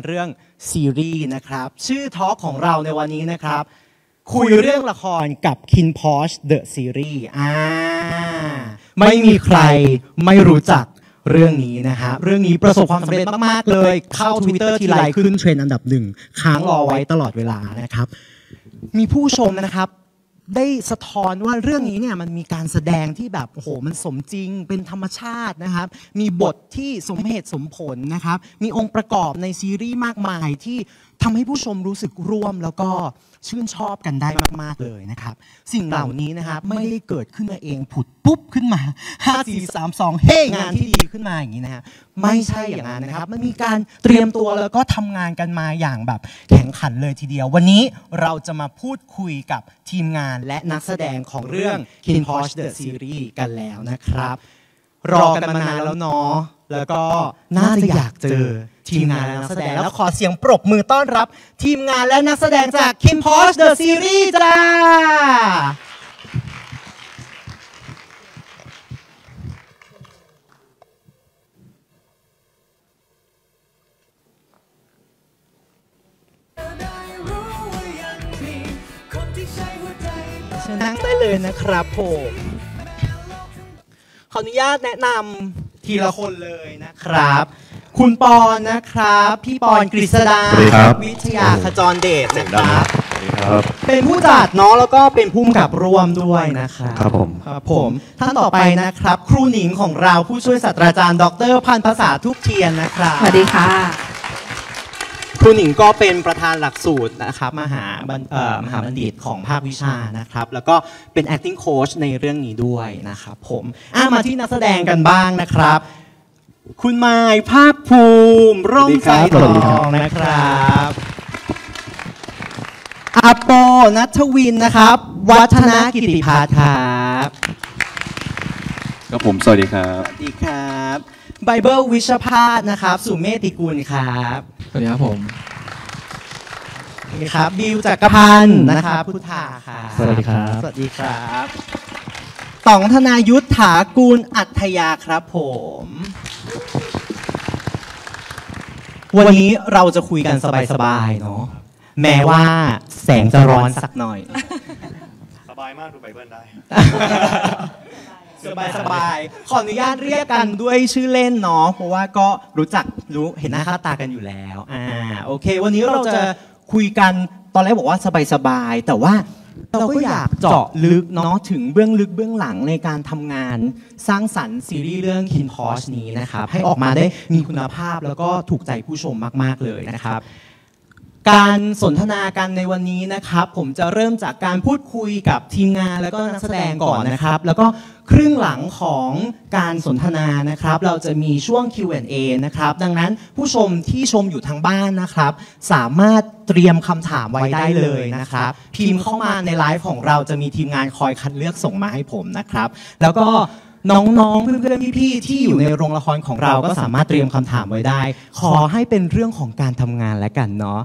เรื่องซีรีส์นะครับชื่อทอล์กของเราในวันนี้นะครับคุยเรื่องละครกับ Kin Porsche The Series ไม่มีใครไม่รู้จักเรื่องนี้นะฮะเรื่องนี้ประสบความสำเร็จมากๆเลยเข้า Twitter ทีไรขึ้นเทรนด์อันดับหนึ่งค้างรอไว้ตลอดเวลานะครับมีผู้ชมนะครับได้สะท้อนว่าเรื่องนี้เนี่ยมันมีการแสดงที่แบบโอ้โหมันสมจริงเป็นธรรมชาตินะครับมีบทที่สมเหตุสมผลนะครับมีองค์ประกอบในซีรีส์มากมายที่ทำให้ผู้ชมรู้สึกร่วมแล้วก็ชื่นชอบกันได้มากๆเลยนะครับสิ่งเหล่านี้นะครับไม่ได้เกิดขึ้นมาเองผุดปุ๊บขึ้นมา5 4 3 2เฮ้งานที่ดีขึ้นมาอย่างนี้นะฮะไม่ใช่อย่างนั้นนะครับมันมีการเตรียมตัวแล้วก็ทำงานกันมาอย่างแบบแข่งขันเลยทีเดียววันนี้เราจะมาพูดคุยกับทีมงานและนักแสดงของเรื่อง Kin Porsche The Series กันแล้วนะครับรอกันมานานแล้วเนาะแล้วก็น่าจะอยากเจอทีมงานและนักแสดงแล้วขอเสียงปรบมือต้อนรับทีมงานและนักแสดงจาก Kin Porsche The Series จ้าเชิญนั่งได้เลยนะครับผมขออนุญาตแนะนำทีละคนเลยนะครับคุณปอนนะครับพี่ปอนกฤษดาวิทยาขจรเดชนะครับเป็นผู้จัดเนาะแล้วก็เป็นผู้กำกับร่วมด้วยนะครับครับผมท่านต่อไปนะครับครูหนิงของเราผู้ช่วยศาสตราจารย์ดร.พันภาษาทุกเทียนนะครับสวัสดีค่ะครูหนิงก็เป็นประธานหลักสูตรนะครับมหาบัณฑิตของภาควิชานะครับแล้วก็เป็น acting coach ในเรื่องนี้ด้วยนะครับผมมาที่นักแสดงกันบ้างนะครับคุณมายภาคภูมิร่มไทรทองนะครับอาโปนัทวินนะครับวัฒนกิติพาครับครับผมสวัสดีครับสวัสดีครับไบเบิลวิชภาสนะครับสุเมติกุลครับสวัสดีครับผมนี่ครับบิวจักรพันธ์นะครับพุทธาค่ะสวัสดีครับสวัสดีครับต่องธนายุทธถากูลอัธยาครับผมวันนี้เราจะคุยกันสบายๆเนาะแม้ว่าแสงจะร้อนสักหน่อยสบายมากดูไบเบิลได้สบายขออนุญาตเรียกกันด้วยชื่อเล่นเนาะเพราะว่าก็รู้เห็นหน้าค่าตากันอยู่แล้วโอเควันนี้เราจะคุยกันตอนแรกบอกว่าสบายแต่ว่าเราก็อยากเจาะลึกเนาะถึงเบื้องลึกเบื้องหลังในการทำงานสร้างสรรค์ซีรีส์เรื่อง Kin Porsche นี้นะครับให้ออกมาได้มีคุณภาพแล้วก็ถูกใจผู้ชมมากๆเลยนะครับการสนทนากันในวันนี้นะครับผมจะเริ่มจากการพูดคุยกับทีมงานแล้วก็นักแสดงก่อนนะครับแล้วก็ครึ่งหลังของการสนทนานะครับเราจะมีช่วง Q&A นะครับดังนั้นผู้ชมที่ชมอยู่ทางบ้านนะครับสามารถเตรียมคำถามไว้ได้เลยนะครับพิมพ์เข้ามาในไลฟ์ของเราจะมีทีมงานคอยคัดเลือกส่งมาให้ผมนะครับแล้วก็น้องๆเพื่อนๆพี่ๆที่อยู่ในโรงละครของเราก็สามารถเตรียมคำถามไว้ได้ขอให้เป็นเรื่องของการทำงานแล้วกันเนาะ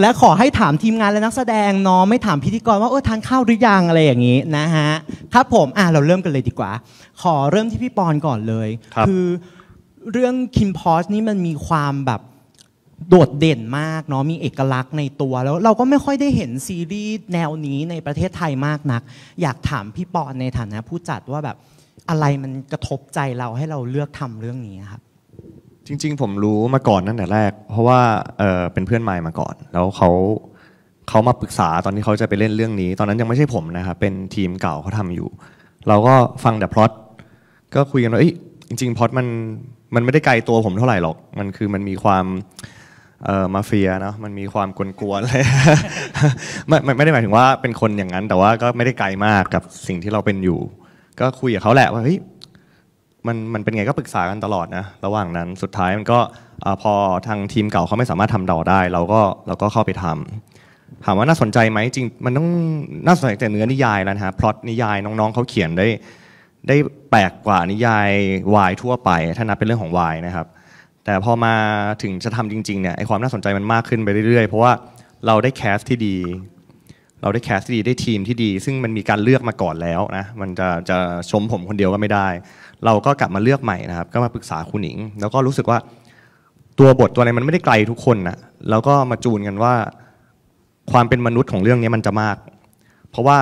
และขอให้ถามทีมงานและนักแสดงเนาะไม่ถามพิธีกรว่าทานข้าวหรือยังอะไรอย่างนี้นะฮะครับผมเราเริ่มกันเลยดีกว่าขอเริ่มที่พี่ปอนก่อนเลยคือเรื่อง Kin Porsche นี่มันมีความแบบโดดเด่นมากเนาะมีเอกลักษณ์ในตัวแล้วเราก็ไม่ค่อยได้เห็นซีรีส์แนวนี้ในประเทศไทยมากนักอยากถามพี่ปอนในฐานะผู้จัดว่าแบบอะไรมันกระทบใจเราให้เราเลือกทำเรื่องนี้ครับจริงๆผมรู้มาก่อนตั้งแต่แรกเพราะว่าเป็นเพื่อนมายมาก่อนแล้วเขามาปรึกษาตอนที่เขาจะไปเล่นเรื่องนี้ตอนนั้นยังไม่ใช่ผมนะครับเป็นทีมเก่าเขาทำอยู่เราก็ฟังแต่พล็อตก็คุยกันว่าจริงๆพล็อตมันไม่ได้ไกลตัวผมเท่าไหร่หรอกมันมีความมาเฟียเนาะมันมีความกวนๆเลย ไม่ได้หมายถึงว่าเป็นคนอย่างนั้นแต่ว่าก็ไม่ได้ไกลมากกับสิ่งที่เราเป็นอยู่ก็คุยกับเขาแหละว่าเฮ้ยมันเป็นไงก็ปรึกษากันตลอดนะระหว่างนั้นสุดท้ายมันก็พอทางทีมเก่าเขาไม่สามารถทำต่อได้เราก็เข้าไปทำถามว่าน่าสนใจไหมจริงมันต้องน่าสนใจแต่เนื้อนิยายแล้วนะฮะพล็อตนิยายน้องๆเขาเขียนได้แปลกกว่านิยายวายทั่วไปถ้านับเป็นเรื่องของวายนะครับแต่พอมาถึงจะทำจริงๆเนี่ยไอความน่าสนใจมันมากขึ้นไปเรื่อยๆเพราะว่าเราได้แคสที่ดีได้ทีมที่ดีซึ่งมันมีการเลือกมาก่อนแล้วนะมันจะชมผมคนเดียวก็ไม่ได้เราก็กลับมาเลือกใหม่นะครับก็มาปรึกษาคุณหนิงแล้วก็รู้สึกว่า ตัวบทตัวอะไรมันไม่ได้ไกลทุกคนนะแล้วก็มาจูนกันว่าความเป็นมนุษย์ของเรื่องนี้มันจะมากเพราะว่า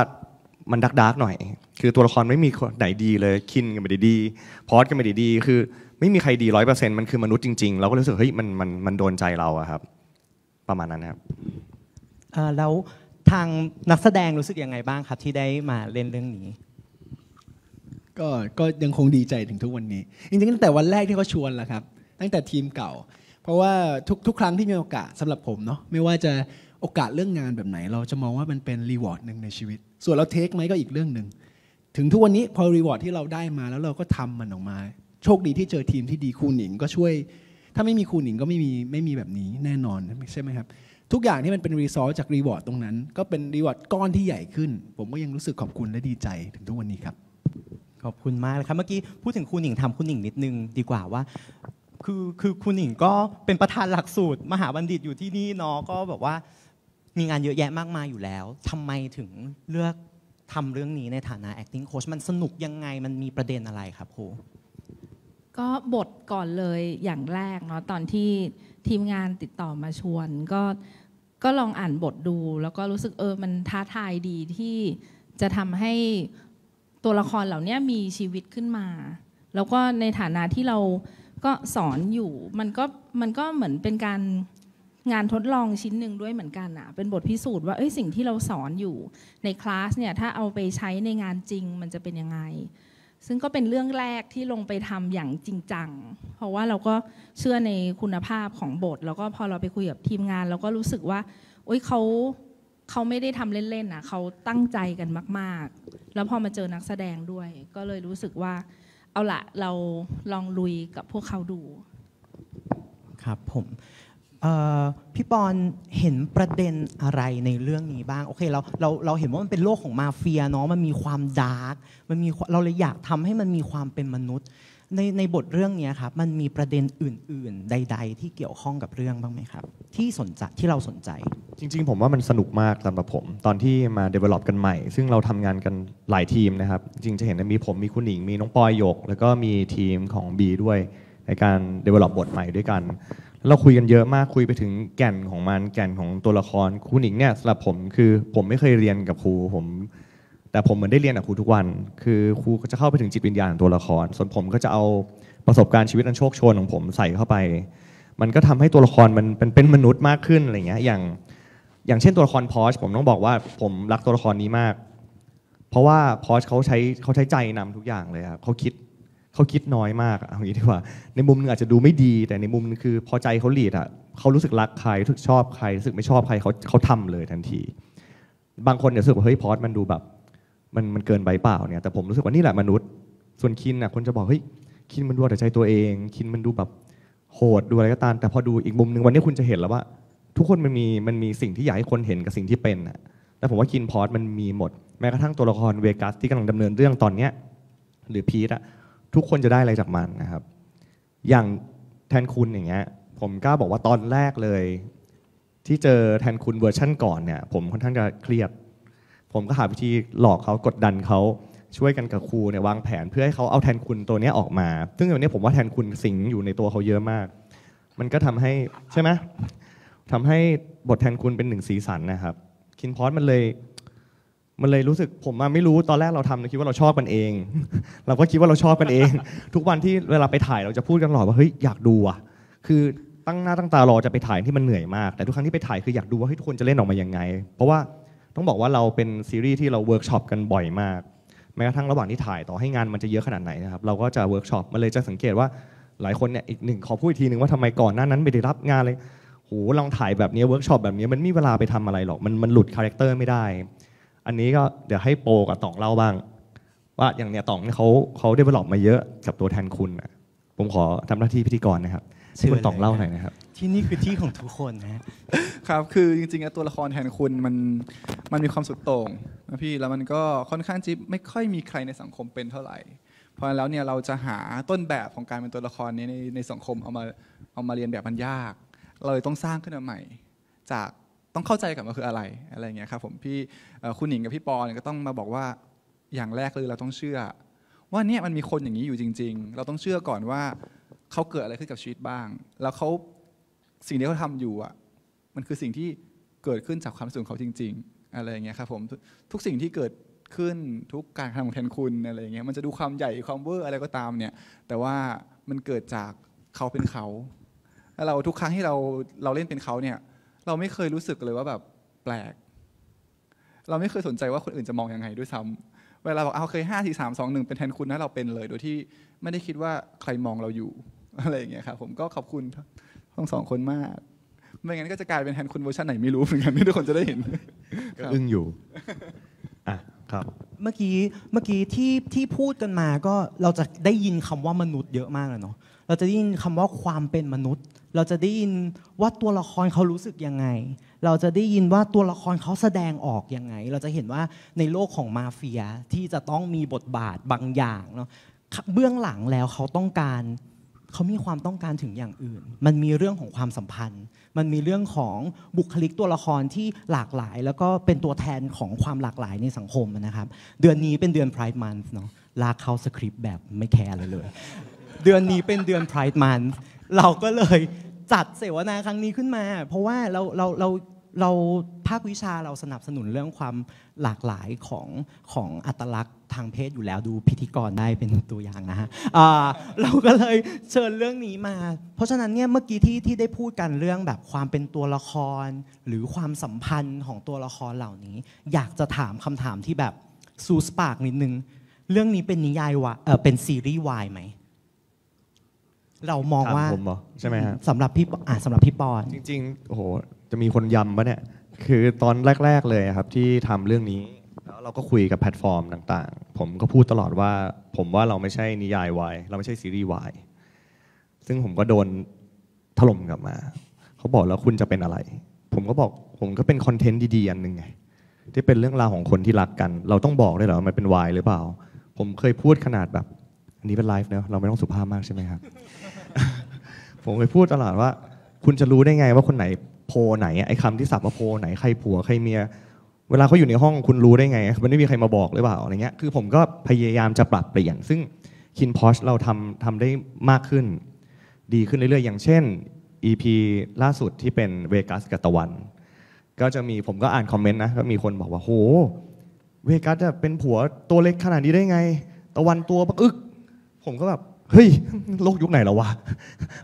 มันดักหน่อยคือตัวละครไม่มีคนไหนดีเลยคินก็ไม่ได้ดีพอสก็ไม่ได้ดีคือไม่มีใครดี 100% มันคือมนุษย์จริงๆเราก็รู้สึกเฮ้ยมันโดนใจเราอะครับประมาณนั้นครับแล้วทางนักแสดงรู้สึกยังไงบ้างครับที่ได้มาเล่นเรื่องนี้ก็ยังคงดีใจถึงทุกวันนี้จริงๆตั้งแต่วันแรกที่เขาชวนแหละครับตั้งแต่ทีมเก่าเพราะว่าทุกครั้งที่มีโอกาสสำหรับผมเนาะไม่ว่าจะโอกาสเรื่องงานแบบไหนเราจะมองว่ามันเป็นรีวอร์ดหนึ่งในชีวิตส่วนเราเทคไหมก็อีกเรื่องหนึ่งถึงทุกวันนี้พอรีวอร์ดที่เราได้มาแล้วเราก็ทำมันออกมาโชคดีที่เจอทีมที่ดีครูหนิงก็ช่วยถ้าไม่มีครูหนิงก็ไม่มีแบบนี้แน่นอนใช่ไหมครับทุกอย่างที่มันเป็นรีซอสจากรีวอร์ดตรงนั้นก็เป็นรีวอร์ดก้อนที่ใหญ่ขึ้นผมก็ยังรู้สึกขอบคุณและดีใจถึงทุกวันนี้ครับขอบคุณมากเลยครับเมื่อกี้พูดถึงครูหนิงทำครูหนิงนิดนึงดีกว่าว่าคือครูหนิงก็เป็นประธานหลักสูตรมหาบัณฑิตอยู่ที่นี่เนาะก็แบบว่ามีงานเยอะแยะมากมายอยู่แล้วทำไมถึงเลือกทำเรื่องนี้ในฐานะ acting coach มันสนุกยังไงมันมีประเด็นอะไรครับครูก็บทก่อนเลยอย่างแรกเนาะตอนที่ทีมงานติดต่อมาชวนก็ลองอ่านบทดูแล้วก็รู้สึกมันท้าทายดีที่จะทำให้ตัวละครเหล่านี้มีชีวิตขึ้นมาแล้วก็ในฐานะที่เราก็สอนอยู่มันก็เหมือนเป็นการงานทดลองชิ้นหนึ่งด้วยเหมือนกันอะเป็นบทพิสูจน์ว่าสิ่งที่เราสอนอยู่ในคลาสเนี่ยถ้าเอาไปใช้ในงานจริงมันจะเป็นยังไงซึ่งก็เป็นเรื่องแรกที่ลงไปทำอย่างจริงจังเพราะว่าเราก็เชื่อในคุณภาพของบทแล้วก็พอเราไปคุยกับทีมงานเราก็รู้สึกว่าเขาไม่ได้ทำเล่นๆนะเขาตั้งใจกันมากๆแล้วพอมาเจอนักแสดงด้วยก็เลยรู้สึกว่าเอาละเราลองลุยกับพวกเขาดูครับผมพี่ปอนเห็นประเด็นอะไรในเรื่องนี้บ้างโอเคเราเห็นว่ามันเป็นโลกของมาเฟียเนาะมันมีความดาร์กเราเลยอยากทำให้มันมีความเป็นมนุษย์ในบทเรื่องนี้ครับมันมีประเด็นอื่นๆใดๆที่เกี่ยวข้องกับเรื่องบ้างไหมครับที่เราสนใจจริงๆผมว่ามันสนุกมากสำหรับผมตอนที่มา develop กันใหม่ซึ่งเราทำงานกันหลายทีมนะครับจริงจะเห็นมีผมมีคุณหนิงมีน้องปอยหยกแล้วก็มีทีมของ B ด้วยในการ develop บทใหม่ด้วยกันเราคุยกันเยอะมากคุยไปถึงแก่นของมันแก่นของตัวละครครูหนิงเนี่ยสำหรับผมคือผมไม่เคยเรียนกับครูแต่ผมเหมือนได้เรียนกับครูทุกวันคือครูก็จะเข้าไปถึงจิตวิญญาณของตัวละครส่วนผมก็จะเอาประสบการณ์ชีวิตอันโชคโชนของผมใส่เข้าไปมันก็ทำให้ตัวละครมันเป็นมนุษย์มากขึ้นอะไรเงี้ยอย่างเช่นตัวละครพอชผมต้องบอกว่าผมรักตัวละครนี้มากเพราะว่าพอชเขาใช้ใจนำทุกอย่างเลยครับเขาคิดน้อยมากเอาอย่างนี้ดีกว่าในมุมนึงอาจจะดูไม่ดีแต่ในมุมนึงคือพอใจเขาลีดอ่ะเขารู้สึกรักใครรู้สึกชอบใครรู้สึกไม่ชอบใครเขาทำเลยทันทีบางคนรู้สึกว่าเฮ้ยพอชมันดูแบบมันเกินไปเปล่าเนี่ยแต่ผมรู้สึกว่านี่แหละมนุษย์ส่วนคินอ่ะคนจะบอกเฮ้ยคินมันดูแต่ใจตัวเองคินมันดูแบบโหดดูอะไรก็ตามแต่พอดูอีกมุมนึงวันนี้คุณจะเห็นแล้วว่าทุกคนมันมีสิ่งที่อยากให้คนเห็นกับสิ่งที่เป็นอ่ะแต่ผมว่าคินพอชมันมีหมดแม้กระทั่งตัวละครเวกัสที่กำลังดำเนินเรื่องตอนเนี้ยหรือพีทอ่ะทุกคนจะได้อะไรจากมันนะครับอย่างแทนคุณอย่างเงี้ยผมกล้าบอกว่าตอนแรกเลยที่เจอแทนคุณเวอร์ชั่นก่อนเนี่ยผมค่อนข้างจะเครียดผมก็หาวิธีหลอกเขากดดันเขาช่วยกันกับครูเนี่ยวางแผนเพื่อให้เขาเอาแทนคุณตัวนี้ออกมาซึ่งตอนนี้ผมว่าแทนคุณสิงอยู่ในตัวเขาเยอะมากมันก็ทำให้ใช่ไหมทำให้บทแทนคุณเป็นหนึ่งสีสันนะครับคินพอสมันเลยรู้สึกผมไม่รู้ตอนแรกเราทำเราคิดว่าเราชอบกันเองเราก็คิดว่าเราชอบกันเองทุกวันที่เวลาไปถ่ายเราจะพูดกันหลอดว่าเฮ้ยอยากดูอ่ะคือตั้งหน้าตั้งตารอจะไปถ่ายที่มันเหนื่อยมากแต่ทุกครั้งที่ไปถ่ายคืออยากดูว่าทุกคนจะเล่นออกมายังไงเพราะว่าต้องบอกว่าเราเป็นซีรีส์ที่เราเวิร์กช็อปกันบ่อยมากแม้กระทั่งระหว่างที่ถ่ายต่อให้งานมันจะเยอะขนาดไหนนะครับเราก็จะเวิร์กช็อปมันเลยจะสังเกตว่าหลายคนเนี่ยอีกหนึ่งขอพูดอีกทีนึงว่าทำไมก่อนหน้านั้นไม่ได้รับงานเลยโหลองถ่ายแบบนี้เวิร์กช็อปแบบนี้มันไม่มีเวลาไปทำอะไรหรอกมันหลุดคาแรคเตอร์ไม่ได้อันนี้ก็เดี๋ยวให้โปกับต่องเล่าบ้างว่าอย่างเนี้ยต่องเขาได้developมาเยอะกับตัวแทนคุณผมขอทำหน้าที่พิธีกรนะครับคุณต่องเล่าหน่อยนะครับที่นี่คือที่ของทุกคนนะครับคือจริงๆตัวละครแทนคุณมันมีความสุดโต่งนะพี่แล้วมันก็ค่อนข้างจิ๊บไม่ค่อยมีใครในสังคมเป็นเท่าไหร่เพราะฉะนั้นแล้วเนี่ยเราจะหาต้นแบบของการเป็นตัวละครนี้ในสังคมเอามาเรียนแบบมันยากเราเลยต้องสร้างขึ้นมาใหม่จากต้องเข้าใจก่อนว่าคืออะไรอย่างเงี้ยครับผมพี่คุณหนิงกับพี่ปอเนี่ยก็ต้องมาบอกว่าอย่างแรกเลยเราต้องเชื่อว่าเนี่ยมันมีคนอย่างนี้อยู่จริงๆเราต้องเชื่อก่อนว่าเขาเกิดอะไรขึ้นกับชีวิตบ้างแล้วเขา สิ่งที่เขาทำอยู่อ่ะมันคือสิ่งที่เกิดขึ้นจากความรู้สึกของเขาจริงๆอะไรอย่างเงี้ยครับผมทุกสิ่งที่เกิดขึ้นทุกการกระทำของแทนคุณอะไรอย่างเงี้ยมันจะดูความใหญ่ความเวอร์อะไรก็ตามเนี่ยแต่ว่ามันเกิดจากเขาเป็นเขาแล้วเราทุกครั้งที่เราเล่นเป็นเขาเนี่ยเราไม่เคยรู้สึกเลยว่าแบบแปลกเราไม่เคยสนใจว่าคนอื่นจะมองยังไงด้วยซ้ำเวลาบอกเอาเคย5 4 3 2 1เป็นแทนคุณนะเราเป็นเลยโดยที่ไม่ได้คิดว่าใครมองเราอยู่อะไรอย่างเงี้ยครับผมก็ขอบคุณทั้งสองคนมากไม่งั้นก็จะกลายเป็นแทนคุณเวอร์ชันไหนไม่รู้เหมือนกันที่ทุกคนจะได้เห็น ก็อึ้งอยู่อ่ะครับ เมื่อกี้ที่พูดกันมาก็เราจะได้ยินคำว่ามนุษย์เยอะมากเลยเนาะเราจะได้ยินคำว่าความเป็นมนุษย์ เราจะได้ยินว่าตัวละครเขารู้สึกยังไง เราจะได้ยินว่าตัวละครเขาแสดงออกยังไง เราจะเห็นว่าในโลกของมาเฟียที่จะต้องมีบทบาทบางอย่างเนาะเบื้องหลังแล้วเขามีความต้องการถึงอย่างอื่น มันมีเรื่องของความสัมพันธ์ มันมีเรื่องของบุคลิกตัวละครที่หลากหลาย แล้วก็เป็นตัวแทนของความหลากหลายในสังคมนะครับเดือนนี้เป็นเดือน Pride Month เนาะลากเข้าสคริปต์แบบไม่แคร์เลยเดือนนี้เป็นเดือน Pride Month เราก็เลยจัดเสวนาครั้งนี้ขึ้นมา เพราะว่าเราภาควิชาเราสนับสนุนเรื่องความหลากหลายของอัตลักษณ์ทางเพศอยู่แล้วดูพิธีกรได้เป็นตัวอย่างนะฮะเราก็เลยเชิญเรื่องนี้มาเพราะฉะนั้นเนี่ยเมื่อกี้ที่ได้พูดกันเรื่องแบบความเป็นตัวละครหรือความสัมพันธ์ของตัวละครเหล่านี้อยากจะถามคำถามที่แบบซูสปากนิดนึงเรื่องนี้เป็นนิยายวายเป็นซีรีส์วายไหมเรามองว่าผมเหรอใช่ไหมครับสำหรับพี่ปอนจริงๆโอ้โหจะมีคนย้ำปะเนี่ยคือตอนแรกๆเลยครับที่ทำเรื่องนี้แล้วเราก็คุยกับแพลตฟอร์มต่างๆผมก็พูดตลอดว่าผมว่าเราไม่ใช่นิยายวายเราไม่ใช่ซีรีส์วายซึ่งผมก็โดนถล่มกลับมาเขาบอกแล้วคุณจะเป็นอะไรผมก็บอกผมก็เป็นคอนเทนต์ดีๆอันหนึ่งไงที่เป็นเรื่องราวของคนที่รักกันเราต้องบอกได้เหรอมันเป็นวายหรือเปล่าผมเคยพูดขนาดแบบอันนี้เป็นไลฟ์เนอะเราไม่ต้องสุภาพมากใช่ไหมครับ ผมเคยพูดตลอดว่าคุณจะรู้ได้ไงว่าคนไหนโพไหนไอ้คำที่สับว่าโพไหนใครผัวใครเมียเวลาเขาอยู่ในห้องคุณรู้ได้ไงมันไม่มีใครมาบอกหรือเปล่าอะไรเงี้ยคือผมก็พยายามจะปรับเปลี่ยนซึ่งคินพอชเราทำได้มากขึ้นดีขึ้นเรื่อยๆอย่างเช่น EP ล่าสุดที่เป็นเวกัสกับตะวันก็จะมีผมก็อ่านคอมเมนต์นะก็มีคนบอกว่าโหเวกัสจะเป็นผัวตัวเล็กขนาดนี้ได้ไงตะวันตัวปักอึกผมก็แบบเฮ้ยโลกยุคไหนแล้ววะ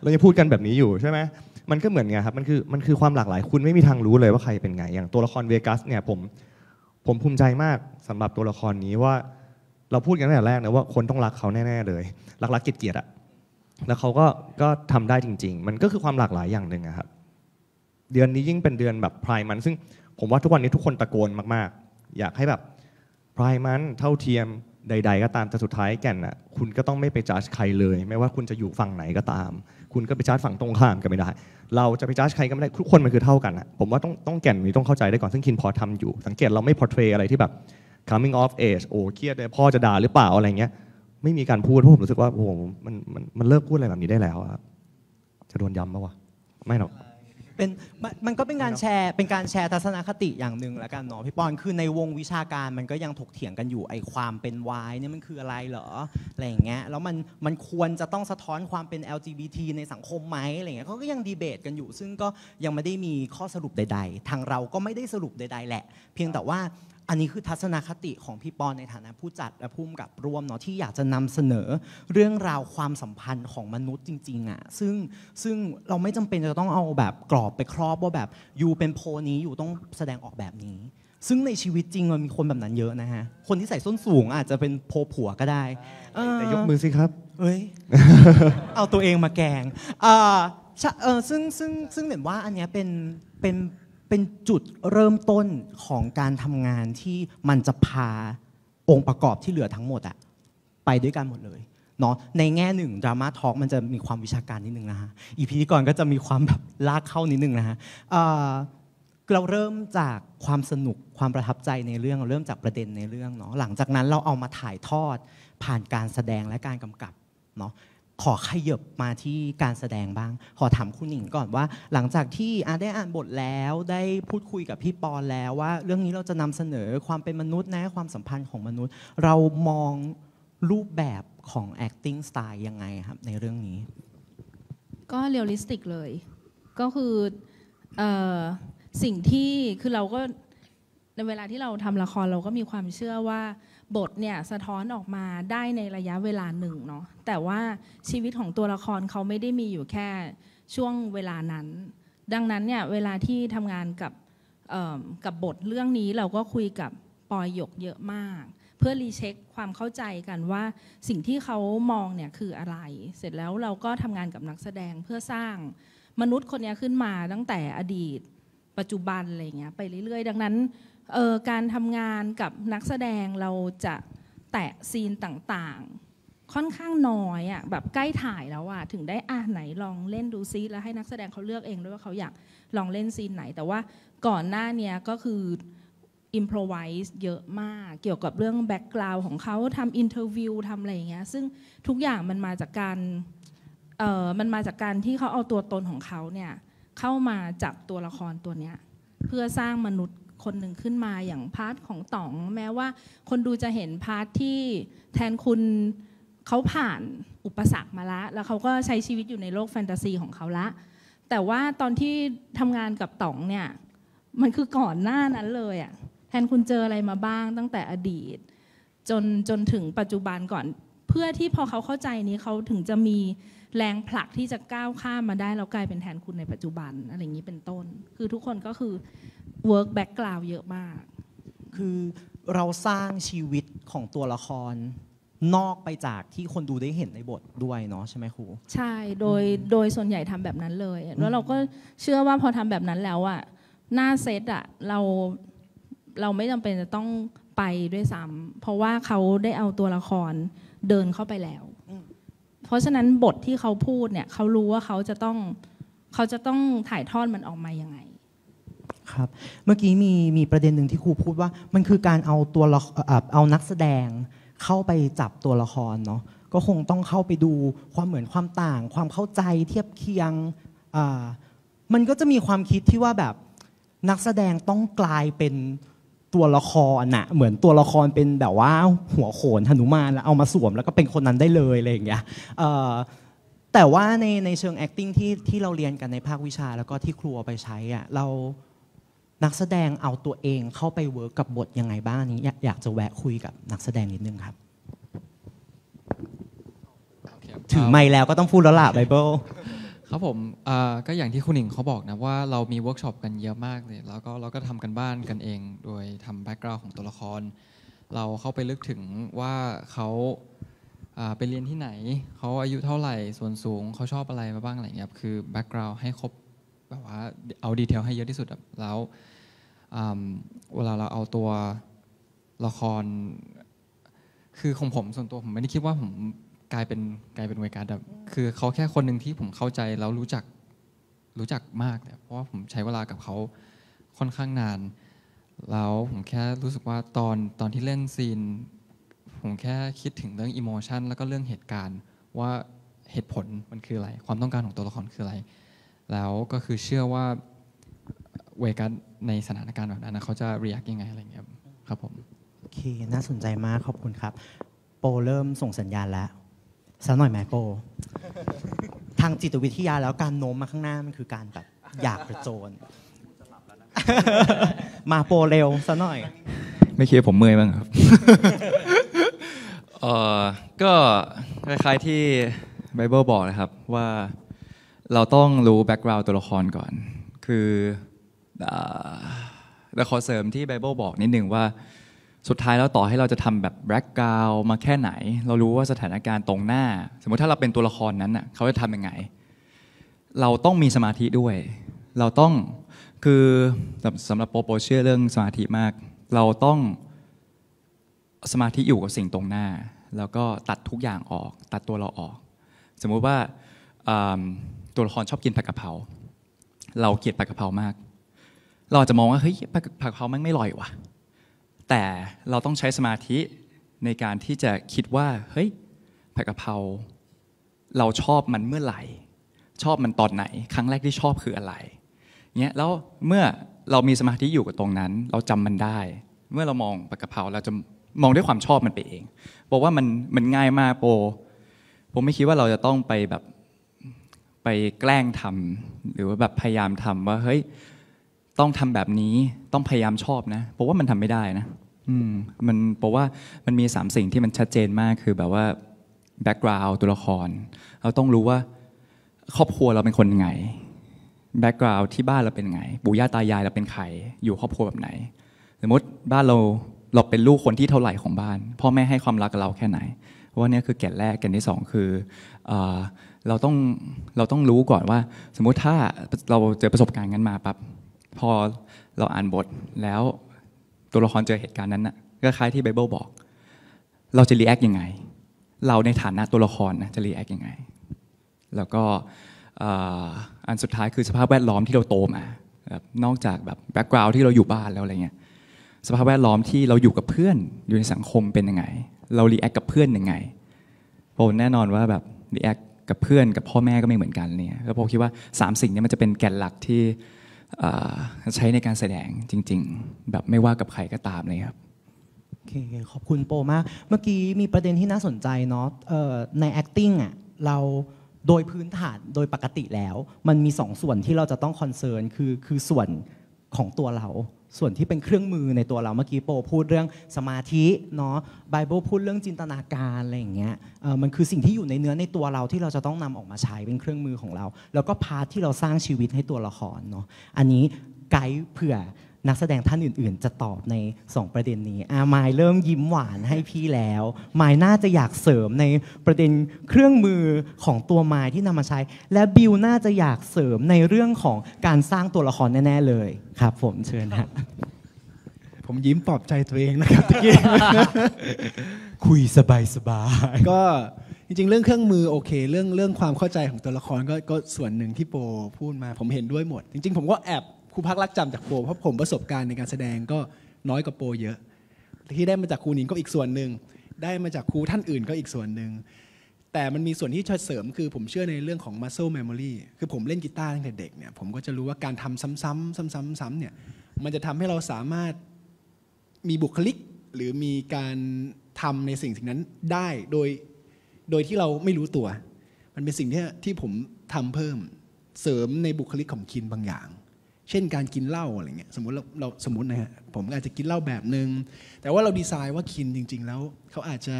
เราจะพูดกันแบบนี้อยู่ใช่ไหมมันก็เหมือนไงครับมันคือความหลากหลายคุณไม่มีทางรู้เลยว่าใครเป็นไงอย่างตัวละครเวกัสเนี่ยผมภูมิใจมากสำหรับตัวละครนี้ว่าเราพูดกันตั้งแต่แรกนะว่าคนต้องรักเขาแน่ๆเลยรักเกลียดๆอะแล้วเขาก็ทำได้จริงๆมันก็คือความหลากหลายอย่างหนึ่งครับเดือนนี้ยิ่งเป็นเดือนแบบไพร์มันซึ่งผมว่าทุกวันนี้ทุกคนตะโกนมากๆอยากให้แบบไพร์มันเท่าเทียมใดๆก็ตามแต่สุดท้ายแก่นน่ะคุณก็ต้องไม่ไปจัดใครเลยไม่ว่าคุณจะอยู่ฝั่งไหนก็ตามคุณก็ไปจัดฝั่งตรงข้ามกันไม่ได้เราจะไปจัดใครก็ไม่ได้ทุกคนมันคือเท่ากันนะผมว่าต้องแก่นนี้ต้องเข้าใจได้ก่อนซึ่งคินพอทำอยู่สังเกตเราไม่ portray อะไรที่แบบ coming of age โอ้เครียดเลยพ่อจะด่าหรือเปล่าอะไรเงี้ยไม่มีการพูดเพราะผมรู้สึกว่าโอ้โหมันเลิกพูดอะไรแบบนี้ได้แล้วจะโดนย้ำปะวะไม่หรอกมันก็เป็นการแชร์ทัศนคติอย่างหนึ่งแล้วกันเนาะพี่ปอนคือในวงวิชาการมันก็ยังถกเถียงกันอยู่ไอ้ความเป็นวายเนี่ยมันคืออะไรเหรออะไรอย่างเงี้ยแล้วมันควรจะต้องสะท้อนความเป็น LGBT ในสังคมไหมอะไรเงี้ยเขาก็ยังดีเบตกันอยู่ซึ่งก็ยังไม่ได้มีข้อสรุปใดๆทางเราก็ไม่ได้สรุปใดๆแหละเพียงแต่ว่าอันนี้คือทัศนคติของพี่ปอนในฐานะผู้จัดและผู้กำกับร่วมเนาะที่อยากจะนำเสนอเรื่องราวความสัมพันธ์ของมนุษย์จริงๆอ่ะซึ่งเราไม่จำเป็นจะต้องเอาแบบกรอบไปครอบว่าแบบยูเป็นโพนี้อยู่ต้องแสดงออกแบบนี้ซึ่งในชีวิตจริงมันมีคนแบบนั้นเยอะนะฮะคนที่ใส่ส้นสูงอาจจะเป็นโพผัวก็ได้แต่ยกมือสิครับเฮ้ย เอาตัวเองมาแกงซึ่งเหมือนว่าอันเนี้ยเป็นจุดเริ่มต้นของการทำงานที่มันจะพาองค์ประกอบที่เหลือทั้งหมดอะไปด้วยกันหมดเลยเนาะในแง่หนึ่งดราม่าทอล์กมันจะมีความวิชาการนิดนึงนะฮะอีพีก่อนก็จะมีความแบบลากเข้านิดนึงนะฮะเราเริ่มจากความสนุกความประทับใจในเรื่องเราเริ่มจากประเด็นในเรื่องเนาะหลังจากนั้นเราเอามาถ่ายทอดผ่านการแสดงและการกำกับเนาะขอขยับมาที่การแสดงบ้างขอถามคุณหนิงก่อนว่าหลังจากที่ได้อ่านบทแล้วได้พูดคุยกับพี่ปอนแล้วว่าเรื่องนี้เราจะนำเสนอความเป็นมนุษย์นะความสัมพันธ์ของมนุษย์เรามองรูปแบบของ acting style ยังไงครับในเรื่องนี้ก็เรียลลิสติกเลย ก็คือเอ่อสิ่งที่คือเราก็ในเวลาที่เราทำละครเราก็มีความเชื่อว่าบทเนี่ยสะท้อนออกมาได้ในระยะเวลาหนึ่งเนาะแต่ว่าชีวิตของตัวละครเขาไม่ได้มีอยู่แค่ช่วงเวลานั้นดังนั้นเนี่ยเวลาที่ทำงานกับบทเรื่องนี้เราก็คุยกับปอยหยกเยอะมากเพื่อรีเช็คความเข้าใจกันว่าสิ่งที่เขามองเนี่ยคืออะไรเสร็จแล้วเราก็ทำงานกับนักแสดงเพื่อสร้างมนุษย์คนนี้ขึ้นมาตั้งแต่อดีตปัจจุบันอะไรเงี้ยไปเรื่อยๆดังนั้นการทำงานกับนักแสดงเราจะแตะซีนต่างๆค่อนข้างน้อยอ่ะแบบใกล้ถ่ายแล้วอ่ะถึงได้ไหนลองเล่นดูซิแล้วให้นักแสดงเขาเลือกเองด้วยว่าเขาอยากลองเล่นซีนไหนแต่ว่าก่อนหน้านี้ก็คืออิมโพรไวส์เยอะมากเกี่ยวกับเรื่องแบ็กกราวด์ของเขาทำอินเทอร์วิวทำอะไรอย่างเงี้ยซึ่งทุกอย่างมันมาจากการที่เขาเอาตัวตนของเขาเนี่ยเข้ามาจับตัวละครตัวเนี้ยเพื่อสร้างมนุษย์คนหนึ่งขึ้นมาอย่างพาร์ทของต๋องแม้ว่าคนดูจะเห็นพาร์ทที่แทนคุณเขาผ่านอุปสรรคมาแล้วเขาก็ใช้ชีวิตอยู่ในโลกแฟนตาซีของเขาละแต่ว่าตอนที่ทำงานกับต๋องเนี่ยมันคือก่อนหน้านั้นเลยอ่ะแทนคุณเจออะไรมาบ้างตั้งแต่อดีตจนถึงปัจจุบันก่อนเพื่อที่พอเขาเข้าใจนี้เขาถึงจะมีแรงผลักที่จะก้าวข้ามมาได้แล้วกลายเป็นแทนคุณในปัจจุบันอะไรอย่างนี้เป็นต้นคือทุกคนก็คือ work background เยอะมากคือเราสร้างชีวิตของตัวละครนอกไปจากที่คนดูได้เห็นในบทด้วยเนาะใช่ไหมครูใช่โดยส่วนใหญ่ทำแบบนั้นเลยแล้วเราก็เชื่อว่าพอทำแบบนั้นแล้วอ่ะหน้าเซตอ่ะเราไม่จำเป็นจะต้องไปด้วยซ้ำเพราะว่าเขาได้เอาตัวละครเดินเข้าไปแล้วเพราะฉะนั้นบทที่เขาพูดเนี่ยเขารู้ว่าเขาจะต้องถ่ายทอดมันออกมายังไงครับเมื่อกี้มีประเด็นหนึ่งที่ครูพูดว่ามันคือการเอานักแสดงเข้าไปจับตัวละครเนาะก็คงต้องเข้าไปดูความเหมือนความต่างความเข้าใจเทียบเคียงมันก็จะมีความคิดที่ว่าแบบนักแสดงต้องกลายเป็นตัวละครน่ะเหมือนตัวละครเป็นแบบว่าหัวโขนหนุมานแล้วเอามาสวมแล้วก็เป็นคนนั้นได้เลยอะไรอย่างเงี้ยแต่ว่าในเชิง acting ที่เราเรียนกันในภาควิชาแล้วก็ที่ครูเอาไปใช้อ่ะเรานักแสดงเอาตัวเองเข้าไปเวิร์กกับบทยังไงบ้างนี้อยากจะแวะคุยกับนักแสดงนิดนึงครับถือไมค์แล้วก็ต้องพูดแล้วล่ะไบเบิลครับผมก็อย่างที่คุณหนิงเขาบอกนะว่าเรามีเวิร์กช็อปกันเยอะมากเลยแล้วก็เราก็ทำกันบ้านกันเองโดยทำแบ็กกราวด์ของตัวละครเราเข้าไปลึกถึงว่าเขาไปเรียนที่ไหนเขาอายุเท่าไหร่ส่วนสูงเขาชอบอะไรมาบ้างอะไรเงี้ยคือแบ็กกราวด์ให้ครบแบบว่าเอาดีเทลให้เยอะที่สุดแล้วเวลาเราเอาตัวละครคือของผมส่วนตัวผมไม่ได้คิดว่าผมกลายเป็นเวการแบบคือเขาแค่คนหนึ่งที่ผมเข้าใจแล้วรู้จักมากเพราะว่าผมใช้เวลากับเขาค่อนข้างนานแล้วผมแค่รู้สึกว่าตอนที่เล่นซีนผมแค่คิดถึงเรื่องอิโมชันแล้วก็เรื่องเหตุการณ์ว่าเหตุผลมันคืออะไรความต้องการของตัวละครคืออะไรแล้วก็คือเชื่อว่าเวกัสในสถานการณ์แบบนั้นเขาจะรีแอคยังไงอะไรเงี้ยครับผมโอเคน่าสนใจมากขอบคุณครับโปเริ่มส่งสัญญาณแล้วสักหน่อยไหมโปทางจิตวิทยาแล้วการโน้มมาข้างหน้ามันคือการแบบอยากประโจนมาโปเร็วสักหน่อยไม่คิดผมเมื่อยบ้างครับ ก็คล้ายๆที่ไบเบิลบอกนะครับว่าเราต้องรู้แบ็กกราวด์ตัวละครก่อนคือแต่ขอเสริมที่ไบเบิลบอกนิดนึงว่าสุดท้ายแล้วต่อให้เราจะทำแบบแบ็กกราวด์มาแค่ไหนเรารู้ว่าสถานการณ์ตรงหน้าสมมติถ้าเราเป็นตัวละครนั้นน่ะเขาจะทำยังไงเราต้องมีสมาธิด้วยเราต้องคือสำหรับโปเชื่อเรื่องสมาธิมากเราต้องสมาธิอยู่กับสิ่งตรงหน้าแล้วก็ตัดทุกอย่างออกตัดตัวเราออกสมมุติว่าตัวละครชอบกินผัดกะเพราเราเกลียดผัดกะเพรามากเราอาจจะมองว่าเฮ้ยผัดกะเพรามันไม่อร่อยว่ะแต่เราต้องใช้สมาธิในการที่จะคิดว่าเฮ้ยผัดกะเพราเราชอบมันเมื่อไหร่ชอบมันตอนไหนครั้งแรกที่ชอบคืออะไรเงี้ยแล้วเมื่อเรามีสมาธิอยู่กับตรงนั้นเราจำมันได้เมื่อเรามองผัดกะเพราเราจะมองด้วยความชอบมันไปเองบอกว่ามันง่ายมากโปไม่คิดว่าเราจะต้องไปแบบ ไปแกล้งทำหรือว่าแบบพยายามทำว่าเฮ้ยต้องทำแบบนี้ต้องพยายามชอบนะเพราะว่ามันทำไม่ได้นะมันเพราะว่ามันมี3สิ่งที่มันชัดเจนมากคือแบบว่าแบ็กกราวด์ตัวละครเราต้องรู้ว่าครอบครัวเราเป็นคนยังไงแบ็กกราวด์ที่บ้านเราเป็นไงปู่ย่าตายายเราเป็นใครอยู่ครอบครัวแบบไหนสมมติบ้านเราเป็นลูกคนที่เท่าไหร่ของบ้านพ่อแม่ให้ความรักกับเราแค่ไหนเพราะว่านี่คือแก่นแรกแก่นที่2คือเราต้องรู้ก่อนว่าสมมุติถ้าเราเจอประสบการณ์งั้นมาปั๊บพอเราอ่านบทแล้วตัวละครเจอเหตุการณ์นั้นน่ะก็คล้ายที่ไบเบิลบอกเราจะรีแอคยังไงเราในฐานะตัวละครนะจะรีแอคยังไงแล้วก็อันสุดท้ายคือสภาพแวดล้อมที่เราโตมานอกจากแบบแบ็กกราวด์ที่เราอยู่บ้านแล้วอะไรเงี้ยสภาพแวดล้อมที่เราอยู่กับเพื่อนอยู่ในสังคมเป็นยังไงเรารีแอคกับเพื่อนยังไงโอ้แน่นอนว่าแบบรีแอคกับเพื่อนกับพ่อแม่ก็ไม่เหมือนกันเนี่ยแล้วผมคิดว่า3สิ่งนี้มันจะเป็นแก่นหลักที่ใช้ในการแสดงจริงๆแบบไม่ว่ากับใครก็ตามเลยครับโอเคขอบคุณโปมากเมื่อกี้มีประเด็นที่น่าสนใจเนาะใน acting อ่ะเราโดยพื้นฐานโดยปกติแล้วมันมี2ส่วนที่เราจะต้องคอนเซิร์นคือส่วนของตัวเราส่วนที่เป็นเครื่องมือในตัวเราเมื่อกี้โปพูดเรื่องสมาธิเนาะไบเบิลพูดเรื่องจินตนาการอะไรอย่างเงี้ยมันคือสิ่งที่อยู่ในเนื้อในตัวเราที่เราจะต้องนำออกมาใช้เป็นเครื่องมือของเราแล้วก็พาร์ทที่เราสร้างชีวิตให้ตัวละครเนาะอันนี้ไกด์เผื่อนักแสดงท่านอื่นๆจะตอบใน2ประเด็นนี้มายเริ่มยิ้มหวานให้พี่แล้วมายน่าจะอยากเสริมในประเด็นเครื่องมือของตัวมายที่นำมาใช้และบิวน่าจะอยากเสริมในเรื่องของการสร้างตัวละครแน่ๆเลยครับผมเชิญฮะผมยิ้มปลอบใจตัวเองนะครับตะกี้ คุยสบายๆก็จริงๆเรื่องเครื่องมือโอเคเรื่องความเข้าใจของตัวละครก็ส่วนหนึ่งที่โปพูดมาผมเห็นด้วยหมดจริงๆผมก็แอบครูพักรักจำจากโปเพราะผมประสบการณ์ในการแสดงก็น้อยกว่าโปเยอะที่ได้มาจากครูหนิงก็อีกส่วนหนึ่งได้มาจากครูท่านอื่นก็อีกส่วนหนึ่งแต่มันมีส่วนที่ช่วยเสริมคือผมเชื่อในเรื่องของ muscle memory คือผมเล่นกีตาร์ตั้งแต่เด็กเนี่ยผมก็จะรู้ว่าการทำซ้ำๆเนี่ยมันจะทำให้เราสามารถมีบุคลิกหรือมีการทำในสิ่งนั้นได้โดยที่เราไม่รู้ตัวมันเป็นสิ่งที่ผมทำเพิ่มเสริมในบุคลิกของคินบางอย่างเช่นการกินเหล้าอะไรเงี้ยสมมตินะฮะผมอาจจะกินเหล้าแบบนึงแต่ว่าเราดีไซน์ว่าคินจริงๆแล้วเขาอาจจะ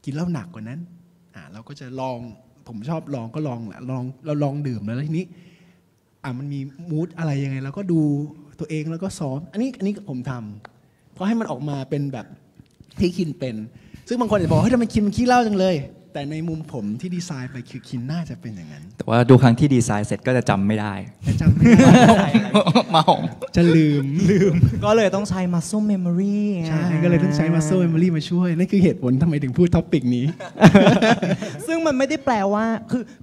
กินเหล้าหนักกว่านั้นเราก็จะลองผมชอบลองก็ลองแหละเราลองดื่มแล้วทีนี้มันมีมูดอะไรยังไงเราก็ดูตัวเองแล้วก็ซ้อมอันนี้ผมทำเพราะให้มันออกมาเป็นแบบที่คินเป็นซึ่งบางคนจะบอกเฮ้ยทำไมคินมันขี้เหล้าจังเลยแต่ในมุมผมที่ดีไซน์ไปคือคินน่าจะเป็นอย่างนั้นแต่ว่าดูครั้งที่ดีไซน์เสร็จก็จะจำไม่ได้เมาจะลืมก็เลยต้องใช้ muscle memory ใช่ก็เลยต้องใช้ muscle memory มาช่วยนั่นคือเหตุผลทำไมถึงพูดท็อปิกนี้ ซึ่งมันไม่ได้แปลว่า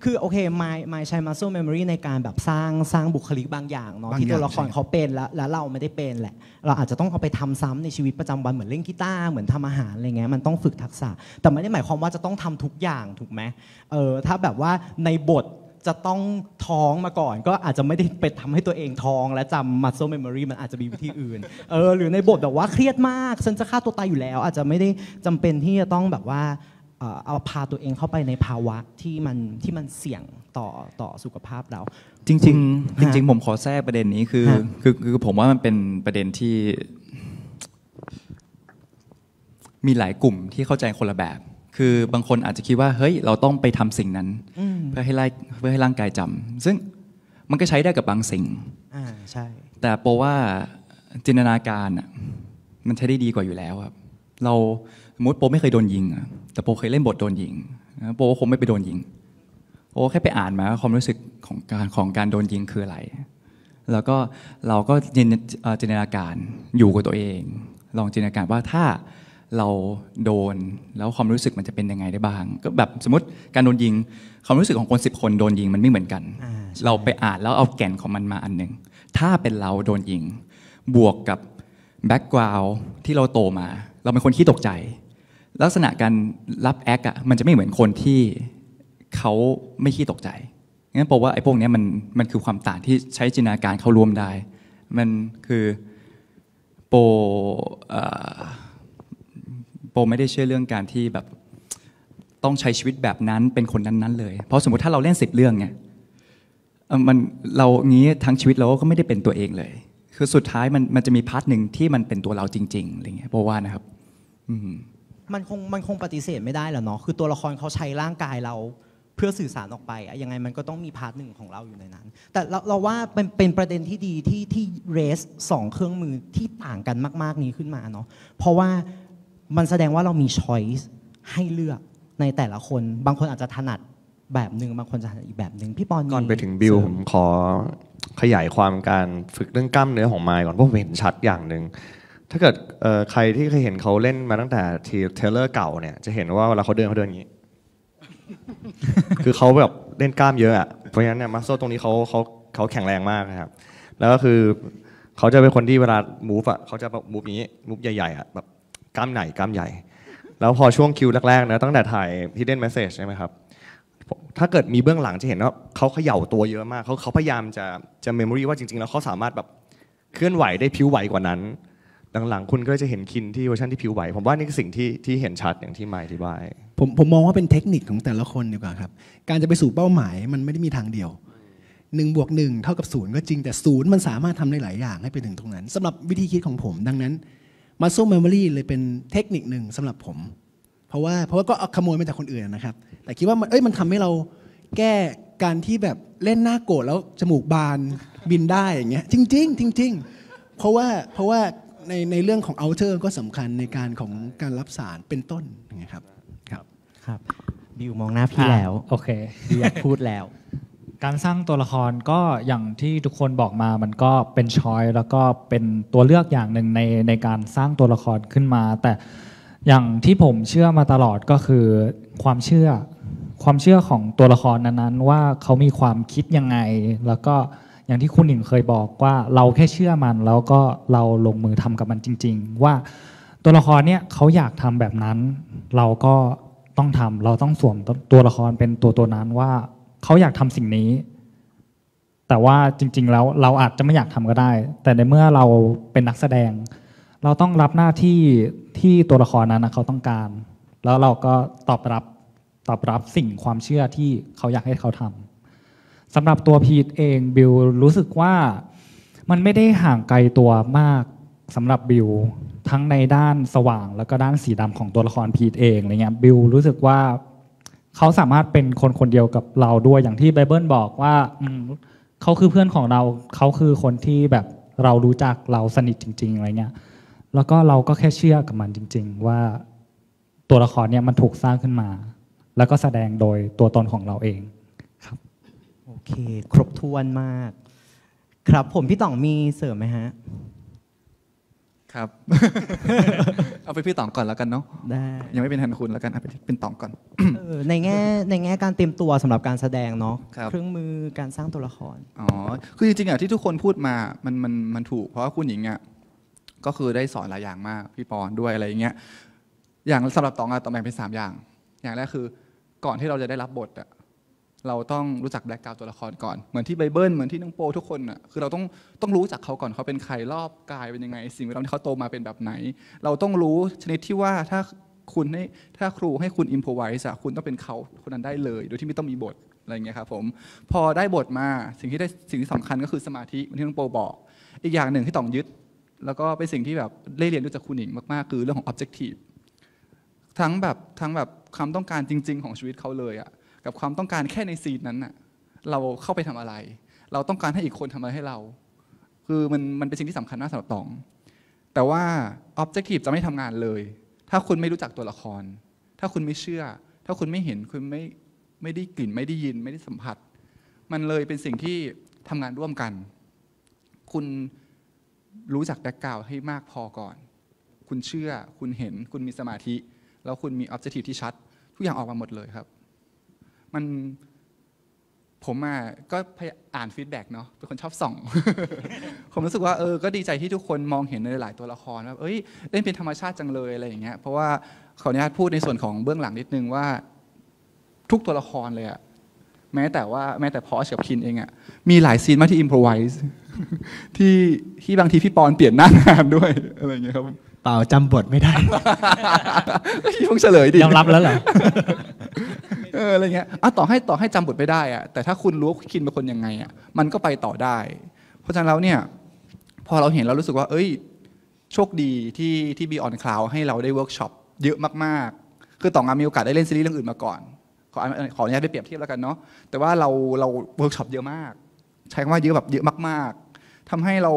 คือโอเคไม่ใช้ muscle memory ในการแบบสร้างบุคลิกบางอย่างเนาะที่ตัวละครเขาเป็นแล้วเราไม่ได้เป็นแหละเราอาจจะต้องเอาไปทำซ้ำในชีวิตประจำวันเหมือนเล่นกีตาร์เหมือนทำอาหารอะไรเงี้ยมันต้องฝึกทักษะแต่ไม่ได้หมายความว่าจะต้องทำทุกอย่างถูกไหมถ้าแบบว่าในบทจะต้องท้องมาก่อนก็อาจจะไม่ได้ไปทำให้ตัวเองท้องและจำ muscle memory มันอาจจะมีวิธีอื่นหรือในบทแบบว่าเครียดมากฉันจะฆ่าตัวตายอยู่แล้วอาจจะไม่ได้จำเป็นที่จะต้องแบบว่าเอาพาตัวเองเข้าไปในภาวะที่มันเสี่ยงต่อสุขภาพเราจริงผมขอแทรกประเด็นนี้คือผมว่ามันเป็นประเด็นที่มีหลายกลุ่มที่เข้าใจคนละแบบคือบางคนอาจจะคิดว่าเฮ้ยเราต้องไปทำสิ่งนั้นเพื่อให้ร่างกายจำซึ่งมันก็ใช้ได้กับบางสิ่งใช่แต่โปว่าจินตนาการมันใช้ได้ดีกว่าอยู่แล้วครับเราสมมติโปไม่เคยโดนยิงแต่โปเคยเล่นบทโดนยิงโปคงไม่ไปโดนยิงโปแค่ไปอ่านมาความรู้สึกของการโดนยิงคืออะไรแล้วก็เราก็จินตนาการอยู่กับตัวเองลองจินตนาการว่าถ้าเราโดนแล้วความรู้สึกมันจะเป็นยังไงได้บ้างก็แบบสมมติการโดนยิงความรู้สึกของคน10 คนโดนยิงมันไม่เหมือนกันเราไปอ่านแล้วเอาแก่นของมันมาอันหนึ่งถ้าเป็นเราโดนยิงบวกกับแบ็กกราวด์ที่เราโตมาเราเป็นคนขี้ตกใจลักษณะการรับแอคมันจะไม่เหมือนคนที่เขาไม่ขี้ตกใจงั้นแปลว่าไอ้พวกนี้มันคือความต่างที่ใช้จินตนาการเข้าร่วมได้มันคือโปไม่ได้เชื่อเรื่องการที่แบบ ต้องใช้ชีวิตแบบนั้นเป็นคนนั้นๆเลยเพราะสมมติถ้าเราเล่น10 เรื่องไงมันเรางี้ทั้งชีวิตเราก็ไม่ได้เป็นตัวเองเลยคือสุดท้ายมันจะมีพาร์ทหนึ่งที่มันเป็นตัวเราจริงๆอะไรเงี้ยเพราะว่านะครับมันคงปฏิเสธไม่ได้แหละเนาะคือตัวละครเขาใช้ร่างกายเราเพื่อสื่อสารออกไปยังไงมันก็ต้องมีพาร์ทหนึ่งของเราอยู่ในนั้นแต่เราว่าเป็นประเด็นที่ดีที่เรส2เครื่องมือที่ต่างกันมากๆนี้ขึ้นมาเนาะเพราะว่ามันแสดงว่าเรามีช้อยส์ให้เลือกในแต่ละคนบางคนอาจจะถนัดแบบหนึ่งบางคนจะถนัดอีกแบบหนึ่งพี่ปอนก่อนไปถึงบิลผมขอขยายความการฝึกเรื่องกล้ามเนื้อของไมค์ก่อนเพราะผมเห็นชัดอย่างหนึ่งถ้าเกิดใครที่เคยเห็นเขาเล่นมาตั้งแต่ทีเทเลอร์เก่าเนี่ยจะเห็นว่าเวลาเขาเดินอย่างนี้ คือเขาแบบเล่นกล้ามเยอะอ่ะเพราะฉะนั้นเนี่ยมัสโซตรงนี้เขาแข็งแรงมากนะครับแล้วก็คือเขาจะเป็นคนที่เวลามูฟอ่ะเขาจะแบบมูฟอย่างนี้มูฟใหญ่ๆอ่ะแบบกล้ามใหญ่แล้วพอช่วงคิวแรกๆนะตั้งแต่ถ่าย Hidden Message ใช่ไหมครับถ้าเกิดมีเบื้องหลังจะเห็นว่าเขาเขย่าตัวเยอะมากเขาพยายามจะเมมโมรีว่าจริงๆแล้วเขาสามารถแบบเคลื่อนไหวได้ผิวไหวกว่านั้นหลังๆคุณก็จะเห็นคินที่เวอร์ชันที่ผิวไหวผมว่านี่คือสิ่งที่เห็นชัดอย่างที่ไมค์อธิบายผมมองว่าเป็นเทคนิคของแต่ละคนดีกว่าครับการจะไปสู่เป้าหมายมันไม่ได้มีทางเดียว1+1เท่ากับ0ก็จริงแต่0มันสามารถทำได้หลายอย่างให้ไปถึงตรงนั้นสำหรับวิธีคิดของผมดังนั้น Muscle Memory เลยเป็นเทคนิคหนึ่งสำหรับผมเพราะว่าก็ขโมยมาจากคนอื่นนะครับแต่คิดว่ามันทำให้เราแก้การที่แบบเล่นหน้าโกรธแล้วจมูกบานบินได้อย่างเงี้ยจริงเพราะว่าในเรื่องของ outer ก็สำคัญในการของการรับสารเป็นต้นอย่างเงี้ยครับบิวมองหน้าพี่แล้วโอเคบิวอยากพูดแล้วการสร้างตัวละครก็อย่างที่ทุกคนบอกมามันก็เป็นช้อยแล้วก็เป็นตัวเลือกอย่างหนึ่งในการสร้างตัวละครขึ้นมาแต่อย่างที่ผมเชื่อมาตลอดก็คือความเชื่อของตัวละครนั้นๆว่าเขามีความคิดยังไงแล้วก็อย่างที่คุณหนิงเคยบอกว่าเราแค่เชื่อมันแล้วก็เราลงมือทำกับมันจริงๆว่าตัวละครเนี่ยเขาอยากทำแบบนั้นเราก็ต้องทำเราต้องสวมตัวละครเป็นตัวนั้นว่าเขาอยากทำสิ่งนี้แต่ว่าจริงๆแล้วเราอาจจะไม่อยากทำก็ได้แต่ในเมื่อเราเป็นนักแสดงเราต้องรับหน้าที่ที่ตัวละครนั้นเขาต้องการแล้วเราก็ตอบรับสิ่งความเชื่อที่เขาอยากให้เขาทำสำหรับตัวพีทเองบิลรู้สึกว่ามันไม่ได้ห่างไกลตัวมากสำหรับบิลทั้งในด้านสว่างแล้วก็ด้านสีดำของตัวละครพีทเองอะไรเงี้ยบิลรู้สึกว่าเขาสามารถเป็นคนเดียวกับเราด้วยอย่างที่ไบเบิลบอกว่าเขาคือเพื่อนของเราเขาคือคนที่แบบเรารู้จักเราสนิทจริงๆอะไรเงี้ยแล้วก็เราก็แค่เชื่อกับมันจริงๆว่าตัวละครเนี่ยมันถูกสร้างขึ้นมาแล้วก็แสดงโดยตัวตนของเราเองครับโอเคครบถ้วนมากครับผมพี่ต่องมีเสริมไหมฮะครับ เอาไปพี่ต่องก่อนแล้วกันเนาะได้ยังไม่เป็นแทนคุณแล้วกันเอาไปเป็นต่องก่อน ในแง่การเตรียมตัวสำหรับการแสดงเนาะเครื่องมือการสร้างตัวละครอ๋อคือจริงๆอ่ะที่ทุกคนพูดมามันถูกเพราะว่าคุณหญิงอ่ะก็คือได้สอนหลายอย่างมากพี่ปอนด้วยอะไรอย่างเงี้ยอย่างสำหรับตองแบ่งเป็น3อย่างอย่างแรกคือก่อนที่เราจะได้รับบทอ่ะเราต้องรู้จักแบล็กกราวด์ตัวละครก่อนเหมือนที่ไบเบิลเหมือนที่น้องโปทุกคนอ่ะคือเราต้องรู้จักเขาก่อนเขาเป็นใครรอบกายเป็นยังไงสิ่งแวดล้อมที่เขาโตมาเป็นแบบไหนเราต้องรู้ชนิดที่ว่าถ้าครูให้คุณอิมโพไวส์คุณต้องเป็นเขาคนนั้นได้เลยโดยที่ไม่ต้องมีบทอะไรเงี้ยครับผมพอได้บทมาสิ่งที่สำคัญก็คือสมาธิที่น้องโปบอกอีกอย่างหนึ่งที่ต้องยึดแล้วก็เป็นสิ่งที่แบบได้เรียนรู้จากคุณหญิงมากๆคือเรื่องของ objective ทั้งแบบความต้องการจริงๆของชีวิตเขาเลยอ่ะกับความต้องการแค่ในซีนนั้นน่ะเราเข้าไปทำอะไรเราต้องการให้อีกคนทำอะไรให้เราคือมันเป็นสิ่งที่สำคัญมากสำหรับตองแต่ว่า objective จะไม่ทำงานเลยถ้าคุณไม่รู้จักตัวละครถ้าคุณไม่เชื่อถ้าคุณไม่เห็นคุณไม่ได้กลิ่นไม่ได้ยินไม่ได้สัมผัสมันเลยเป็นสิ่งที่ทำงานร่วมกันคุณรู้จักแบ็คกราวด์ให้มากพอก่อนคุณเชื่อคุณเห็นคุณมีสมาธิแล้วคุณมี objective ที่ชัดทุกอย่างออกมาหมดเลยครับผมก็อ่านฟีดแบ็กเนาะเป็นคนชอบส่อง ผมรู้สึกว่าก็ดีใจที่ทุกคนมองเห็นในหลายตัวละครว่าเล่นเป็นธรรมชาติจังเลยอะไรอย่างเงี้ยเพราะว่าขออนุญาตพูดในส่วนของเบื้องหลังนิดนึงว่าทุกตัวละครเลยอะแม้แต่พอชกับคินเองอะมีหลายซีนมากที่อิมโพรไวส์ ที่บางทีพี่ปอนเปลี่ยนหน้างานด้วยอะไรอย่างเงี้ยครับเปล่าจำบทไม่ได้ พี่เพิ่งเฉลยดิยอมรับแล้วเหรอ อะไรเงี้ยต่อให้จำบทไม่ได้อะแต่ถ้าคุณรู้ว่าคินเป็นคนยังไงอะมันก็ไปต่อได้ เพราะฉะนั้นแล้วเนี่ยพอเราเห็นเรารู้สึกว่าโชคดีที่ Beyond Cloud ให้เราได้เวิร์กช็อปเยอะมากๆคือต่องมีโอกาสได้เล่นซีรีส์เรื่องอื่นมาก่อนขออนุญาตได้เปรียบเทียบแล้วกันเนาะแต่ว่าเราเวิร์กช็อปเยอะมากใช้คำว่าเยอะแบบเยอะมากๆทำให้เรา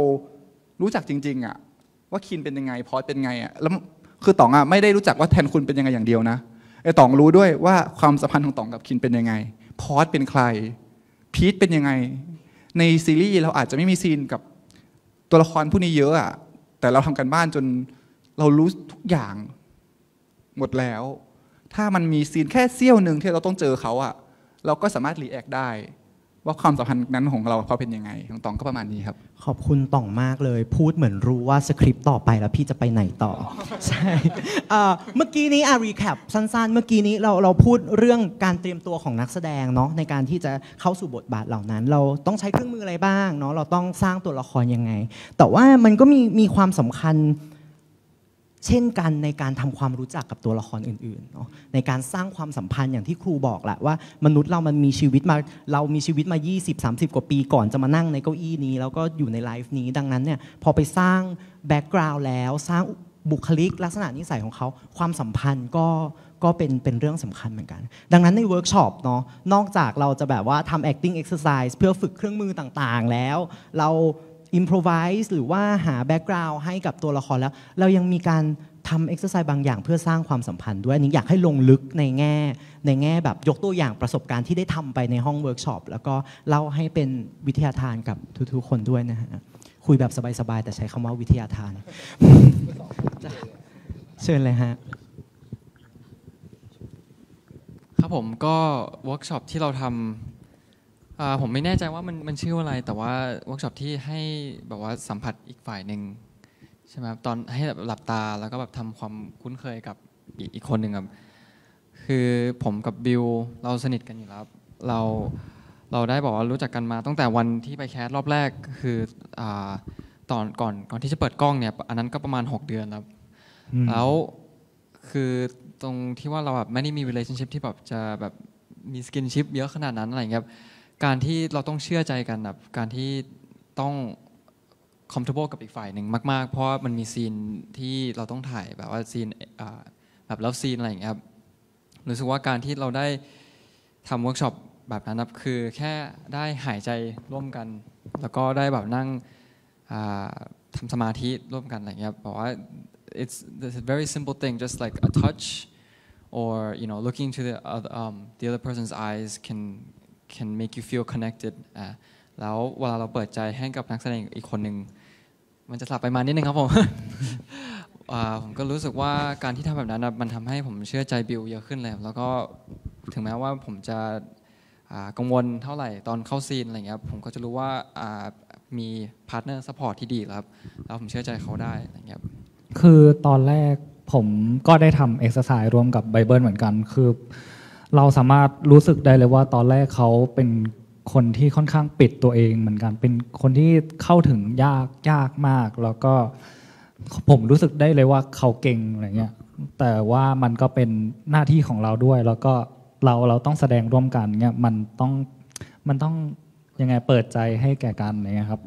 รู้จักจริงๆว่าคินเป็นยังไงพอสเป็นไงแล้วคือต่องไม่ได้รู้จักว่าแทนคุณเป็นยังไงอย่างเดียวนะต่องรู้ด้วยว่าความสัมพันธ์ของต่องกับคินเป็นยังไงพอสเป็นใครพีทเป็นยังไงในซีรีส์เราอาจจะไม่มีซีนกับตัวละครผู้นี้เยอะแต่เราทำกันบ้านจนเรารู้ทุกอย่างหมดแล้วถ้ามันมีซีนแค่เสี้ยวหนึ่งที่เราต้องเจอเขาเราก็สามารถรีแอคได้ว่าความสัมพันธ์นั้นของเราเขาเป็นยังไงของตองก็ประมาณนี้ครับขอบคุณต่องมากเลยพูดเหมือนรู้ว่าสคริปต์ต่อไปแล้วพี่จะไปไหนต่อ ใช่เมื่อกี้นี้รีแคปสั้นๆเมื่อกี้นี้เราพูดเรื่องการเตรียมตัวของนักแสดงเนาะในการที่จะเข้าสู่บทบาทเหล่านั้นเราต้องใช้เครื่องมืออะไรบ้างเนาะเราต้องสร้างตัวละครยังไงแต่ว่ามันก็มีความสำคัญเช่นกันในการทำความรู้จักกับตัวละครอื่นๆเนาะในการสร้างความสัมพันธ์อย่างที่ครูบอกแหละว่ามนุษย์เรามันมีชีวิตมา 20-30 กว่าปีก่อนจะมานั่งในเก้าอี้นี้แล้วก็อยู่ในไลฟ์นี้ดังนั้นเนี่ยพอไปสร้างแบ็กกราวด์แล้วสร้างบุคลิกลักษณะนิสัยของเขาความสัมพันธ์ก็เป็นเรื่องสำคัญเหมือนกันดังนั้นในเวิร์กช็อปเนาะนอกจากเราจะแบบว่าทำ acting exercise เพื่อฝึกเครื่องมือต่างๆแล้วเราimprovise หรือว่าหา background ให้กับตัวละครแล้วเรายังมีการทำ exercise บางอย่างเพื่อสร้างความสัมพันธ์ด้วยอันนี้อยากให้ลงลึกในแง่แบบยกตัวอย่างประสบการณ์ที่ได้ทำไปในห้องเวิร์กช็อปแล้วก็เล่าให้เป็นวิทยาทานกับทุกๆคนด้วยนะฮะคุยแบบสบายๆแต่ใช้คำว่าวิทยาทาน เชิญเลยฮะครับผมก็เวิร์กช็อปที่เราทำผมไม่แน่ใจว่ามันชื่ออะไรแต่ว่าเวิร์กช็อปที่ให้แบบว่าสัมผัสอีกฝ่ายหนึ่งใช่ไหมครับตอนให้หลับตาแล้วก็แบบทำความคุ้นเคยกับอีกคนหนึ่งครับคือผมกับบิวเราสนิทกันอยู่แล้วเราได้บอกว่ารู้จักกันมาตั้งแต่วันที่ไปแคสรอบแรกคือตอนก่อนที่จะเปิดกล้องเนี่ยอันนั้นก็ประมาณ6 เดือนครับแล้วคือตรงที่ว่าเราแบบไม่ได้มี relationship ที่แบบจะแบบมีสกินชิพเยอะขนาดนั้นอะไรอย่างเงี้ยการที่เราต้องเชื่อใจกันแบบการที่ต้อง comfortable กับอีกฝ่ายหนึ่งมากๆเพราะมันมีซีนที่เราต้องถ่ายแบบว่าซีนแบบแล้วซีนอะไรอย่างเงี้ยครับรู้สึกว่าการที่เราได้ทำเวิร์กช็อปแบบนั้นครับคือแค่ได้หายใจร่วมกันแล้วก็ได้แบบนั่งทำสมาธิร่วมกันอะไรอย่างเงี้ยบอกว่า it's a very simple thing just like a touch or looking to the other person's eyes can make you feel connected แล้วเวลาเราเปิดใจให้กับนักแสดงอีกคนหนึ่งมันจะสลับไปมานิดนึงครับผม ผมก็รู้สึกว่าการที่ทำแบบนั้นมันทำให้ผมเชื่อใจบิวเยอะขึ้นเลยแล้วก็ถึงแม้ว่าผมจะกังวลเท่าไหร่ตอนเข้าซีนอะไรเงี้ยผมก็จะรู้ว่ามีพาร์ทเนอร์ซัพพอร์ตที่ดีแล้วผมเชื่อใจเขาได้อะไรเงี้ยคือตอนแรกผมก็ได้ทำเอ็กซ์ไซส์ร่วมกับไบเบิลเหมือนกันคือเราสามารถรู้สึกได้เลยว่าตอนแรกเขาเป็นคนที่ค่อนข้างปิดตัวเองเหมือนกันเป็นคนที่เข้าถึงยากมากแล้วก็ผมรู้สึกได้เลยว่าเขาเก่งอะไรเงี้ยแต่ว่ามันก็เป็นหน้าที่ของเราด้วยแล้วก็เราต้องแสดงร่วมกันเงี้ยมันต้องยังไงเปิดใจให้แก่กันอะไรเงี้ยครับ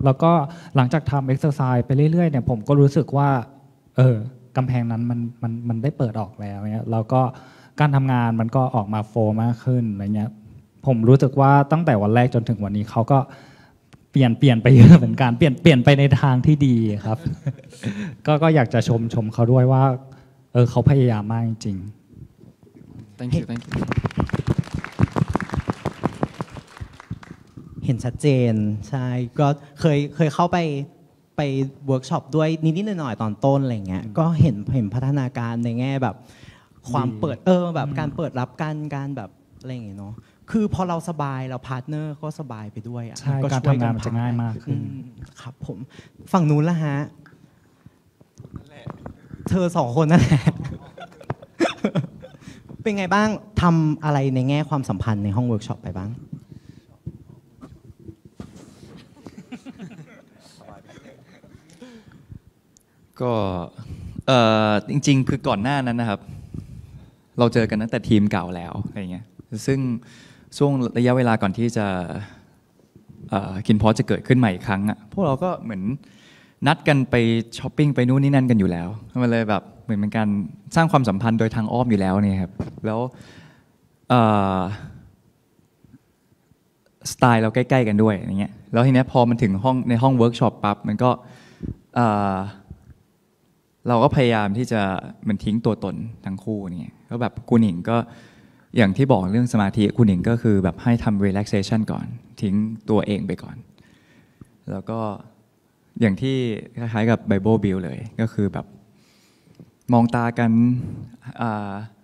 แล้วก็หลังจากทำเอ็กซ์ไซส์ไปเรื่อยๆเนี่ยผมก็รู้สึกว่ากำแพงนั้นมันได้เปิดออกแล้วเนี่ยแล้วก็การทำงานมันก็ออกมาโฟล์มากขึ้นอะไรเงี้ยผมรู้สึกว่าตั้งแต่วันแรกจนถึงวันนี้เขาก็เปลี่ยนไปเยอะเหมือนกันเปลี่ยนไปในทางที่ดีครับ ก็อยากจะชมเขาด้วยว่าเขาพยายามมากจริงๆ thank you เห็นชัดเจนใช่ก็เคยเข้าไปเวิร์กช็อปด้วยนิดๆหน่อยๆตอนต้นอะไรเงี้ยก็เห็นพัฒนาการในแง่แบบความเปิดแบบการเปิดรับการแบบอะไรอย่างเงี้ยเนาะคือพอเราสบายเราพาร์ทเนอร์ก็สบายไปด้วยใช่การทำงานมันจะง่ายมากขึ้นครับผมฝั่งนู้นละฮะเธอ2 คนนั่นแหละ เป็นไงบ้างทำอะไรในแง่ความสัมพันธ์ในห้องเวิร์กช็อปไปบ้างก็จริงๆคือก่อนหน้านั้นนะครับ เราเจอกันตั้งแต่ทีมเก่าแล้วอะไรเงี้ยซึ่งช่วงระยะเวลาก่อนที่จะคินพอสจะเกิดขึ้นใหม่อีกครั้งอ่ะพวกเราก็เหมือนนัดกันไปช้อปปิ้งไปนู่นนี่นั่นกันอยู่แล้วมันเลยแบบเหมือนเป็นการสร้างความสัมพันธ์โดยทางอ้อมอยู่แล้วเนี่ยครับแล้วสไตล์เราใกล้ๆกันด้วยอย่างเงี้ยแล้วทีนี้พอมันถึงในห้องเวิร์กช็อปปั๊บมันก็เราก็พยายามที่จะมันทิ้งตัวตนทั้งคู่นี่แล้วแบบคุณหนิงก็อย่างที่บอกเรื่องสมาธิคุณหนิงก็คือแบบให้ทำ relaxation ก่อนทิ้งตัวเองไปก่อนแล้วก็อย่างที่คล้ายๆกับ Bible Build เลยก็คือแบบมองตากัน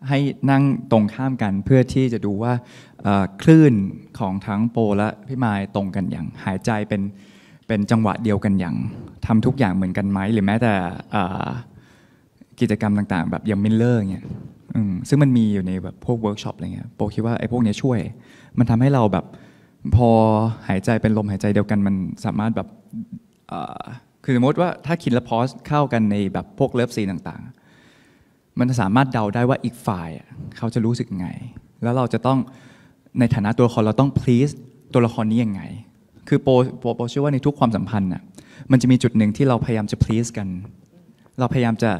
ให้นั่งตรงข้ามกันเพื่อที่จะดูว่าคลื่นของทั้งโปและพี่มายตรงกันอย่างหายใจเป็นจังหวะเดียวกันอย่างทำทุกอย่างเหมือนกันไหมหรือแม้แต่กิจกรรมต่างๆแบบอย่างมิลเลอร์เงี้ยซึ่งมันมีอยู่ในแบบพวกเวิร์กช็อปอะไรเงี้ยโปคิดว่าไอ้พวกนี้ช่วยมันทำให้เราแบบพอหายใจเป็นลมหายใจเดียวกันมันสามารถแบบคือสมมติว่าถ้าคินและพอสเข้ากันในแบบพวกเลิฟซีนต่างๆมันสามารถเดาได้ว่าอีกฝ่ายเขาจะรู้สึกไงแล้วเราจะต้องในฐานะตัวละครเราต้อง please ตัวละครนี้ยังไงคือโปเชื่อว่าในทุกความสัมพันธ์น่ะมันจะมีจุดหนึ่งที่เราพยายามจะ please กันเราพยายามจะ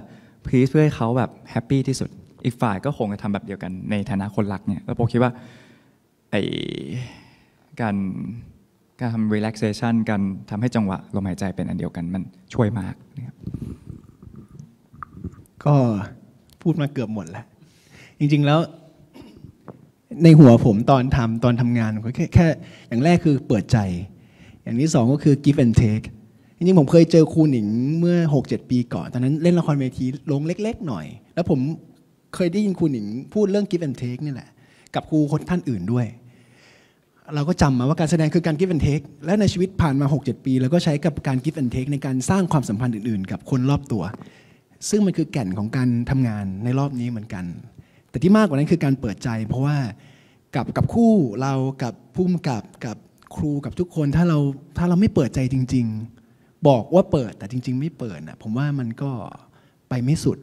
please เพื่อให้เขาแบบแฮปปี้ที่สุดอีกฝ่ายก็คงจะทำแบบเดียวกันในฐานะคนรักเนี่ยแล้วโปคิดว่าไอการทำ relaxation การทำให้จังหวะลมหายใจเป็นอันเดียวกันมันช่วยมากนะครับก็พูดมาเกือบหมดแล้วจริงๆแล้วในหัวผมตอนทำงานก็แค่อย่างแรกคือเปิดใจอย่างที่สองก็คือ give and take จริงๆผมเคยเจอครูหนิงเมื่อ 6-7 ปีก่อนตอนนั้นเล่นละครเวทีลงเล็กๆหน่อยแล้วผมเคยได้ยินครูหนิงพูดเรื่อง give and take นี่แหละกับครูคนท่านอื่นด้วยเราก็จำมาว่าการแสดงคือการ give and take และในชีวิตผ่านมา 6-7 ปีแล้วก็ใช้กับการ give and take ในการสร้างความสัมพันธ์อื่นๆกับคนรอบตัวซึ่งมันคือแก่นของการทำงานในรอบนี้เหมือนกันแต่ที่มากกว่านั้นคือการเปิดใจเพราะว่ากับคู่เรากับผู้กำกับครูกับทุกคนถ้าเราไม่เปิดใจจริงๆบอกว่าเปิดแต่จริงๆไม่เปิดนะผมว่ามันก็ไปไม่สุด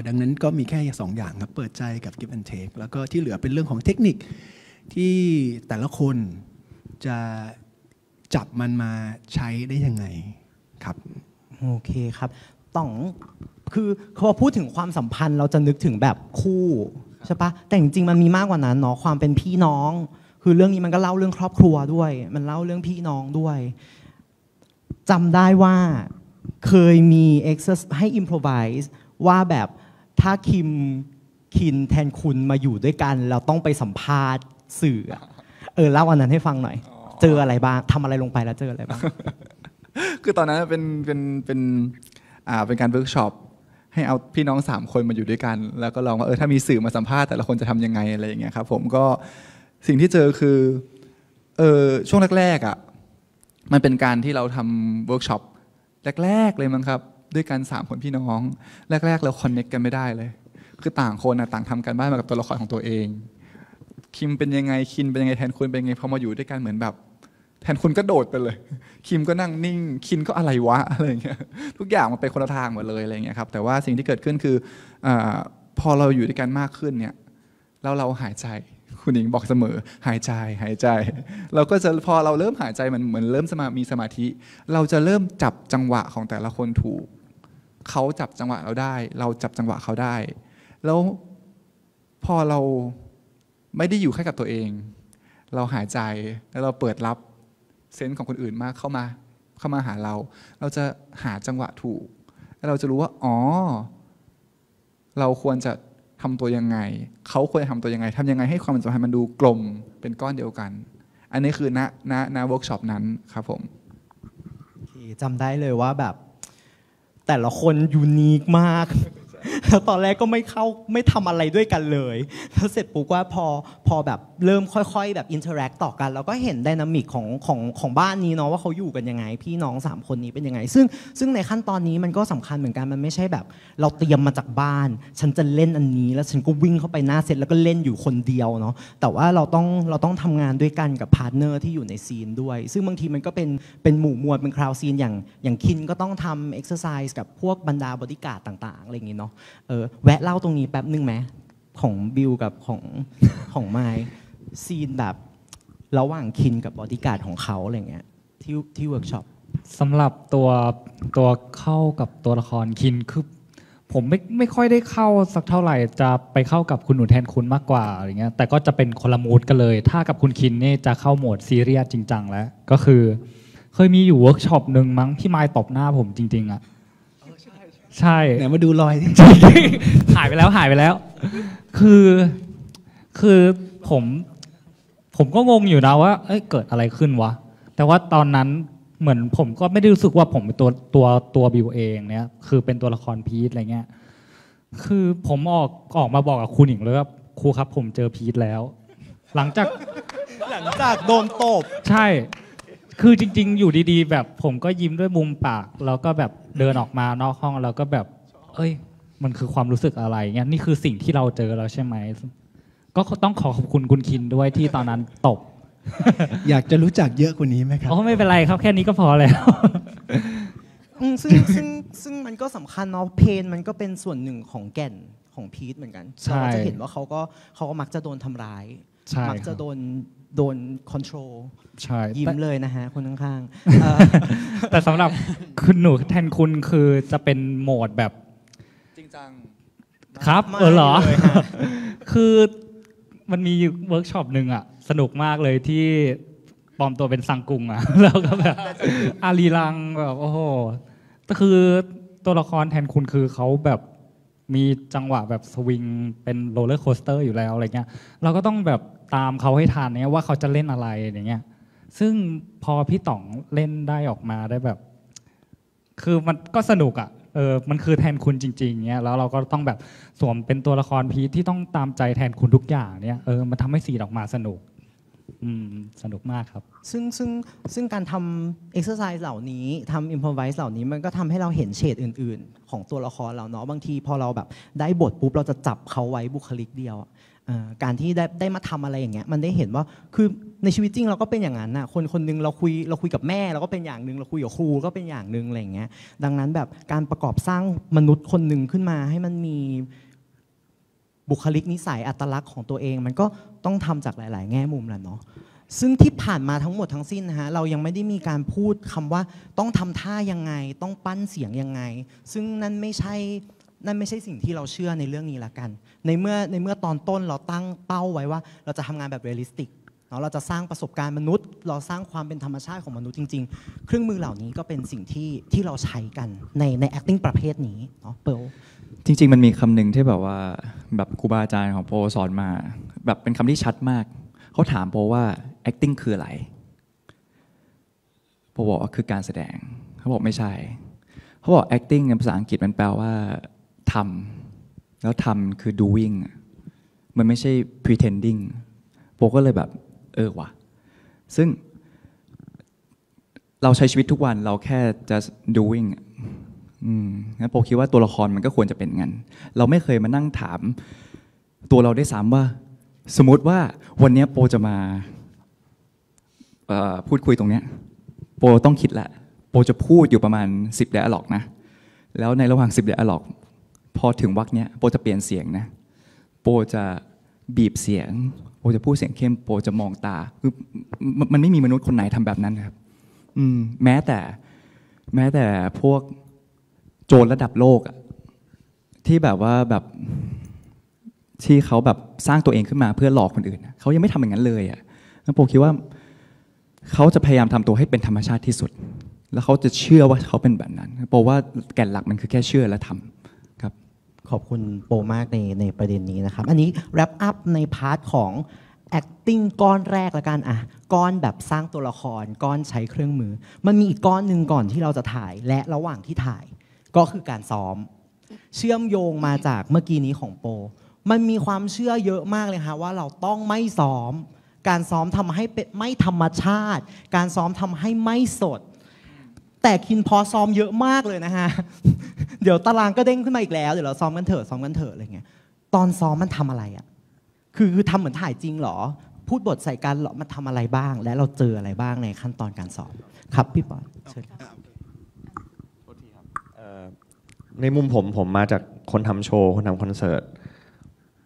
ดังนั้นก็มีแค่2อย่างครับเปิดใจกับ give and take แล้วก็ที่เหลือเป็นเรื่องของเทคนิคที่แต่ละคนจะจับมันมาใช้ได้ยังไงครับโอเคครับต้องคือพอพูดถึงความสัมพันธ์เราจะนึกถึงแบบคู่ใช่ปะแต่จริงๆมันมีมากกว่านั้นเนาะความเป็นพี่น้องคือเรื่องนี้มันก็เล่าเรื่องครอบครัวด้วยมันเล่าเรื่องพี่น้องด้วยจำได้ว่าเคยมีให้ improvise ว่าแบบถ้าคินแทนคุณมาอยู่ด้วยกันเราต้องไปสัมภาษณ์สื่อเล่าอันนั้นให้ฟังหน่อยเจออะไรบ้างทำอะไรลงไปแล้วเจออะไรบ้าง คือตอนนั้นเป็นการเวิร์กช็อปให้เอาพี่น้อง3คนมาอยู่ด้วยกันแล้วก็ลองว่าถ้ามีสื่อมาสัมภาษณ์แต่ละคนจะทำยังไงอะไรอย่างเงี้ยครับผมก็สิ่งที่เจอคือช่วงแรกๆมันเป็นการที่เราทำเวิร์กช็อปแรกๆเลยมั้งครับด้วยกัน3คนพี่น้องแรกๆเราคอนเนคกันไม่ได้เลยคือต่างคนต่างทำกันบ้านมากับตัวละครของตัวเองคิมเป็นยังไงคินเป็นยังไงแทนคุณเป็นยังไงพอมาอยู่ด้วยกันเหมือนแบบแทนคุณก็โดดไปเลยคิมก็นั่งนิ่งคินก็อะไรวะอะไรอย่างเงี้ยทุกอย่างมันไปคนละทางหมดเลยอะไรอย่างเงี้ยครับแต่ว่าสิ่งที่เกิดขึ้นคือพอเราอยู่ด้วยกันมากขึ้นเนี่ยแล้วเราหายใจคุณหญิงบอกเสมอหายใจเราก็จะพอเราเริ่มหายใจมันเหมือนเริ่มมีสมาธิเราจะเริ่มจับจังหวะของแต่ละคนถูกเขาจับจังหวะเราได้เราจับจังหวะเขาได้แล้วพอเราไม่ได้อยู่แค่กับตัวเองเราหายใจแล้วเราเปิดรับเซนส์ของคนอื่นมากเข้ามาหาเราจะหาจังหวะถูกแล้วเราจะรู้ว่าเราควรจะทำตัวยังไงเขาควรจะทำตัวยังไงทำยังไงให้ความสัมพันธ์มันดูกลมเป็นก้อนเดียวกันอันนี้คือณเวิร์กช็อปนั้นครับผมจำได้เลยว่าแบบแต่ละคนยูนิคมากแล้วตอนแรกก็ไม่ทำอะไรด้วยกันเลยแล้วเสร็จปุ๊บว่าพอแบบเริ่มค่อยๆแบบอินเทอร์แอคต่อกันเราก็เห็นไดนามิกของบ้านนี้เนาะว่าเขาอยู่กันยังไงพี่น้อง3คนนี้เป็นยังไงซึ่งในขั้นตอนนี้มันก็สำคัญเหมือนกันมันไม่ใช่แบบเราเตรียมมาจากบ้านฉันจะเล่นอันนี้แล้วฉันก็วิ่งเข้าไปหน้าเซตแล้วก็เล่นอยู่คนเดียวเนาะแต่ว่าเราต้องทำงานด้วยกันกับพาร์ทเนอร์ที่อยู่ในซีนด้วยซึ่งบางทีมันก็เป็นหมู่มวลเป็นคราวซีนอย่างคินก็ต้องทำเอ็กซ์ไซส์กับพวกบรรดาบอดี้การ์ดต่างๆอะไรอย่างงี้เนาะแวะเล่าตรงนี้แป๊บนึงไหม ของบิวกับของไมค์ซีนแบบระหว่างคินกับบอดี้การ์ดของเขาอะไรเงี้ยที่เวิร์กช็อปสำหรับตัวเข้ากับตัวละครคินคือผมไม่ค่อยได้เข้าสักเท่าไหร่จะไปเข้ากับคุณหนูแทนคุณมากกว่าอะไรเงี้ยแต่ก็จะเป็นคนละมูดกันเลยถ้ากับคุณคินนี่จะเข้าโหมดซีเรียสจริงจังแล้วก็คือเคยมีอยู่เวิร์กช็อปหนึ่งมั้งที่ไมค์ตบหน้าผมจริงๆอ่ะใช่ไหนมาดูรอยที่ หายไปแล้วคือผมก็งงอยู่นะว่าเกิดอะไรขึ้นวะแต่ว่าตอนนั้นเหมือนผมก็ไม่ได้รู้สึกว่าผมเป็นตัวบิวเองเนี่ยคือเป็นตัวละครพีทอะไรเงี้ยคือผมออกมาบอกกับครูหนิงเลยว่าครูครับผมเจอพีทแล้วหลังจากโดนตบใช่คือจริงๆอยู่ดีๆแบบผมก็ยิ้มด้วยมุมปากแล้วก็แบบเดินออกมานอกห้องแล้วก็แบบมันคือความรู้สึกอะไรเงี้ยนี่คือสิ่งที่เราเจอแล้วใช่ไหมก็ต้องขอบคุณคุณคินด้วยที่ตอนนั้นตบอยากจะรู้จักเยอะกว่านี้ไหมครับไม่เป็นไรครับแค่นี้ก็พอแล้วซึ่งมันก็สำคัญเนาะเพนมันก็เป็นส่วนหนึ่งของแก่นของพีทเหมือนกันเราจะเห็นว่าเขาก็มักจะโดนทำร้ายมักจะโดนคอนโทรลยิ้มเลยนะฮะคนข้างๆแต่สำหรับคุณหนูแทนคุณคือจะเป็นโหมดแบบจริงจังครับเหรอคือมันมีเวิร์กช็อปหนึ่งอ่ะสนุกมากเลยที่ปลอมตัวเป็นซังกุงอ่ะแล้วก็แบบอารีรังแบบโอ้โหคือตัวละครแทนคุณคือเขาแบบมีจังหวะแบบสวิงเป็นโรลเลอร์โคสเตอร์อยู่แล้วอะไรเงี้ยเราก็ต้องแบบตามเขาให้ทันเนี่ยว่าเขาจะเล่นอะไรอย่างเงี้ยซึ่งพอพี่ต๋องเล่นได้ออกมาได้แบบคือมันก็สนุกอ่ะมันคือแทนคุณจริงๆเงี้ยแล้วเราก็ต้องแบบสวมเป็นตัวละครพีทที่ต้องตามใจแทนคุณทุกอย่างเนี่ยมันทำให้ซีนออกมาสนุกสนุกมากครับซึ่งการทำ exercise เหล่านี้ทำ improvise เหล่านี้มันก็ทำให้เราเห็นเฉดอื่นๆของตัวละครเราเนาะบางทีพอเราแบบได้บทปุ๊บเราจะจับเขาไว้บุคลิกเดียวการที่ได้มาทำอะไรอย่างเงี้ยมันได้เห็นว่าคือในชีวิตจริงเราก็เป็นอย่างนั้นนะคนนึงเราคุยกับแม่เราก็เป็นอย่างนึงเราคุยกับครูก็เป็นอย่างนึงอะไรอย่างเงี้ยดังนั้นแบบการประกอบสร้างมนุษย์คนหนึ่งขึ้นมาให้มันมีบุคลิกนิสัยอัตลักษณ์ของตัวเองมันก็ต้องทำจากหลายๆแง่มุมแหละเนาะซึ่งที่ผ่านมาทั้งหมดทั้งสิ้นนะฮะเรายังไม่ได้มีการพูดคำว่าต้องทำท่ายังไงต้องปั้นเสียงยังไงซึ่งนั่นไม่ใช่สิ่งที่เราเชื่อในเรื่องนี้ละกันในเมื่อตอนต้นเราตั้งเป้าไว้ว่าเราจะทำงานแบบเรียลลิสติกเราจะสร้างประสบการณ์มนุษย์เราสร้างความเป็นธรรมชาติของมนุษย์จริงๆเครื่องมือเหล่านี้ก็เป็นสิ่งที่เราใช้กันใน acting ประเภทนี้เนาะเปิลจริงๆมันมีคำหนึ่งที่แบบว่าแบบครูบาอาจารย์ของโปสอนมาแบบเป็นคำที่ชัดมากเขาถามโปว่า acting คืออะไรโปบอกว่าคือการแสดงเขาบอกไม่ใช่เขาบอก acting ในภาษาอังกฤษมันแปลว่าทำแล้วทำคือ doing มันไม่ใช่ pretending โปก็เลยแบบว่ะซึ่งเราใช้ชีวิตทุกวันเราแค่ just doing งั้นโปคิดว่าตัวละครมันก็ควรจะเป็นงั้นเราไม่เคยมานั่งถามตัวเราได้ซ้ำว่าสมมติว่าวันนี้โปจะมาพูดคุยตรงนี้โปต้องคิดแหละโปจะพูดอยู่ประมาณ10 dialog นะแล้วในระหว่าง10 dialog พอถึงวรรคเนี้ยโปจะเปลี่ยนเสียงนะโปจะบีบเสียงโปจะพูดเสียงเข้มโปจะมองตาคือมันไม่มีมนุษย์คนไหนทำแบบนั้นครับแม้แต่พวกโจรระดับโลกที่แบบว่าแบบที่เขาแบบสร้างตัวเองขึ้นมาเพื่อหลอกคนอื่นเขายังไม่ทำอย่างนั้นเลยแล้วโปคิดว่าเขาจะพยายามทำตัวให้เป็นธรรมชาติที่สุดแล้วเขาจะเชื่อว่าเขาเป็นแบบนั้นโปว่าแก่นหลักมันคือแค่เชื่อและทำครับขอบคุณโปมากในประเด็นนี้นะครับอันนี้ wrap up ในพาร์ทของ acting ก้อนแรกละกันก้อนแบบสร้างตัวละครก้อนใช้เครื่องมือมันมีอีกก้อนหนึ่งก่อนที่เราจะถ่ายและระหว่างที่ถ่ายก็คือการซ้อมเชื่อมโยงมาจากเมื่อกี้นี้ของโปมันมีความเชื่อเยอะมากเลยค่ะว่าเราต้องไม่ซ้อมการซ้อมทำให้ไม่ธรรมชาติการซ้อมทำให้ไม่สดแต่คินพอซ้อมเยอะมากเลยนะฮะ เดี๋ยวตารางก็เด้งขึ้นมาอีกแล้วเดี๋ยวเราซ้อมกันเถอะอะไรเงี้ยตอนซ้อมมันทำอะไรคือทำเหมือนถ่ายจริงเหรอพูดบทใส่กันเหรอมันทำอะไรบ้างและเราเจออะไรบ้างในขั้นตอนการซ้อมครับพี่ปอนเชิญครับในมุมผมมาจากคนทำโชว์คนทำคอนเสิร์ต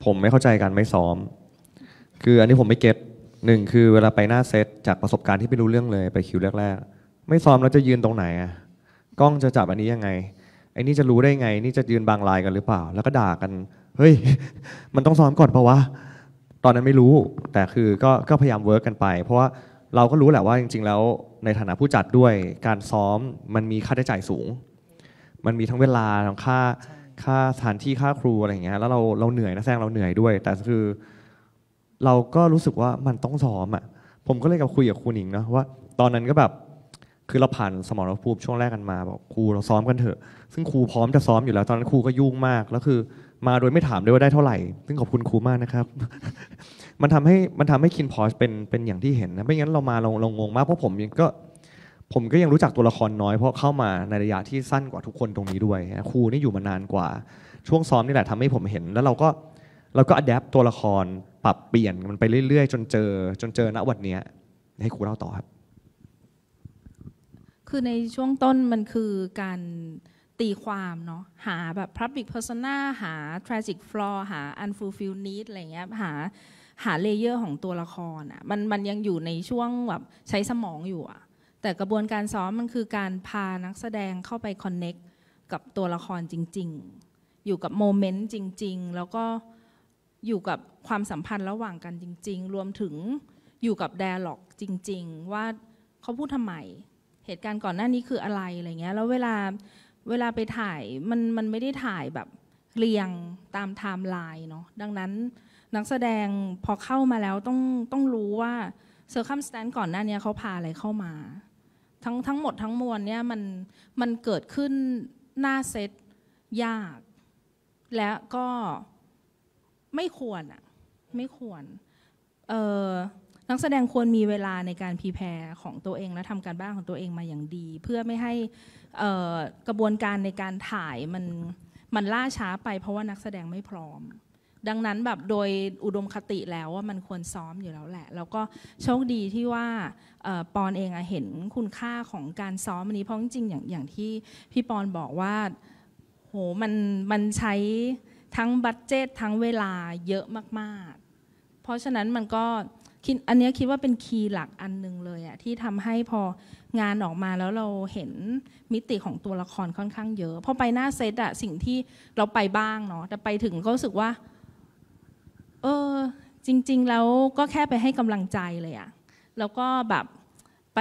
ผมไม่เข้าใจการไม่ซ้อมคืออันนี้ผมไม่เก็ตหนึ่งคือเวลาไปหน้าเซตจากประสบการณ์ที่ไม่รู้เรื่องเลยไปคิวแรกๆไม่ซ้อมแล้วจะยืนตรงไหนอะกล้องจะจับอันนี้ยังไงไอ้นี่จะรู้ได้ไงนี่จะยืนบางลายกันหรือเปล่าแล้วก็ด่ากันเฮ้ย มันต้องซ้อมก่อนเพราะว่าตอนนั้นไม่รู้แต่คือก็พยายามเวิร์กกันไปเพราะว่าเราก็รู้แหละว่าจริงๆแล้วในฐานะผู้จัดด้วยการซ้อมมันมีค่าใช้จ่ายสูงมันมีทั้งเวลาทั้งค่าสถานที่ค่าครูอะไรอย่างเงี้ยแล้วเราเหนื่อยนักแสดงเราเหนื่อยด้วยแต่คือเราก็รู้สึกว่ามันต้องซ้อมอ่ะผมก็เลยคุยกับครูหนิงนะว่าตอนนั้นก็แบบคือเราผ่านสมรภูมิช่วงแรกกันมาบอกครูเราซ้อมกันเถอะซึ่งครูพร้อมจะซ้อมอยู่แล้วตอนนั้นครูก็ยุ่งมากแล้วคือมาโดยไม่ถามด้วยว่าได้เท่าไหร่ซึ่งขอบคุณครูมากนะครับ มันทำให้คินพอชเป็นอย่างที่เห็นนะไม่งั้นเรามาเรางงมากเพราะผมก็ยังรู้จักตัวละครน้อยเพราะเข้ามาในระยะที่สั้นกว่าทุกคนตรงนี้ด้วยครูนี่อยู่มานานกว่าช่วงซ้อมนี่แหละทำให้ผมเห็นแล้วเราก็อัดแอปตัวละครปรับเปลี่ยนมันไปเรื่อยๆจนเจอณวันนี้ให้ครูเล่าต่อครับคือในช่วงต้นมันคือการตีความเนาะหาแบบ public persona หา tragic flaw หา unfulfilled need อะไรเงี้ยหาเลเยอร์ของตัวละครอ่ะมันยังอยู่ในช่วงแบบใช้สมองอยู่อ่ะแต่กระบวนการซ้อมมันคือการพานักแสดงเข้าไป connect กับตัวละครจริงๆอยู่กับโมเมนต์จริงๆแล้วก็อยู่กับความสัมพันธ์ระหว่างกันจริงๆรวมถึงอยู่กับ dialogue จริงๆว่าเขาพูดทำไมเหตุการณ์ก่อนหน้านี้คืออะไรอะไรเงี้ยแล้วเวลาไปถ่ายมันไม่ได้ถ่ายแบบเรียงตามไทม์ไลน์เนาะดังนั้นนักแสดงพอเข้ามาแล้วต้องรู้ว่า circumstance ก่อนหน้านี้เขาพาอะไรเข้ามาทั้งหมดทั้งมวลเนี่ยมันเกิดขึ้นหน้าเซตยากและก็ไม่ควรนักแสดงควรมีเวลาในการพรีแพร์ของตัวเองและทำการบ้านของตัวเองมาอย่างดีเพื่อไม่ให้กระบวนการในการถ่ายมันล่าช้าไปเพราะว่านักแสดงไม่พร้อมดังนั้นแบบโดยอุดมคติแล้วว่ามันควรซ้อมอยู่แล้วแหละแล้วก็โชคดีที่ว่าปอนเองเห็นคุณค่าของการซ้อมอันนี้เพราะจริงๆอย่างที่พี่ปอนบอกว่าโหมันใช้ทั้งบัดเจ็ตทั้งเวลาเยอะมากๆเพราะฉะนั้นมันก็อันนี้คิดว่าเป็นคีย์หลักอันนึงเลยอะที่ทำให้พองานออกมาแล้วเราเห็นมิติของตัวละครค่อนข้างเยอะพอไปหน้าเซตอะสิ่งที่เราไปบ้างเนาะแต่ไปถึงก็รู้สึกว่าจริงๆแล้วก็แค่ไปให้กำลังใจเลยอะแล้วก็แบบไป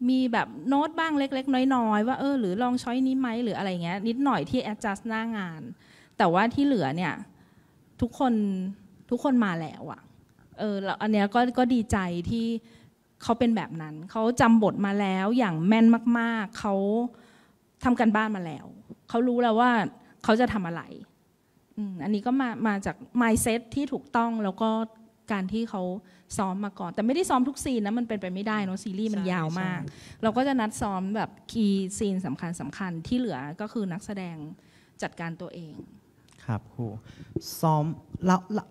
มีแบบโน้ตบ้างเล็กๆน้อยๆว่าหรือลองช้อยนี้ไหมหรืออะไรเงี้ยนิดหน่อยที่ adjust หน้างานแต่ว่าที่เหลือเนี่ยทุกคนมาแล้วอะแล้วอันเนี้ยก็ดีใจที่เขาเป็นแบบนั้นเขาจำบทมาแล้วอย่างแม่นมากๆเขาทำกันบ้านมาแล้วเขารู้แล้วว่าเขาจะทำอะไรอันนี้ก็มาจาก mindset ที่ถูกต้องแล้วก็การที่เขาซ้อมมาก่อนแต่ไม่ได้ซ้อมทุกซีนนะมันเป็นไปไม่ได้เนาะซีรีส์มันยาวมากเราก็จะนัดซ้อมแบบคีย์ซีนสำคัญที่เหลือก็คือนักแสดงจัดการตัวเองครับครูซ้อม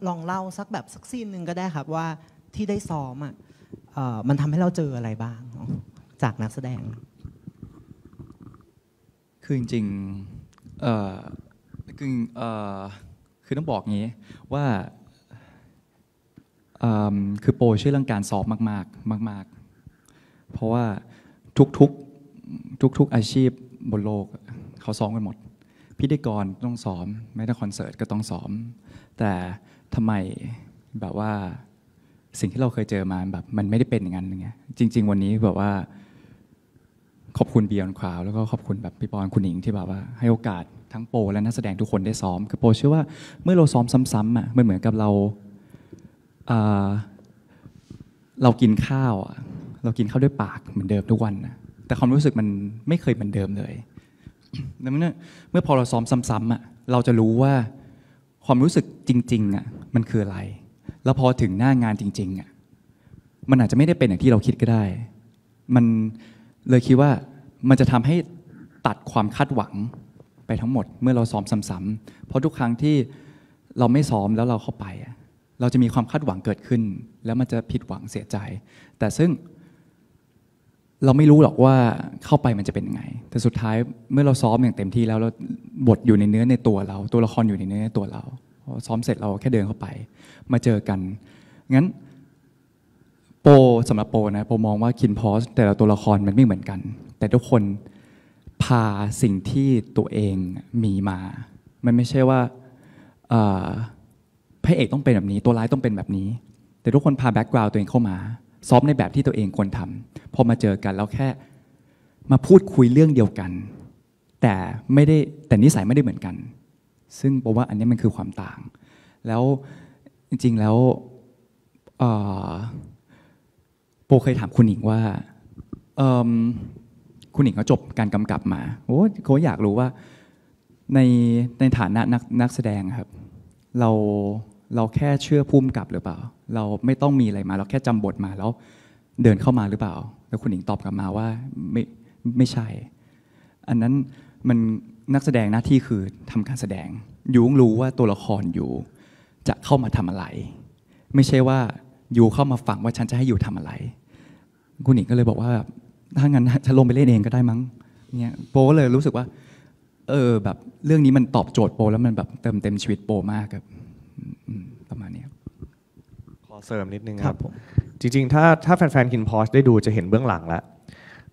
ลองเล่าสักซีนหนึ่งก็ได้ครับว่าที่ได้ซ้อมมันทำให้เราเจออะไรบ้างจากนักแสดงคือจริงคือต้องบอกงี้ว่าคือโปรช่วยเรื่องการซ้อมมากเพราะว่าทุกอาชีพบนโลกเขาซ้อมกันหมดพิธีกรต้องซ้อมแม้แต่คอนเสิร์ตก็ต้องซ้อมแต่ทำไมแบบว่าสิ่งที่เราเคยเจอมาแบบมันไม่ได้เป็นอย่างนั้นอย่างเงี้ยจริงๆวันนี้แบบว่าขอบคุณ Beyond Cloud แล้วก็ขอบคุณแบบพี่ปอนคุณหนิงที่แบบว่าให้โอกาสทั้งโปรและนักแสดงทุกคนได้ซ้อมคือโปรเชื่อว่าเมื่อเราซ้อมซ้ำๆมันเหมือนกับเรากินข้าวเรากินข้าวด้วยปากเหมือนเดิมทุกวันนะแต่ความรู้สึกมันไม่เคยเหมือนเดิมเลยดังนั้นเมื่อพอเราซ้อมซ้ำๆเราจะรู้ว่าความรู้สึกจริงๆมันคืออะไรแล้วพอถึงหน้างานจริงๆมันอาจจะไม่ได้เป็นอย่างที่เราคิดก็ได้มันเลยคิดว่ามันจะทำให้ตัดความคาดหวังไปทั้งหมดเมื่อเราซ้อมซ้ำๆเพราะทุกครั้งที่เราไม่ซ้อมแล้วเราเข้าไปเราจะมีความคาดหวังเกิดขึ้นแล้วมันจะผิดหวังเสียใจแต่ซึ่งเราไม่รู้หรอกว่าเข้าไปมันจะเป็นยังไงแต่สุดท้ายเมื่อเราซ้อมอย่างเต็มที่แล้วบทอยู่ในเนื้อในตัวเราตัวละครอยู่ในเนื้อในตัวเรา ซ้อมเสร็จเราแค่เดินเข้าไปมาเจอกันงั้นโปสำหรับโปนะโปมองว่าคินพอสแต่ละตัวละครมันไม่เหมือนกันแต่ทุกคนพาสิ่งที่ตัวเองมีมามันไม่ใช่ว่าพระเอกต้องเป็นแบบนี้ตัวร้ายต้องเป็นแบบนี้แต่ทุกคนพาแบ็กกราวด์ตัวเองเข้ามาซ้อมในแบบที่ตัวเองควรทำพอมาเจอกันแล้วแค่มาพูดคุยเรื่องเดียวกันแต่นิสัยไม่ได้เหมือนกันซึ่งผมว่าอันนี้มันคือความต่างแล้วจริงๆแล้วโปเคยถามคุณหญิงว่าคุณหญิงเขาจบการกำกับมาเขาอยากรู้ว่าในฐานะนักแสดงครับเราแค่เชื่อภูมิกับหรือเปล่าเราไม่ต้องมีอะไรมาเราแค่จำบทมาแล้วเดินเข้ามาหรือเปล่าแล้วคุณหญิงตอบกลับมาว่าไม่ใช่อันนั้นมันนักแสดงหน้าที่คือทำการแสดงยูรู้ว่าตัวละครอยู่จะเข้ามาทำอะไรไม่ใช่ว่ายูเข้ามาฟังว่าฉันจะให้ยูทำอะไรคุณหญิงก็เลยบอกว่าถ้างั้นฉันลงไปเล่นเองก็ได้มั้งเนี่ยโปก็เลยรู้สึกว่าแบบเรื่องนี้มันตอบโจทย์โปแล้วมันแบบเติมเต็มชีวิตโปมากครับประมาณนี้ครับขอเสริมนิดนึงครับจริงๆถ้าแฟนๆคินพอสได้ดูจะเห็นเบื้องหลังแล้ว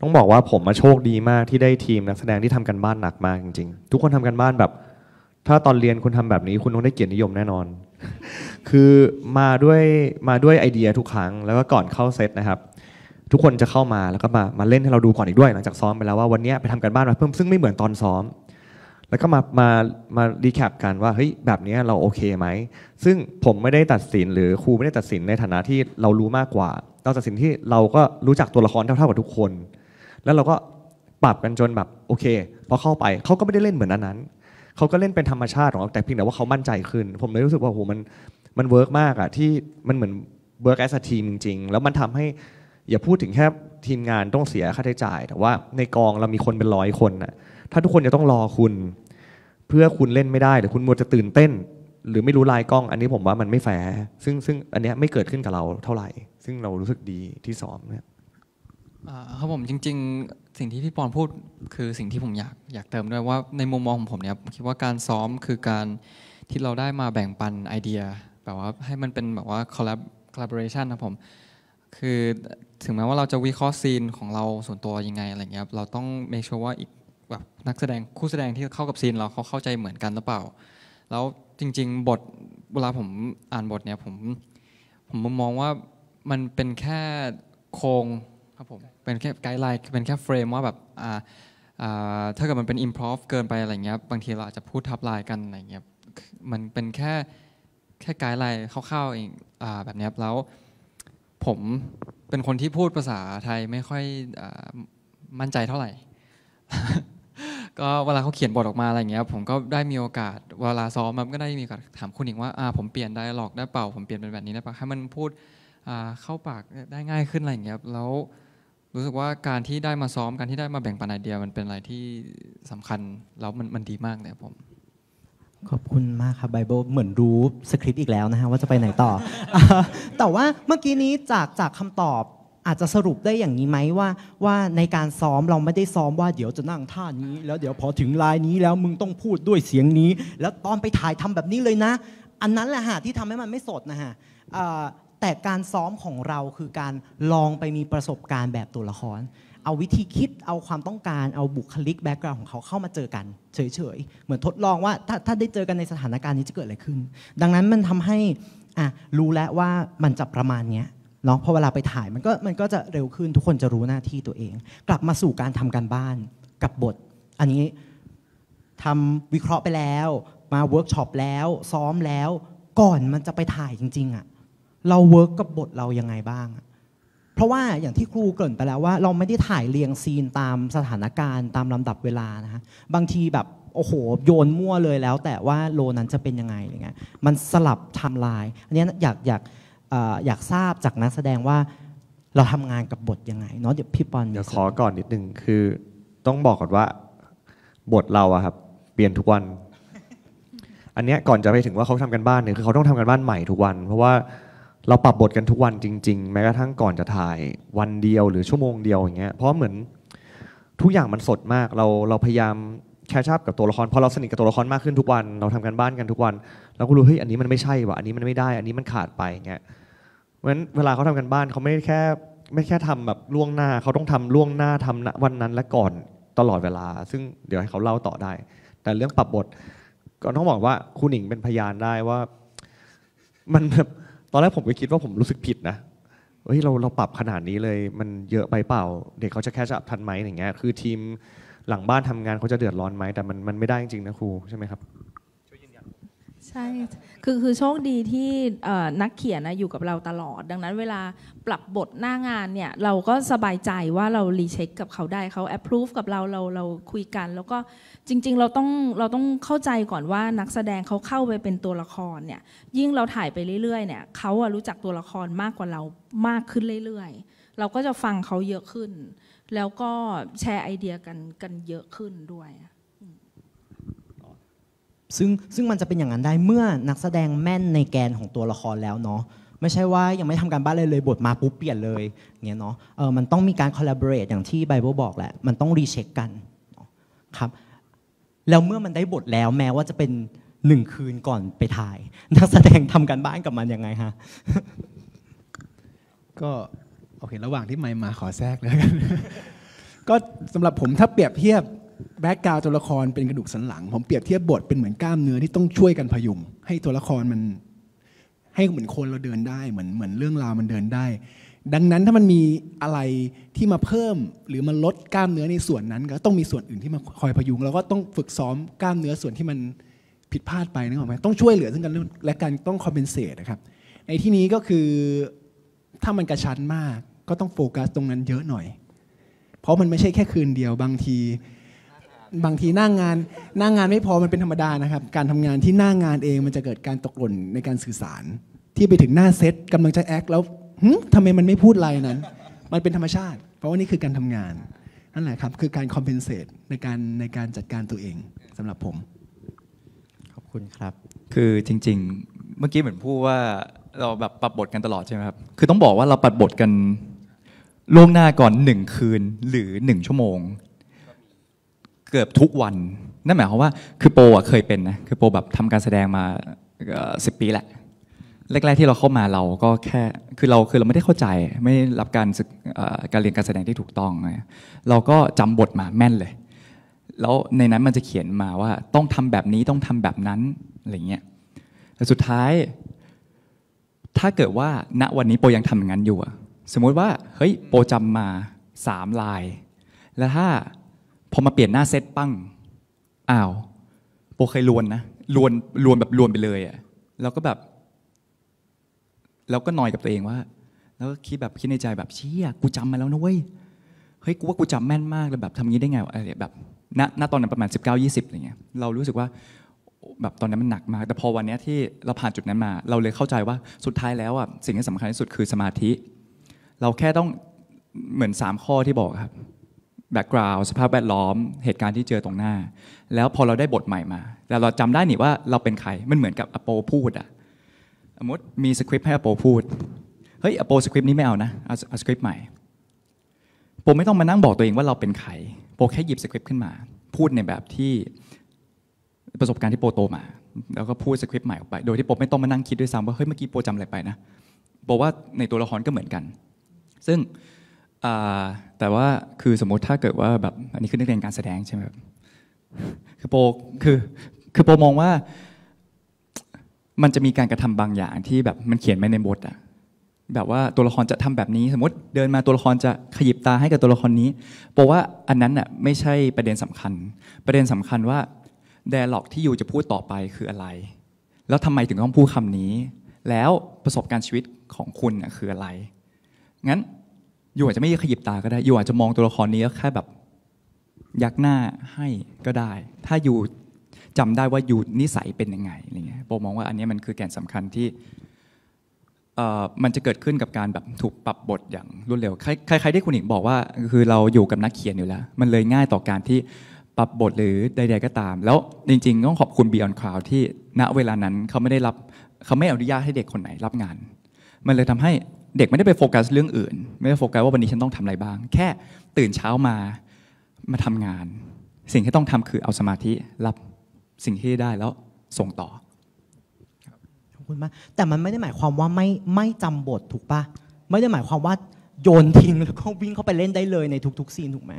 ต้องบอกว่าผมมาโชคดีมากที่ได้ทีมนักแสดงที่ทำกันบ้านหนักมากจริงๆทุกคนทำกันบ้านแบบถ้าตอนเรียนคุณทำแบบนี้คุณต้องได้เกียรตินิยมแน่นอนคือมาด้วยไอเดียทุกครั้งแล้วก็ก่อนเข้าเซตนะครับทุกคนจะเข้ามาแล้วก็มาเล่นให้เราดูก่อนอีกด้วยหลังจากซ้อมไปแล้วว่าวันนี้ไปทำกันบ้านมาเพิ่มซึ่งไม่เหมือนตอนซ้อมแล้วก็มารีแคปกันว่าเฮ้ยแบบนี้เราโอเคไหมซึ่งผมไม่ได้ตัดสินหรือครูไม่ได้ตัดสินในฐานะที่เรารู้มากกว่าเราตัดสินที่เราก็รู้จักตัวละครเท่ากับทุกคนแล้วเราก็ปรับกันจนแบบโอเคพอเข้าไปเขาก็ไม่ได้เล่นเหมือนนั้นเขาก็เล่นเป็นธรรมชาติของเขาแต่เพียงแต่ว่าเขามั่นใจขึ้นผมเลยรู้สึกว่าโหมันเวิร์กมากอะที่มันเหมือนเวิร์กแอสทีมจริงๆแล้วมันทำให้อย่าพูดถึงแค่ทีมงานต้องเสียค่าใช้จ่ายแต่ว่าในกองเรามีคนเป็น100 คนน่ะถ้าทุกคนจะต้องรอคุณเพื่อคุณเล่นไม่ได้หรือคุณมัวจะตื่นเต้นหรือไม่รู้ลายกล้องอันนี้ผมว่ามันไม่แฟร์ซึ่งอันนี้ไม่เกิดขึ้นกับเราเท่าไหร่ซึ่งเรารู้สึกดีที่ซ้อมเนี่ยครับผมจริงๆสิ่งที่พี่ปอนพูดคือสิ่งที่ผมอยากเติมด้วยว่าในมุมมองของผมเนี่ยคิดว่าการซ้อมคือการที่เราได้มาแบ่งปันไอเดียแบบว่าให้มันเป็นแบบว่า collaboration นะผมคือถึงแม้ว่าเราจะวิเคราะห์ซีนของเราส่วนตัวยังไงอะไรเงี้ยเราต้อง make sure ว่าอีกแบบนักแสดงคู่แสดงที่เข้ากับซีนเราเขาเข้าใจเหมือนกันหรือเปล่าแล้วจริงๆบทเวลาผมอ่านบทเนี่ยผมมองว่ามันเป็นแค่โครงครับผมเป็นแค่ไกด์ไลน์เป็นแค่เฟรมว่าแบบถ้าเกิดมันเป็นอิมพรอฟเกินไปอะไรเงี้ยบางทีเราอาจจะพูดทับลายกันอะไรเงี้ยมันเป็นแค่ไกด์ไลน์คร่าวๆเองแบบนี้แล้วผมเป็นคนที่พูดภาษาไทยไม่ค่อยมั่นใจเท่าไหร่ ก็เวลาเขาเขียนบทออกมาอะไรเงี้ยผมก็ได้มีโอกาสเวลาซ้อมมันก็ได้มีโอกาสถามคุณหญิงว่าผมเปลี่ยนไดอะล็อกได้เปล่าผมเปลี่ยนเป็นแบบนี้ได้เปล่าให้มันพูดเข้าปากได้ง่ายขึ้นอะไรเงี้ยแล้วรู้สึกว่าการที่ได้มาซ้อมการที่ได้มาแบ่งปันไอเดียมันเป็นอะไรที่สำคัญแล้วมันดีมากเลยผมขอบคุณมากครับไบเบิลเหมือนรู้สคริปต์อีกแล้วนะฮะว่าจะไปไหนต่อ แต่ว่าเมื่อกี้นี้จากคำตอบอาจจะสรุปได้อย่างนี้ไหมว่าในการซ้อมเราไม่ได้ซ้อมว่าเดี๋ยวจะนั่งท่านี้แล้วเดี๋ยวพอถึงลายนี้แล้วมึงต้องพูดด้วยเสียงนี้แล้วตอนไปถ่ายทำแบบนี้เลยนะอันนั้นแหละฮะที่ทำให้มันไม่สดนะฮะแต่การซ้อมของเราคือการลองไปมีประสบการณ์แบบตัวละครเอาวิธีคิดเอาความต้องการเอาบุคลิกแบ็กกราวด์ของเขาเข้ามาเจอกันเฉยๆเหมือนทดลองว่าถ้าได้เจอกันในสถานการณ์นี้จะเกิดอะไรขึ้นดังนั้นมันทำให้รู้แล้วว่ามันจะประมาณนี้เนาะพอเวลาไปถ่ายมันก็จะเร็วขึ้นทุกคนจะรู้หน้าที่ตัวเองกลับมาสู่การทำการบ้านกับบทอันนี้ทำวิเคราะห์ไปแล้วมาเวิร์กช็อปแล้วซ้อมแล้วก่อนมันจะไปถ่ายจริงๆเราเวิร์กกับบทเรายังไงบ้างเพราะว่าอย่างที่ครูเกริ่นไปแล้วว่าเราไม่ได้ถ่ายเรียงซีนตามสถานการณ์ตามลำดับเวลานะฮะบางทีแบบโอ้โหโยนมั่วเลยแล้วแต่ว่าโลนั้นจะเป็นยังไงอะไรเงี้ยมันสลับไทม์ไลน์อันนี้อยากทราบจากนักแสดงว่าเราทำงานกับบทยังไงเนาะเดี๋ยวพี่ปอนเดี๋ยวขอก่อนนิดนึงคือต้องบอกก่อนว่าบทเราอะครับเปลี่ยนทุกวันอันนี้ก่อนจะไปถึงว่าเขาทำกันบ้านเนี่ยคือเขาต้องทำกันบ้านใหม่ทุกวันเพราะว่าเราปรับบทกันทุกวันจริงๆแม้กระทั่งก่อนจะถ่ายวันเดียวหรือชั่วโมงเดียวอย่างเงี้ยเพราะเหมือนทุกอย่างมันสดมากเราพยายาม แคชชัพกับตัวละครพอเราสนิทกับตัวละครมากขึ้นทุกวันเราทำกันบ้านกันทุกวันเราก็รู้เฮ้ยอันนี้มันไม่ใช่ว่ะอันนี้มันไม่ได้อันนี้มันขาดไปเงี้ยเพราะฉะนั้นเวลาเขาทำกันบ้านเขาไม่แค่ทำแบบล่วงหน้าเขาต้องทำล่วงหน้าทำณวันนั้นและก่อนตลอดเวลาซึ่งเดี๋ยวให้เขาเล่าต่อได้แต่เรื่องปรับบทก็ต้องบอกว่าคุณหนิงเป็นพยานได้ว่ามันแบบตอนแรกผมก็คิดว่าผมรู้สึกผิดนะเฮ้ยเราปรับขนาดนี้เลยมันเยอะไปเปล่าเด็กเขาจะแค่จะทันไหมอย่างเงี้ยคือทีมหลังบ้านทำงานเขาจะเดือดร้อนไหมแต่มันไม่ได้จริงๆนะครูใช่ไหมครับใช่คือโชคดีที่นักเขียนอยู่กับเราตลอดดังนั้นเวลาปรับบทหน้างานเนี่ยเราก็สบายใจว่าเรารีเช็คกับเขาได้เขา approve กับเราคุยกันแล้วก็จริงๆเราต้องเข้าใจก่อนว่านักแสดงเขาเข้าไปเป็นตัวละครเนี่ยยิ่งเราถ่ายไปเรื่อยๆเนี่ยเขารู้จักตัวละครมากกว่าเรามากขึ้นเรื่อยๆเราก็จะฟังเขาเยอะขึ้นแล้วก็แชร์ไอเดียกันเยอะขึ้นด้วยซึ่งมันจะเป็นอย่างนั้นได้เมื่อนักแสดงแม่นในแกนของตัวละครแล้วเนาะไม่ใช่ว่ายังไม่ทำการบ้านเลยบทมาปุ๊บเปลี่ยนเลยเงี้ยเนาะมันต้องมีการ collaborate อย่างที่ไบเบิลบอกแหละมันต้องรีเช็คกันครับแล้วเมื่อมันได้บทแล้วแม้ว่าจะเป็น1 คืนก่อนไปถ่ายนักแสดงทำการบ้านกับมันยังไงฮะ ก็โอเคระหว่างที่ไมค์มาขอแทรกเลยกัน ก็สำหรับผมถ้าเปรียบเทียบแบ็กกราวด์ตัวละครเป็นกระดูกสันหลังผมเปรียบเทียบบทเป็นเหมือนกล้ามเนื้อที่ต้องช่วยกันพยุงให้ตัวละครมันให้เหมือนคนเราเดินได้เหมือนเรื่องราวมันเดินได้ดังนั้นถ้ามันมีอะไรที่มาเพิ่มหรือมาลดกล้ามเนื้อในส่วนนั้นก็ต้องมีส่วนอื่นที่มาคอยพยุงแล้วก็ต้องฝึกซ้อมกล้ามเนื้อส่วนที่มันผิดพลาดไปนึกออกไหมต้องช่วยเหลือซึ่งกันและกันต้องคอมเพนเซตนะครับในที่นี้ก็คือถ้ามันกระชั้นมากก็ต้องโฟกัสตรงนั้นเยอะหน่อยเพราะมันไม่ใช่แค่คืนเดียวบางทีหน้างานไม่พอมันเป็นธรรมดานะครับการทำงานที่หน้างานเองมันจะเกิดการตกหล่นในการสื่อสารที่ไปถึงหน้าเซตกำลังจะแอคแล้วทำไมมันไม่พูดอะไรนั้นมันเป็นธรรมชาติเพราะว่านี่คือการทำงานนั่นแหละครับคือการคอมเพนเซตในการจัดการตัวเองสำหรับผมขอบคุณครับคือจริงๆเมื่อกี้เหมือนพูดว่าเราแบบปรับบทกันตลอดใช่ไหมครับคือต้องบอกว่าเราปรับบทกันล่วงหน้าก่อน1 คืนหรือ1 ชั่วโมงเกือบทุกวันนั่นหมายความว่าคือโปเคยเป็นนะคือโปแบบทำการแสดงมา10 ปีแหละแรกๆที่เราเข้ามาเราก็แค่คือเราไม่ได้เข้าใจไม่รับการเรียนการแสดงที่ถูกต้องนะเราก็จำบทมาแม่นเลยแล้วในนั้นมันจะเขียนมาว่าต้องทำแบบนี้ต้องทำแบบนั้นอะไรเงี้ยแต่สุดท้ายถ้าเกิดว่าณวันนี้โปยังทำอย่างนั้นอยู่สมมติว่าเฮ้ยโปจำมา3 ลายแล้วถ้าพอมาเปลี่ยนหน้าเซตปั้งอ้าวโปเคยลวนนะลวนแบบลวนไปเลยแล้วก็แบบแล้วก็นอยกับตัวเองว่าแล้วก็คิดในใจแบบเชี่ยกูจำมาแล้วนะเว้ยเฮ้ยกูว่ากูจำแม่นมากเลยแบบทำงี้ได้ไงอะไรแบบณตอนนั้นประมาณ19-20อะไรเงี้ยเรารู้สึกว่าแบบตอนนั้นมันหนักมากแต่พอวันนี้ที่เราผ่านจุดนั้นมาเราเลยเข้าใจว่าสุดท้ายแล้วสิ่งที่สำคัญที่สุดคือสมาธิเราแค่ต้องเหมือน3 ข้อที่บอกครับแบ็กกราวด์สภาพแวดล้อมเหตุการณ์ที่เจอตรงหน้าแล้วพอเราได้บทใหม่มาแต่เราจำได้นี่ว่าเราเป็นใครมันเหมือนกับอโปพูดสมมติมีสคริปต์ให้อโปพูดเฮ้ยอโปสคริปต์นี้ไม่เอานะเอาสคริปต์ใหม่โปไม่ต้องมานั่งบอกตัวเองว่าเราเป็นใครโปแค่หยิบสคริปต์ขึ้นมาพูดในแบบที่ประสบการณ์ที่โปโตมาแล้วก็พูดสคริปต์ใหม่ออกไปโดยที่โปไม่ต้องมานั่งคิดด้วยซ้ำว่าเฮ้ยเมื่อกี้โปจำอะไรไปนะโปว่าในตัวละครก็เหมือนกันซึ่งแต่ว่าคือสมมติถ้าเกิดว่าแบบอันนี้คือนักเรียนการแสดงใช่ไหมครับคือโปคือโปมองว่ามันจะมีการกระทำบางอย่างที่แบบมันเขียนไว้ในบทแบบว่าตัวละครจะทำแบบนี้สมมติเดินมาตัวละครจะขยิบตาให้กับตัวละครนี้โปว่าอันนั้นไม่ใช่ประเด็นสำคัญประเด็นสำคัญว่าdialogที่ยูจะพูดต่อไปคืออะไรแล้วทำไมถึงต้องพูดคำนี้แล้วประสบการณ์ชีวิตของคุณคืออะไรงั้นยูอาจจะไม่ขยิบตาก็ได้ยูอาจจะมองตัวละครนี้แล้วแค่แบบยักหน้าให้ก็ได้ถ้ายูจำได้ว่ายูนิสัยเป็นยังไงอะไรเงี้ยโปมองว่าอันนี้มันคือแก่นสำคัญที่มันจะเกิดขึ้นกับการแบบถูกปรับบทอย่างรวดเร็วใครที่คุณหญิงบอกว่าคือเราอยู่กับนักเขียนอยู่แล้วมันเลยง่ายต่อการที่ปรับบทหรือใดๆก็ตามแล้วจริงๆต้องขอบคุณ Beyond Cloud ที่ณเวลานั้นเขาไม่อนุญาตให้เด็กคนไหนรับงานมันเลยทำให้เด็กไม่ได้ไปโฟกัสเรื่องอื่นไม่ได้โฟกัสว่าวันนี้ฉันต้องทำอะไรบ้างแค่ตื่นเช้ามาทำงาน สิ่งที่ต้องทำคือเอาสมาธิรับสิ่งที่ได้แล้วส่งต่อ ขอบคุณมากแต่มันไม่ได้หมายความว่าไม่จำบทถูกปะไม่ได้หมายความว่าโยนทิ้งแล้วก็วิ่งเข้าไปเล่นได้เลยในทุกๆซีนถูกไหม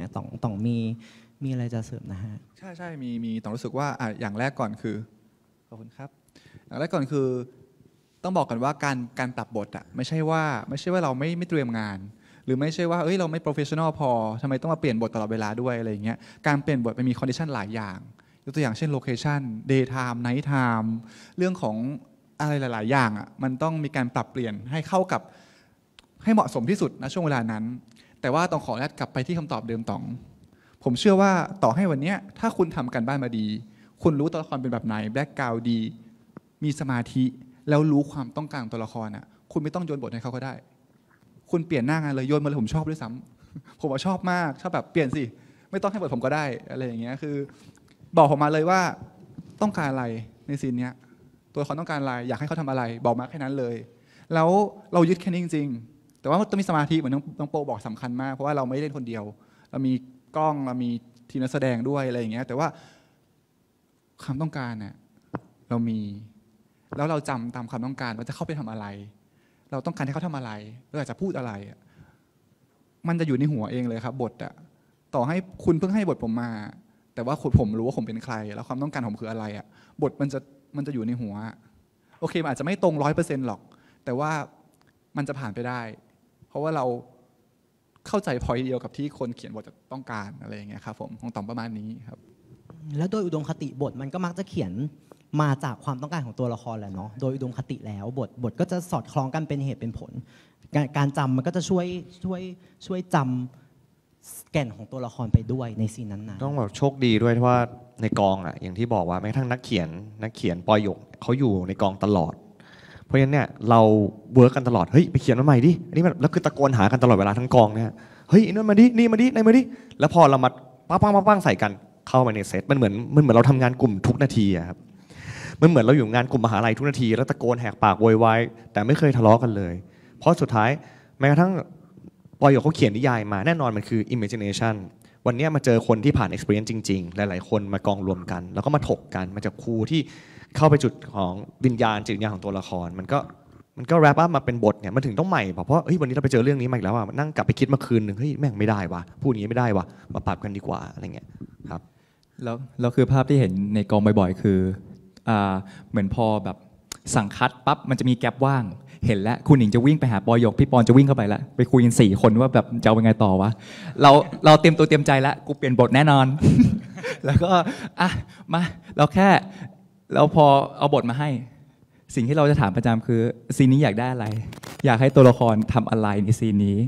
ต้องมีอะไรจะเสริมนะฮะใช่มีต้องรู้สึกว่าอย่างแรกก่อนคือขอบคุณครับอย่างแรกก่อนคือต้องบอกกันว่าการปรับบทไม่ใช่ว่าเราไม่เตรียมงานหรือไม่ใช่ว่าเราไม่โปรเฟชชั่นอลพอทำไมต้องมาเปลี่ยนบทตลอดเวลาด้วยอะไรอย่างเงี้ยการเปลี่ยนบทมันมีคอนดิชันหลายอย่างยกตัวอย่างเช่นโลเคชันเดย์ไทม์ไนท์ไทม์เรื่องของอะไรหลายๆอย่างมันต้องมีการปรับเปลี่ยนให้เข้ากับให้เหมาะสมที่สุดณช่วงเวลานั้นแต่ว่าต้องขอแอดกลับไปที่คำตอบเดิมต้องผมเชื่อว่าต่อให้วันนี้ถ้าคุณทำการบ้านมาดีคุณรู้ตัวละครเป็นแบบไหนแบ็กกราวด์ดีมีสมาธิแล้วรู้ความต้องการของตัวละครคุณไม่ต้องโยนบทให้เขาก็ได้คุณเปลี่ยนหน้างานเลยโยนมาเลยผมชอบด้วยซ้ำผมชอบมากชอบแบบเปลี่ยนสิไม่ต้องให้บทผมก็ได้อะไรอย่างเงี้ยคือบอกผมมาเลยว่าต้องการอะไรในซีนเนี้ยตัวละครต้องการอะไรอยากให้เขาทำอะไรบอกมาแค่นั้นเลยแล้วเรายึดแค่นี้จริงๆแต่ว่าต้องมีสมาธิเหมือนน้องโปบอกสำคัญมากเพราะว่าเราไม่ได้เล่นคนเดียวเรามีกล้องเรามีทีมนักแสดงด้วยอะไรอย่างเงี้ยแต่ว่าความต้องการเรามีแล้วเราจำตามความต้องการว่าจะเข้าไปทำอะไรเราต้องการให้เขาทำอะไรเราอยากจะพูดอะไรมันจะอยู่ในหัวเองเลยครับบทต่อให้คุณเพิ่งให้บทผมมาแต่ว่าผมรู้ว่าผมเป็นใครแล้วความต้องการผมคืออะไรบทมันจะอยู่ในหัวโอเคมันอาจจะไม่ตรง 100% หรอกแต่ว่ามันจะผ่านไปได้เพราะว่าเราเข้าใจพอยต์เดียวกับที่คนเขียนบทจะต้องการอะไรอย่างเงี้ยครับผมของต่อมประมาณนี้ครับแล้วโดยอุดมคติบทมันก็มักจะเขียนมาจากความต้องการของตัวละครแหละเนาะโดยอุดมคติแล้วบทก็จะสอดคล้องกันเป็นเหตุเป็นผลการจำมันก็จะช่วยจำแก่นของตัวละครไปด้วยในซีนนั้นๆต้องแบบโชคดีด้วยที่ว่าในกองอย่างที่บอกว่าแม้กระทั่งนักเขียนปอยกเขาอยู่ในกองตลอดเพราะฉะนั้นเนี่ยเราเวิร์กกันตลอดเฮ้ยไปเขียนมาใหม่ดิอันนี้แล้วคือตะโกนหากันตลอดเวลาทั้งกองเนี่ยเฮ้ยนั่นมาดินี่มาดิไหนมาดิแล้วพอเรามาปั้งใส่กันเข้ามาในเซตมันเหมือนเราทำงานกลุ่มทุกนาทีครับมันเหมือนเราอยู่งานกลุ่มมหาลัยทุกนาทีแล้วตะโกนแหกปากโวยวายแต่ไม่เคยทะเลาะกันเลยเพราะสุดท้ายแม้กระทั่งปอยกเขาเขียนนิยายมาแน่นอนมันคือ imagination วันนี้มาเจอคนที่ผ่าน experience จริงๆหลายๆคนมากองรวมกันแล้วก็มาถกกันมาจากครูที่เข้าไปจุดของวิญญาณจิตวิญญาณของตัวละครมันก็แรปอัพมาเป็นบทเนี่ยมันถึงต้องใหม่เพราะเฮ้ยวันนี้เราไปเจอเรื่องนี้มาอีกแล้วนั่งกลับไปคิดมาคืนหนึ่งเฮ้ยแม่งไม่ได้วะพูดอย่างนี้ไม่ได้วะมาปรับกันดีกว่าอะไรเงี้ยครับแล้วคือภาพที่เห็นในกองบ่อยๆคือเหมือนพอแบบสั่งคัดปั๊บมันจะมีแกลบว่างเห็นแล้วคุณหนิงจะวิ่งไปหาปอยกพี่ปอนจะวิ่งเข้าไปแล้วไปคุยกัน4 คนว่าแบบจะเอาเป็นไงต่อวะเราเตรียมตัวเตรียมใจแล้วกูเปลี่ยนบทแน่นอน แล้วก็มาเราแค่เราพอเอาบทมาให้สิ่งที่เราจะถามประจำคือซีนนี้อยากได้อะไรอยากให้ตัวละครทำอะไรในซีนนี้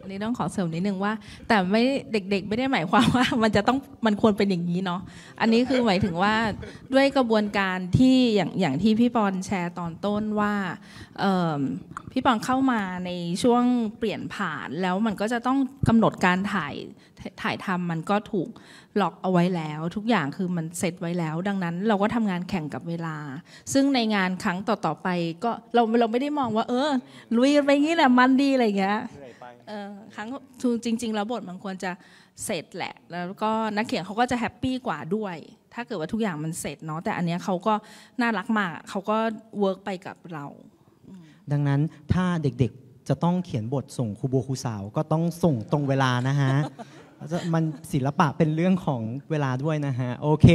อันนี้ต้องขอเสริมนิดนึงว่าแต่ไม่เด็กๆไม่ได้หมายความว่ามันควรเป็นอย่างนี้เนาะอันนี้คือหมายถึงว่าด้วยกระบวนการที่อย่างที่พี่ปอนแชร์ตอนต้นว่าพี่ปอนเข้ามาในช่วงเปลี่ยนผ่านแล้วมันก็จะต้องกำหนดการถ่ายทำมันก็ถูกล็อกเอาไว้แล้วทุกอย่างคือมันเซตไว้แล้วดังนั้นเราก็ทำงานแข่งกับเวลาซึ่งในงานครั้งต่อๆไปก็เราไม่ได้มองว่าลุยไปงี้แหละมันดีอะไรอย่างเงี้ยครั้งจริงๆแล้วบทมันควรจะเสร็จแหละแล้วก็นักเขียนเขาก็จะแฮปปี้กว่าด้วยถ้าเกิดว่าทุกอย่างมันเสร็จเนาะแต่อันเนี้ยเขาก็น่ารักมากเขาก็เวิร์กไปกับเราดังนั้นถ้าเด็กๆจะต้องเขียนบทส่งครูบัวครูสาวก็ต้องส่งตรงเวลานะฮะมันศิลปะเป็นเรื่องของเวลาด้วยนะฮะโอเค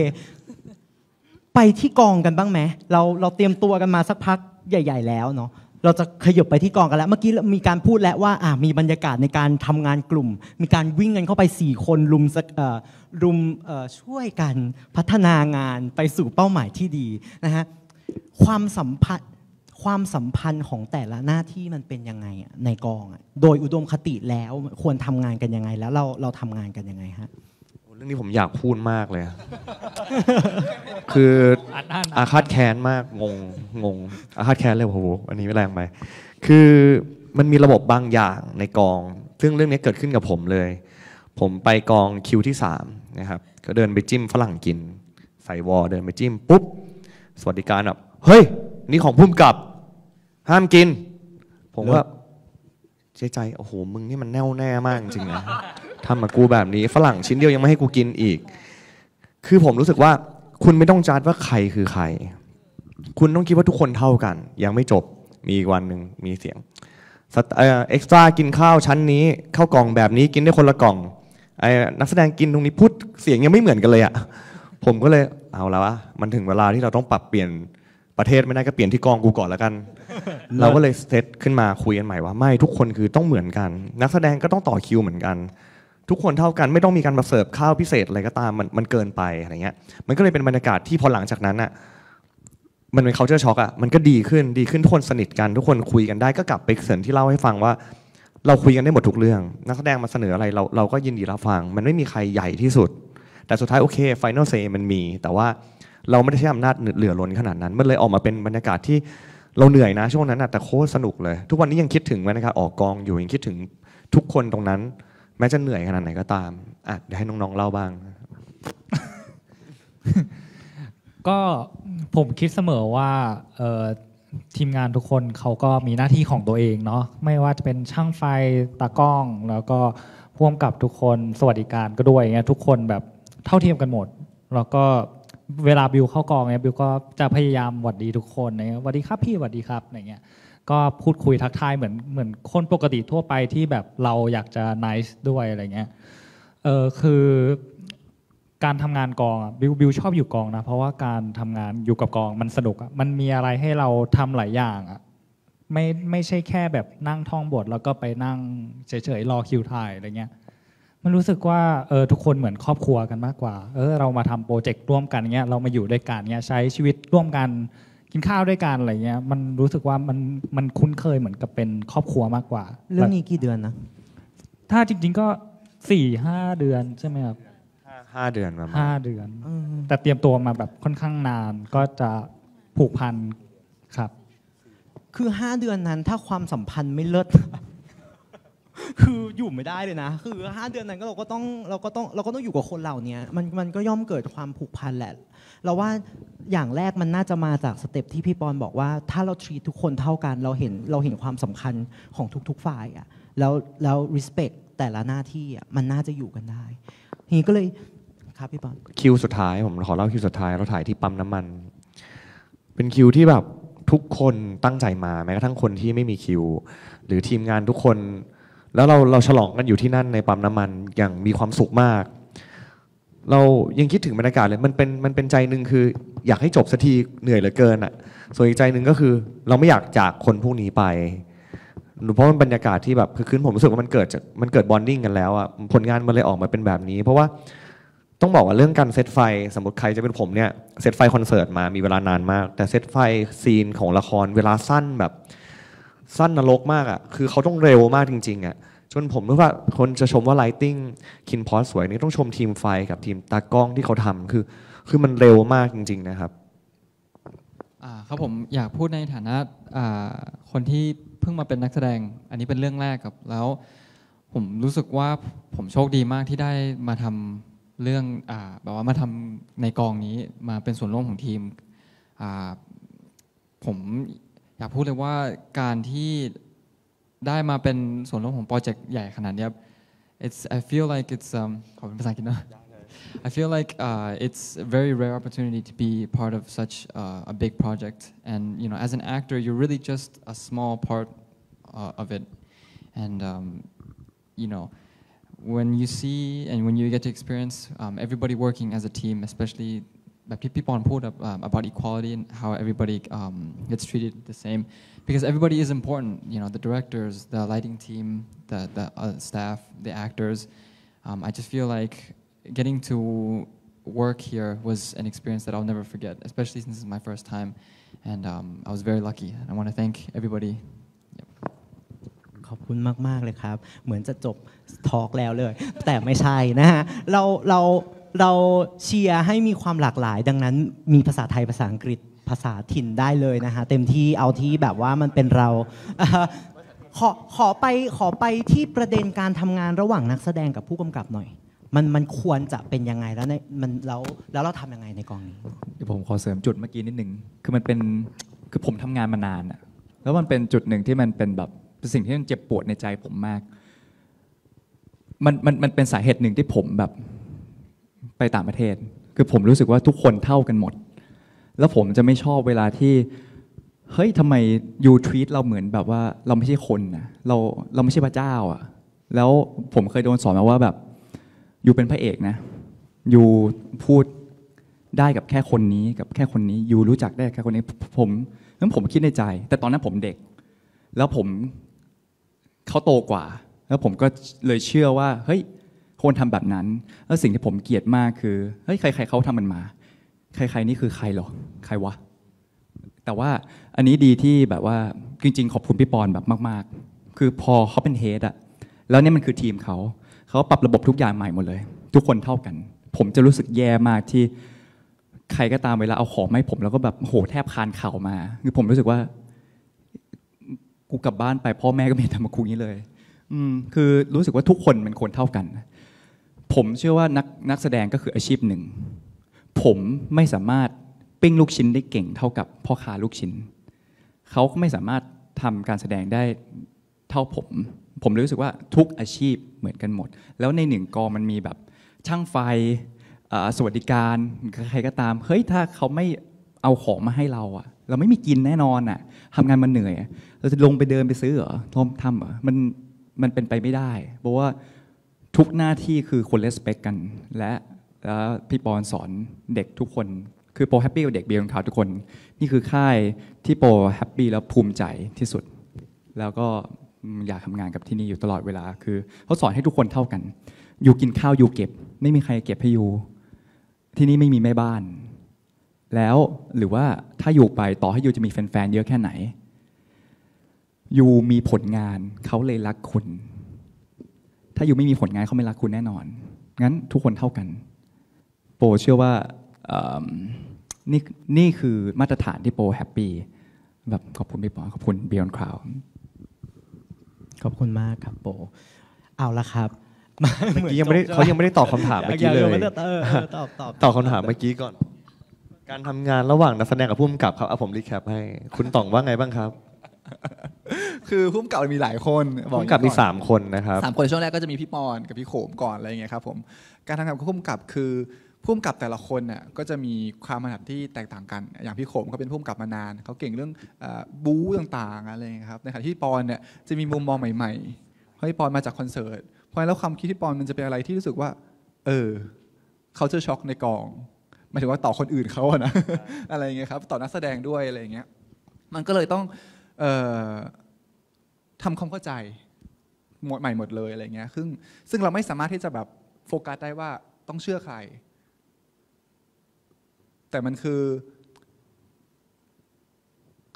ไปที่กองกันบ้างไหมเราเตรียมตัวกันมาสักพักใหญ่ๆแล้วเนาะเราจะขยับไปที่กองกันแล้วเมื่อกี้มีการพูดแล้วว่ามีบรรยากาศในการทำงานกลุ่มมีการวิ่งกันเข้าไป4 คนรุมช่วยกันพัฒนางานไปสู่เป้าหมายที่ดีนะฮะความสัมพันธ์ของแต่ละหน้าที่มันเป็นยังไงในกองโดยอุดมคติแล้วควรทำงานกันยังไงแล้วเราทำงานกันยังไงฮะเรื่องนี้ผมอยากพูดมากเลย คืออาฆาตแค้นมากงงอาฆาตแค้นเลยโอ้โหอันนี้ไม่แรงไปคือมันมีระบบบางอย่างในกองซึ่งเรื่องนี้เกิดขึ้นกับผมเลยผมไปกองคิวที่3นะครับก็เดินไปจิ้มฝรั่งกินใส่วอเดินไปจิ้มปุ๊บสวัสดิการแบบเฮ้ยนี่ของพุ่มกับห้ามกินผมว่าใจโอ้โหมึงนี่มันแน่วแน่มากจริงๆนะ ทำกับกูแบบนี้ฝรั่งชิ้นเดียวยังไม่ให้กูกินอีกคือผมรู้สึกว่าคุณไม่ต้องจัดว่าใครคือใครคุณต้องคิดว่าทุกคนเท่ากันยังไม่จบมีอีกวันหนึ่งมีเสียงเอ็กซ์ตร้ากินข้าวชั้นนี้ข้าวกล่องแบบนี้กินได้คนละกล่องนักแสดงกินตรงนี้พูดเสียงยังไม่เหมือนกันเลยอ่ะผมก็เลยเอาแล้ววะมันถึงเวลาที่เราต้องปรับเปลี่ยนประเทศไม่ได้ก็เปลี่ยนที่กองกูก่อนแล้วกัน เราก็เลยเซตขึ้นมาคุยกันใหม่ว่าไม่ทุกคนคือต้องเหมือนกันนักแสดงก็ต้องต่อคิวเหมือนกันทุกคนเท่ากันไม่ต้องมีการมาเสิร์ฟข้าวพิเศษอะไรก็ตามมันเกินไปอะไรเงี้ยมันก็เลยเป็นบรรยากาศที่พอหลังจากนั้นอ่ะมันเป็น culture shock อ่ะมันก็ดีขึ้นทุกคนสนิทกันทุกคนคุยกันได้ก็กลับไปเสริมที่เล่าให้ฟังว่าเราคุยกันได้หมดทุกเรื่องนักแสดงมาเสนออะไรเราก็ยินดีรับฟังมันไม่มีใครใหญ่ที่สุดแต่สุดท้ายโอเค final say มันมีแต่ว่าเราไม่ได้ใช้อำนาจเหลือล้นขนาดนั้นมันเลยออกมาเป็นบรรยากาศที่เราเหนื่อยนะช่วงนั้นแต่โคตรสนุกเลยทุกวันนี้ยังคิดถึงบรรยากาศออกกองอยู่ยังคิดถึงทุกคนตรงนั้นแม้จะเหนื่อยขนาดไหนก็ตามเดี๋ยวให้น้องๆเล่าบ้าง ก็ผมคิดเสมอว่าทีมงานทุกคนเขาก็มีหน้าที่ของตัวเองเนาะไม่ว่าจะเป็นช่างไฟตากล้องแล้วก็พ่วงกับทุกคนสวัสดิการก็ด้วยเงี้ยทุกคนแบบเท่าเทียมกันหมดแล้วก็เวลาบิวเข้ากองเนี่ยบิวก็จะพยายามหวัดดีทุกคนเนี่ยหวัดดีครับพี่หวัดดีครับอะไรเงี้ยก็พูดคุยทักทายเหมือนคนปกติทั่วไปที่แบบเราอยากจะ nice ด้วยอะไรเงี้ยคือการทำงานกองบิวชอบอยู่กองนะเพราะว่าการทำงานอยู่กับกองมันสนุกมันมีอะไรให้เราทำหลายอย่างไม่ใช่แค่แบบนั่งท่องบทแล้วก็ไปนั่งเฉยๆรอคิวถ่ายอะไรเงี้ยมันรู้สึกว่าทุกคนเหมือนครอบครัวกันมากกว่าเรามาทำโปรเจกต์ร่วมกันเงี้ยเรามาอยู่ด้วยกันเงี้ยใช้ชีวิตร่วมกันกินข้าวด้วยกันอะไรเงี้ยมันรู้สึกว่ามันคุ้นเคยเหมือนกับเป็นครอบครัวมากกว่าเรื่องนี้กี่เดือนนะถ้าจริงๆก็ 4-5 เดือนใช่ไหมครับ5 เดือนประมาณ5 เดือนแต่เตรียมตัวมาแบบค่อนข้างนานก็จะผูกพันครับคือ5 เดือนนั้นถ้าความสัมพันธ์ไม่เลิศ คืออยู่ไม่ได้เลยนะคือ5 เดือนนั้นก็เราก็ต้องอยู่กับคนเหล่านี้มันก็ย่อมเกิดความผูกพันแหละเราว่าอย่างแรกมันน่าจะมาจากสเต็ปที่พี่ปอนบอกว่าถ้าเรา treat ทุกคนเท่ากันเราเห็นความสำคัญของทุกๆฝ่ายอ่ะแล้ว respect แต่ละหน้าที่อ่ะมันน่าจะอยู่กันได้ทีนี้ก็เลยครับพี่ปอนคิวสุดท้ายผมขอเล่าคิวสุดท้ายเราถ่ายที่ปั๊มน้ำมันเป็นคิวที่แบบทุกคนตั้งใจมาแม้กระทั่งคนที่ไม่มีคิวหรือทีมงานทุกคนแล้วเราฉลองกันอยู่ที่นั่นในปั๊มน้ำมันอย่างมีความสุขมากเรายังคิดถึงบรรยากาศเลยมันเป็นใจหนึ่งคืออยากให้จบสักทีเหนื่อยเหลือเกินอ่ะส่วนอีกใจหนึ่งก็คือเราไม่อยากจากคนพวกนี้ไปเพราะมันบรรยากาศที่แบบคือผมรู้สึกว่ามันเกิดบอนดิ้งกันแล้วอ่ะผลงานมันเลยออกมาเป็นแบบนี้เพราะว่าต้องบอกว่าเรื่องการเซตไฟสมมติใครจะเป็นผมเนี่ยเซตไฟคอนเสิร์ตมามีเวลานานมากแต่เซตไฟซีนของละครเวลาสั้นแบบสั้นนรกมากอ่ะคือเขาต้องเร็วมากจริงๆอ่ะจนผมรู้ว่าคนจะชมว่าไลติ้งคินพอสสวยนี่ต้องชมทีมไฟกับทีมตากล้องที่เขาทำคือมันเร็วมากจริงๆนะครับครับผมอยากพูดในฐานะคนที่เพิ่งมาเป็นนักแสดงอันนี้เป็นเรื่องแรกครับแล้วผมรู้สึกว่าผมโชคดีมากที่ได้มาทำเรื่องแบบว่ามาทำในกองนี้มาเป็นส่วนร่วมของทีมผมอยากพูดเลยว่าการที่ได้มาเป็นส่วนร่วมของโปรเจกต์ใหญ่ขนาดนี้ I feel like it's ขอเป็นภาษาอังกฤษนะ I feel like it's a very rare opportunity to be part of such a big project and as an actor you're really just a small part of it and when you see and when you get to experience everybody working as a team especiallyแบบที่พี่ปอนพูด about equality and how everybody gets treated the same because everybody is important the directors the lighting team the staff the actors I just feel like getting to work here was an experience that I'll never forget especially since it's my first time and I was very lucky I want to thank everybody ขอบคุณมากๆเลยครับเหมือนจะจบทอล์กแล้วเลยแต่ไม่ใช่นะฮะเราเชียร์ให้มีความหลากหลายดังนั้นมีภาษาไทยภาษาอังกฤษภาษาถิ่นได้เลยนะฮะเต็มที่เอาที่แบบว่ามันเป็นเราขอไปที่ประเด็นการทำงานระหว่างนักแสดงกับผู้กำกับหน่อยมันควรจะเป็นยังไงแล้วเราทำยังไงในกองนี้เดี๋ยวผมขอเสริมจุดเมื่อกี้นิดนึงคือผมทำงานมานานอะแล้วมันเป็นจุดหนึ่งที่มันเป็นแบบเป็นสิ่งที่มันเจ็บปวดในใจผมมาก มันเป็นสาเหตุหนึ่งที่ผมแบบไปต่างประเทศคือผมรู้สึกว่าทุกคนเท่ากันหมดแล้วผมจะไม่ชอบเวลาที่เฮ้ยทำไมยูทรีตเราเหมือนแบบว่าเราไม่ใช่คนนะเราไม่ใช่พระเจ้าอ่ะแล้วผมเคยโดนสอนมาว่าแบบยูเป็นพระเอกนะยูพูดได้กับแค่คนนี้กับแค่คนนี้ยูรู้จักได้แค่คนนี้ผมคิดในใจแต่ตอนนั้นผมเด็กแล้วเขาโตกว่าแล้วผมก็เลยเชื่อว่าเฮ้ยคนทำแบบนั้นแล้วสิ่งที่ผมเกลียดมากคือเฮ้ยใครเขาทำมันมาใครนี่คือใครหรอใครวะแต่ว่าอันนี้ดีที่แบบว่าจริงๆขอบคุณพี่ปอนแบบมากๆคือพอเขาเป็นเฮดอะแล้วนี่มันคือทีมเขาปรับระบบทุกอย่างใหม่หมดเลยทุกคนเท่ากันผมจะรู้สึกแย่มากที่ใครก็ตามเวลาเอาของมาให้ผมแล้วก็แบบโหแทบคานเข่ามาคือผมรู้สึกว่ากูกลับบ้านไปพ่อแม่ก็ไม่ทำมาคุยนี้เลยคือรู้สึกว่าทุกคนเป็นคนเท่ากันผมเชื่อว่านักแสดงก็คืออาชีพหนึ่งผมไม่สามารถปิ้งลูกชิ้นได้เก่งเท่ากับพ่อค้าลูกชิ้นเขาก็ไม่สามารถทำการแสดงได้เท่าผมเลยรู้สึกว่าทุกอาชีพเหมือนกันหมดแล้วในหนึ่งกองมันมีแบบช่างไฟสวัสดิการใครก็ตามเฮ้ยถ้าเขาไม่เอาของมาให้เราอะเราไม่มีกินแน่นอนอะทำงานมันเหนื่อยเราจะลงไปเดินไปซื้อเหรอทำเหรอมันเป็นไปไม่ได้เพราะว่าทุกหน้าที่คือคนเลสเปคกันและพี่ปอนสอนเด็กทุกคนคือโปรแฮปปี้กับเด็กเบียร์ของเขาทุกคนนี่คือค่ายที่โปรแฮปปี้แล้วภูมิใจที่สุดแล้วก็อยากทำงานกับที่นี่อยู่ตลอดเวลาคือเขาสอนให้ทุกคนเท่ากันอยู่กินข้าวอยู่เก็บไม่มีใครเก็บให้อยู่ที่นี่ไม่มีแม่บ้านแล้วหรือว่าถ้าอยู่ไปต่อให้อยู่จะมีแฟนๆเยอะแค่ไหนอยู่มีผลงานเขาเลยรักคุณถ้าอยู่ไม่มีผลงานเขาไม่รักคุณแน่นอนงั้นทุกคนเท่ากันโปเชื่อว่านี่คือมาตรฐานที่โปแฮปปี้แบบขอบคุณพี่ปอขอบคุณ Beyond Cloud ขอบคุณมากครับโปเอาละครับเมื่อกี้เขายังไม่ได้ตอบคำถามเมื่อกี้เลยตอบคำถามเมื่อกี้ก่อนการทำงานระหว่างนักแสดงกับผู้กำกับครับผมรีแคปให้คุณต่องว่าไงบ้างครับคือผู้กำกับมีหลายคนผู้กำกับมี3 คนนะครับ3 คนช่วงแรกก็จะมีพี่ปอนกับพี่โขมก่อนอะไรอย่างเงี้ยครับผมการทำงานกับผู้กำกับคือผู้กำกับแต่ละคนเนี่ยก็จะมีความถนัดที่แตกต่างกันอย่างพี่โขมเขาเป็นผู้กำกับมานานเขาเก่งเรื่องบู๊ต่างๆอะไรอย่างเงี้ยครับในขณะที่ปอนเนี่ยจะมีมุมมองใหม่ๆเพราะพี่ปอนมาจากคอนเสิร์ตเพราะฉะนั้นแล้วความคิดที่ปอนมันจะเป็นอะไรที่รู้สึกว่าเขาจะช็อกในกองหมายถึงว่าต่อคนอื่นเขาอะนะ อะไรอย่างเงี้ยครับต่อนักแสดงด้วยอะไรอย่างเงี้ยมันก็เลยต้องทำความเข้าใจใหม่หมดเลยอะไรเงี้ยซึ่งเราไม่สามารถที่จะแบบโฟกัสได้ว่าต้องเชื่อใครแต่มันคือ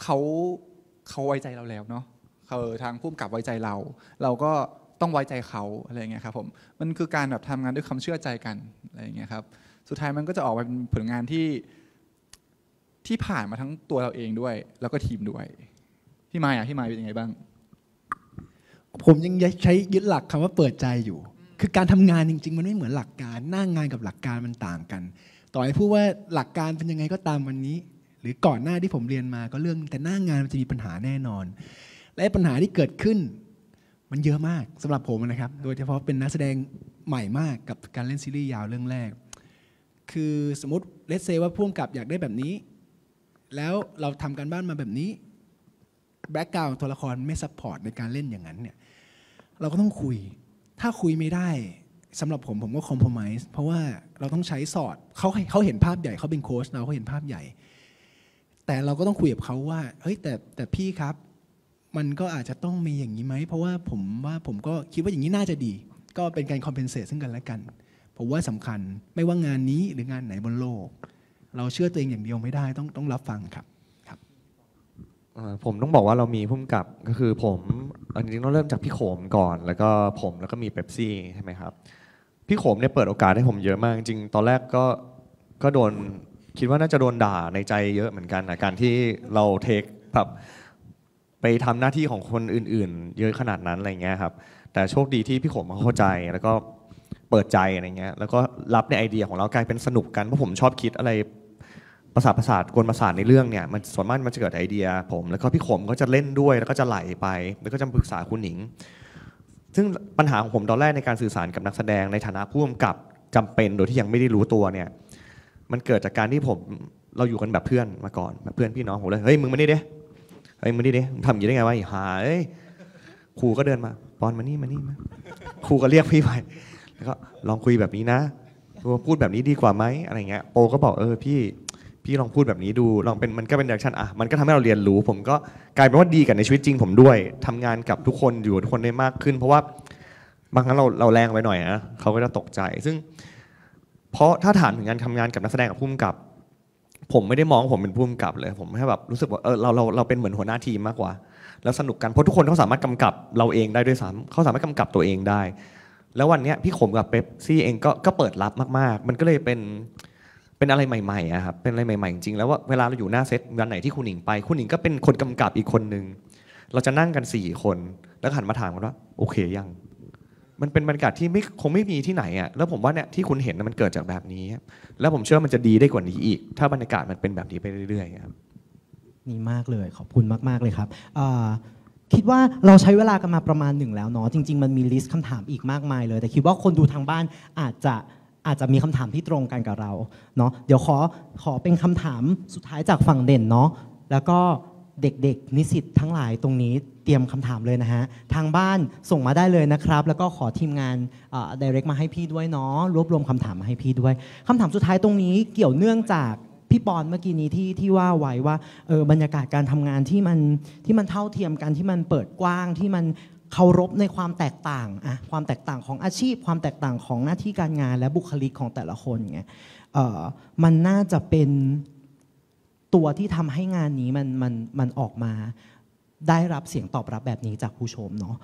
เขาไว้ใจเราแล้วเนาะทางผู้กำกับไว้ใจเราก็ต้องไว้ใจเขาอะไรเงี้ยครับผมมันคือการแบบทำงานด้วยความเชื่อใจกันอะไรเงี้ยครับสุดท้ายมันก็จะออกมาเป็นผลงานที่ผ่านมาทั้งตัวเราเองด้วยแล้วก็ทีมด้วยพี่มายเป็นยังไงบ้างผมยังใช้ยึดหลักคำว่าเปิดใจอยู่คือการทำงานจริงๆมันไม่เหมือนหลักการหน้างานกับหลักการมันต่างกันต่อให้พูดว่าหลักการเป็นยังไงก็ตามวันนี้หรือก่อนหน้าที่ผมเรียนมาก็เรื่องแต่หน้างานมันจะมีปัญหาแน่นอนและปัญหาที่เกิดขึ้นมันเยอะมากสำหรับผมนะครับโดยเฉพาะเป็นนักแสดงใหม่มากกับการเล่นซีรีส์ยาวเรื่องแรกคือสมมติเลทเซว่าผู้กำกับอยากได้แบบนี้แล้วเราทำการบ้านมาแบบนี้แบ็คกราวด์ตัวละครไม่ซัพพอร์ตในการเล่นอย่างนั้นเนี่ยเราก็ต้องคุยถ้าคุยไม่ได้สำหรับผมก็คอมโพรไมซ์เพราะว่าเราต้องใช้สอดเขาเห็นภาพใหญ่เขาเป็นโค้ชเขาเห็นภาพใหญ่แต่เราก็ต้องคุยกับเขาว่าเฮ้ยแต่พี่ครับมันก็อาจจะต้องมีอย่างนี้ไหมเพราะว่าผมก็คิดว่าอย่างนี้น่าจะดีก็เป็นการคอมเพนเซตซึ่งกันและกันผมว่าสำคัญไม่ว่างานนี้หรืองานไหนบนโลกเราเชื่อตัวเองอย่างเดียวไม่ได้ต้องรับฟังครับผมต้องบอกว่าเรามีผู้กำกับก็คือผมจริงๆต้องเริ่มจากพี่โขมก่อนแล้วก็ผมแล้วก็มีเป๊ปซี่ใช่ไหมครับพี่โขมเนี่ยเปิดโอกาสให้ผมเยอะมากจริงๆตอนแรกก็โดนคิดว่าน่าจะโดนด่าในใจเยอะเหมือนกันนะการที่เราเทคแบบไปทำหน้าที่ของคนอื่นๆเยอะขนาดนั้นอะไรเงี้ยครับแต่โชคดีที่พี่โขมเข้าใจแล้วก็เปิดใจอะไรเงี้ยแล้วก็รับในไอเดียของเรากลายเป็นสนุกกันเพราะผมชอบคิดอะไรประสาทกวนประสาทในเรื่องเนี่ยมันส่วนมากมันจะเกิดไอเดียผมแล้วก็พี่ขมก็จะเล่นด้วยแล้วก็จะไหลไปแล้วก็จะปรึกษาคุณหนิง ซึ่งปัญหาของผมตอนแรกในการสื่อสารกับนักแสดงในฐานะผู้กำกับจำเป็นโดยที่ยังไม่ได้รู้ตัวเนี่ยมันเกิดจากการที่เราอยู่กันแบบเพื่อนมาก่อนแบบเพื่อนพี่น้องผมเลยเฮ้ยมึงมานี่ดิเฮ้ยมึงนี่ดิมึงทำอย่างนี้ได้ไงวะหาครูก็เดินมาปอนมานี่มาครูก็เรียกพี่ไปแล้วก็ลองคุยแบบนี้นะพูดแบบนี้ดีกว่าไหมอะไรเงี้ยโปก็บอกพี่ลองพูดแบบนี้ดูลองเป็นมันก็เป็น direction มันก็ทำให้เราเรียนรู้ผมก็กลายเป็นว่าดีกับในชีวิตจริงผมด้วยทำงานกับทุกคนอยู่ทุกคนได้มากขึ้นเพราะว่าบางครั้งเราแรงไปหน่อยนะเขาก็จะตกใจซึ่งเพราะถ้าถามถึงการทำงานกับนักแสดงกับผู้กำกับผมไม่ได้มองผมเป็นผู้กำกับเลยผมแค่แบบรู้สึกว่าเราเป็นเหมือนหัวหน้าทีมมากกว่าแล้วสนุกกันเพราะทุกคนเขาสามารถกำกับเราเองได้ด้วยซ้ำเขาสามารถกำกับตัวเองได้แล้ววันนี้พี่ขมกับเป๊ปซี่เองก็เปิดรับมากๆมันก็เลยเป็นอะไรใหม่ๆครับเป็นอะไรใหม่ๆจริงๆแล้วว่าเวลาเราอยู่หน้าเซตวันไหนที่คุณหนิงไปคุณหนิงก็เป็นคนกำกับอีกคนนึงเราจะนั่งกัน4คนแล้วหันมาถามกันว่าโอเคยังมันเป็นบรรยากาศที่คงไม่มีที่ไหนอ่ะแล้วผมว่าเนี่ยที่คุณเห็นมันเกิดจากแบบนี้แล้วผมเชื่อมันจะดีได้กว่านี้อีกถ้าบรรยากาศมันเป็นแบบนี้ไปเรื่อยๆครับนี่มากเลยขอบคุณมากๆเลยครับคิดว่าเราใช้เวลากันมาประมาณหนึ่งแล้วเนาะจริงๆมันมีลิสต์คำถามอีกมากมายเลยแต่คิดว่าคนดูทางบ้านอาจจะมีคำถามที่ตรงกันกับเราเนาะเดี๋ยวขอเป็นคำถามสุดท้ายจากฝั่งเด่นเนาะแล้วก็เด็กๆนิสิตทั้งหลายตรงนี้เตรียมคำถามเลยนะฮะทางบ้านส่งมาได้เลยนะครับแล้วก็ขอทีมงานdirect มาให้พี่ด้วยเนาะรวบรวมคำถามมาให้พี่ด้วยคำถามสุดท้ายตรงนี้เกี่ยวเนื่องจากพี่ปอนเมื่อกี้นี้ที่ว่าไว้ว่าบรรยากาศการทำงานที่มันเท่าเทียมกันที่มันเปิดกว้างที่มันเคารพในความแตกต่างความแตกต่างของอาชีพความแตกต่างของหน้าที่การงานและบุคลิกของแต่ละคนไงมันน่าจะเป็นตัวที่ทำให้งานนี้มันออกมาได้รับเสียงตอบรับแบบนี้จากผู้ชมเนาะ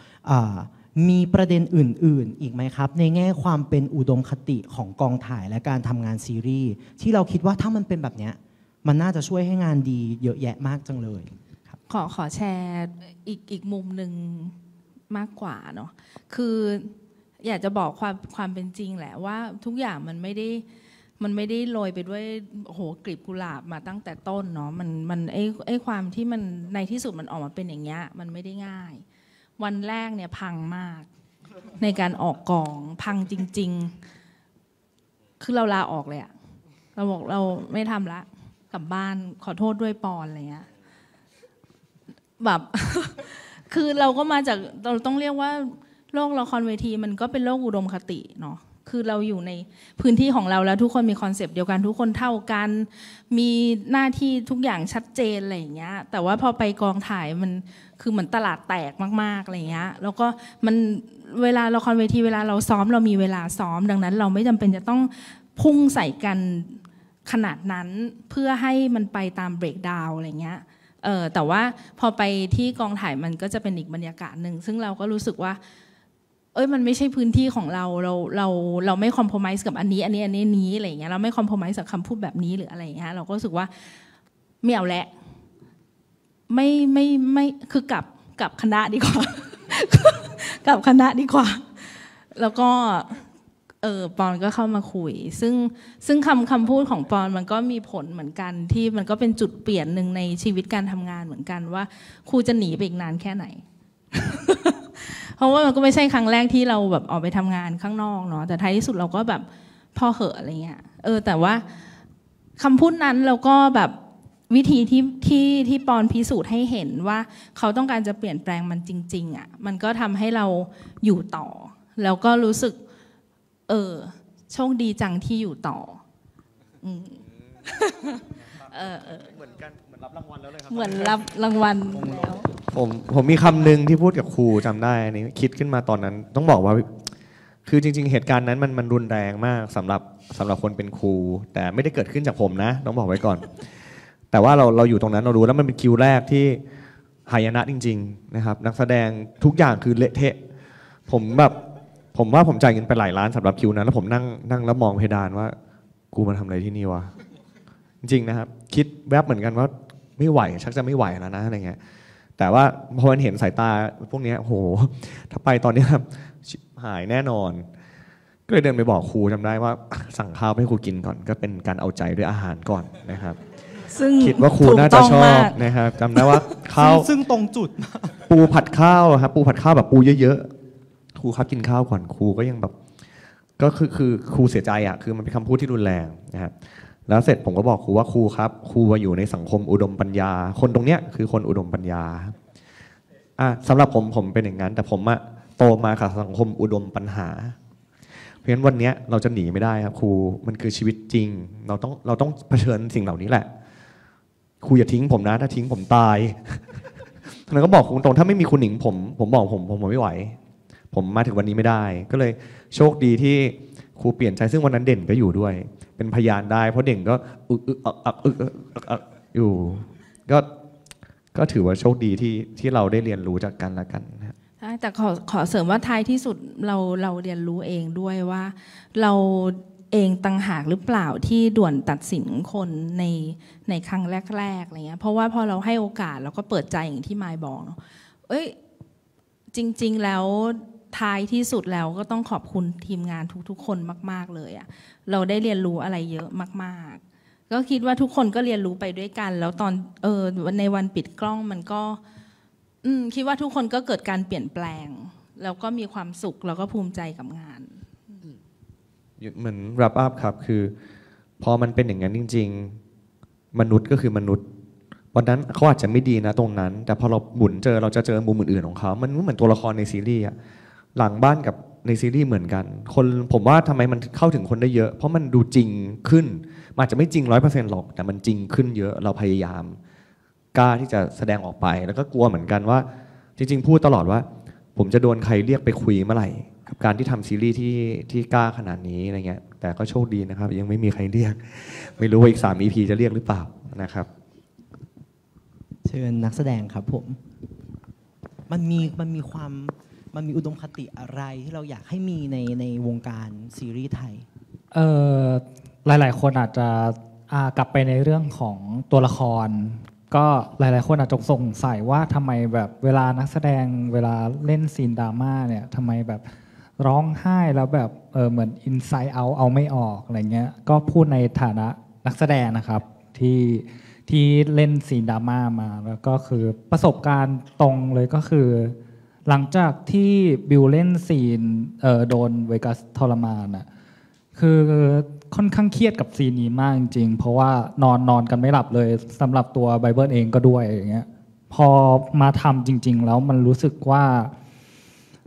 มีประเด็นอื่นๆอีกไหมครับในแง่ความเป็นอุดมคติของกองถ่ายและการทำงานซีรีส์ที่เราคิดว่าถ้ามันเป็นแบบนี้มันน่าจะช่วยให้งานดีเยอะแยะมากจังเลยครับขอแชร์อีกมุมหนึ่งมากกว่าเนาะคืออยากจะบอกความเป็นจริงแหละว่าทุกอย่างมันไม่ได้โรยไปด้วยโอ้โหกลีบกุหลาบมาตั้งแต่ต้นเนาะมันไอ้ความที่มันในที่สุดมันออกมาเป็นอย่างเงี้ยมันไม่ได้ง่ายวันแรกเนี่ยพังมากในการออกกองพังจริงๆคือเราลาออกเลยอะเราบอกเราไม่ทำละกลับบ้านขอโทษด้วยปอนอะไรเงี้ยแบบ คือเราก็มาจากเราต้องเรียกว่าโลกละครเวทีมันก็เป็นโลกอุดมคติเนาะคือเราอยู่ในพื้นที่ของเราแล้วทุกคนมีคอนเซปต์เดียวกันทุกคนเท่ากันมีหน้าที่ทุกอย่างชัดเจนอะไรอย่างเงี้ยแต่ว่าพอไปกองถ่ายมันคือเหมือนตลาดแตกมากๆอะไรเงี้ยแล้วก็มันเวลาละครเวทีเวลาเราซ้อมเรามีเวลาซ้อมดังนั้นเราไม่จำเป็นจะต้องพุ่งใส่กันขนาดนั้นเพื่อให้มันไปตามเบรกดาวน์อะไรเงี้ยแต่ว่าพอไปที่กองถ่ายมันก็จะเป็นอีกบรรยากาศหนึ่งซึ่งเราก็รู้สึกว่ามันไม่ใช่พื้นที่ของเราไม่คอมโพรไมซ์กับอันนี้อะไรอย่างเงี้ยเราไม่คอมโพรไมซ์กับคำพูดแบบนี้หรืออะไรอย่างเงี้ยเราก็รู้สึกว่าไม่เอาละไม่คือกลับคณะดีกว่า กลับคณะดีกว่าแล้วก็ปอนก็เข้ามาคุยซึ่งคำพูดของปอนมันก็มีผลเหมือนกันที่มันก็เป็นจุดเปลี่ยนหนึ่งในชีวิตการทำงานเหมือนกันว่าครูจะหนีไปอีกนานแค่ไหน เพราะว่ามันก็ไม่ใช่ครั้งแรกที่เราแบบออกไปทำงานข้างนอกเนาะแต่ท้ายที่สุดเราก็แบบพอเหอะอะไรเงี้ยแต่ว่าคำพูดนั้นเราก็แบบวิธีที่ปอนพิสูจน์ให้เห็นว่าเขาต้องการจะเปลี่ยนแปลงมันจริงๆอ่ะมันก็ทำให้เราอยู่ต่อแล้วก็รู้สึกโชคดีจังที่อยู่ต่อเหมือนกันเหมือนรับรางวัลแล้วเลยครับเหมือนรับรางวัลแล้วผมมีคำหนึ่งที่พูดกับครูจำได้อันนี้คิดขึ้นมาตอนนั้นต้องบอกว่าคือจริงๆเหตุการณ์นั้นมันรุนแรงมากสำหรับคนเป็นครูแต่ไม่ได้เกิดขึ้นจากผมนะต้องบอกไว้ก่อนแต่ว่าเราอยู่ตรงนั้นเรารู้แล้วมันเป็นคิวแรกที่หายนะจริงๆนะครับนักแสดงทุกอย่างคือเละเทะผมว่าผมจ่ายเงินไปหลายล้านสำหรับคิวนั้นแล้วผมนั่งแล้วมองเพดานว่ากูมาทำอะไรที่นี่วะจริงๆนะครับคิดแวบเหมือนกันว่าไม่ไหวชักจะไม่ไหวแล้วนะอะไรเงี้ยแต่ว่าพอมันเห็นสายตาพวกนี้โหถ้าไปตอนนี้หายแน่นอนก็เลยเดินไปบอกครูจำได้ว่าสั่งข้าวให้ครูกินก่อนก็เป็นการเอาใจด้วยอาหารก่อนนะครับซึ่งคิดว่าครูน่าจะชอบนะครับจำได้ว่าข้าวซึ่งตรงจุดปูผัดข้าวครับปูผัดข้าวแบบปูเยอะๆ ครูครับกินข้าวก่อนครูก็ยังแบบก็คือครูเสียใจอ่ะคือมันเป็นคำพูดที่รุนแรงนะครับแล้วเสร็จผมก็บอกครูว่าครูครับครูอยู่ในสังคมอุดมปัญญาคนตรงเนี้ยคือคนอุดมปัญญาสำหรับผมเป็นอย่างนั้นแต่ผมอะโตมากับสังคมอุดมปัญหาเพราะฉะนั้นวันนี้เราจะหนีไม่ได้ครับครูมันคือชีวิตจริงเราต้องเผชิญสิ่งเหล่านี้แหละครูอย่าทิ้งผมนะถ้าทิ้งผมตายแล้วก็บอกครูตรงถ้าไม่มีคุณหนิงผมบอกผมไม่ไหวผมมาถึงวันนี้ไม่ได้ก็เลยโชคดีที่ครูเปลี่ยนใจซึ่งวันนั้นเด่นก็อยู่ด้วยเป็นพยานได้เพราะเด่นก็อยู่ก็ถือว่าโชคดีที่เราได้เรียนรู้จากกันและกันแต่ขอเสริมว่าท้ายที่สุดเราเรียนรู้เองด้วยว่าเราเองต่างหากหรือเปล่าที่ด่วนตัดสินคนในครั้งแรกๆอะไรเงี้ยเพราะว่าพอเราให้โอกาสเราก็เปิดใจอย่างที่มายบอกเนาะจริงๆแล้วท้ายที่สุดแล้วก็ต้องขอบคุณทีมงานทุกๆคนมากๆเลยอะเราได้เรียนรู้อะไรเยอะมากๆก็คิดว่าทุกคนก็เรียนรู้ไปด้วยกันแล้วตอนในวันปิดกล้องมันก็คิดว่าทุกคนก็เกิดการเปลี่ยนแปลงแล้วก็มีความสุขแล้วก็ภูมิใจกับงานเหมือน wrap up ครับคือพอมันเป็นอย่างนั้นจริงๆมนุษย์ก็คือมนุษย์วันนั้นเขาอาจจะไม่ดีนะตรงนั้นแต่พอเราหมุนเราจะเจอมุมอื่นๆของเขามันเหมือนตัวละครในซีรีส์อะหลังบ้านกับในซีรีส์เหมือนกันคนผมว่าทำไมมันเข้าถึงคนได้เยอะเพราะมันดูจริงขึ้นมันอาจจะไม่จริง 100% หรอกแต่มันจริงขึ้นเยอะเราพยายามกล้าที่จะแสดงออกไปแล้วก็กลัวเหมือนกันว่าจริงๆพูดตลอดว่าผมจะโดนใครเรียกไปคุยเมื่อไหร่กับการที่ทำซีรีส์ที่กล้าขนาดนี้อะไรเงี้ยแต่ก็โชคดีนะครับยังไม่มีใครเรียกไม่รู้ว่าอีก3 EP จะเรียกหรือเปล่านะครับเชิญนักแสดงครับผมมันมีอุดมคติอะไรที่เราอยากให้มีในวงการซีรีส์ไทยหลายๆคนอาจจะกลับไปในเรื่องของตัวละครก็หลายๆคนอาจจะสงสัยว่าทำไมแบบเวลานักแสดงเวลาเล่นซีนดราม่าเนี่ยทำไมแบบร้องไห้แล้วแบบเหมือน inside out เอาไม่ออกอะไรเงี้ยก็พูดในฐานะนักแสดงนะครับที่เล่นซีนดราม่ามาแล้วก็คือประสบการณ์ตรงเลยก็คือหลังจากที่บิวเล่นซีนโดนเวกัสทรมานอ่ะคือค่อนข้างเครียดกับซีนนี้มากจริงๆเพราะว่านอนกันไม่หลับเลยสำหรับตัวไบเบิลเองก็ด้วยอย่างเงี้ยพอมาทำจริงๆแล้วมันรู้สึกว่า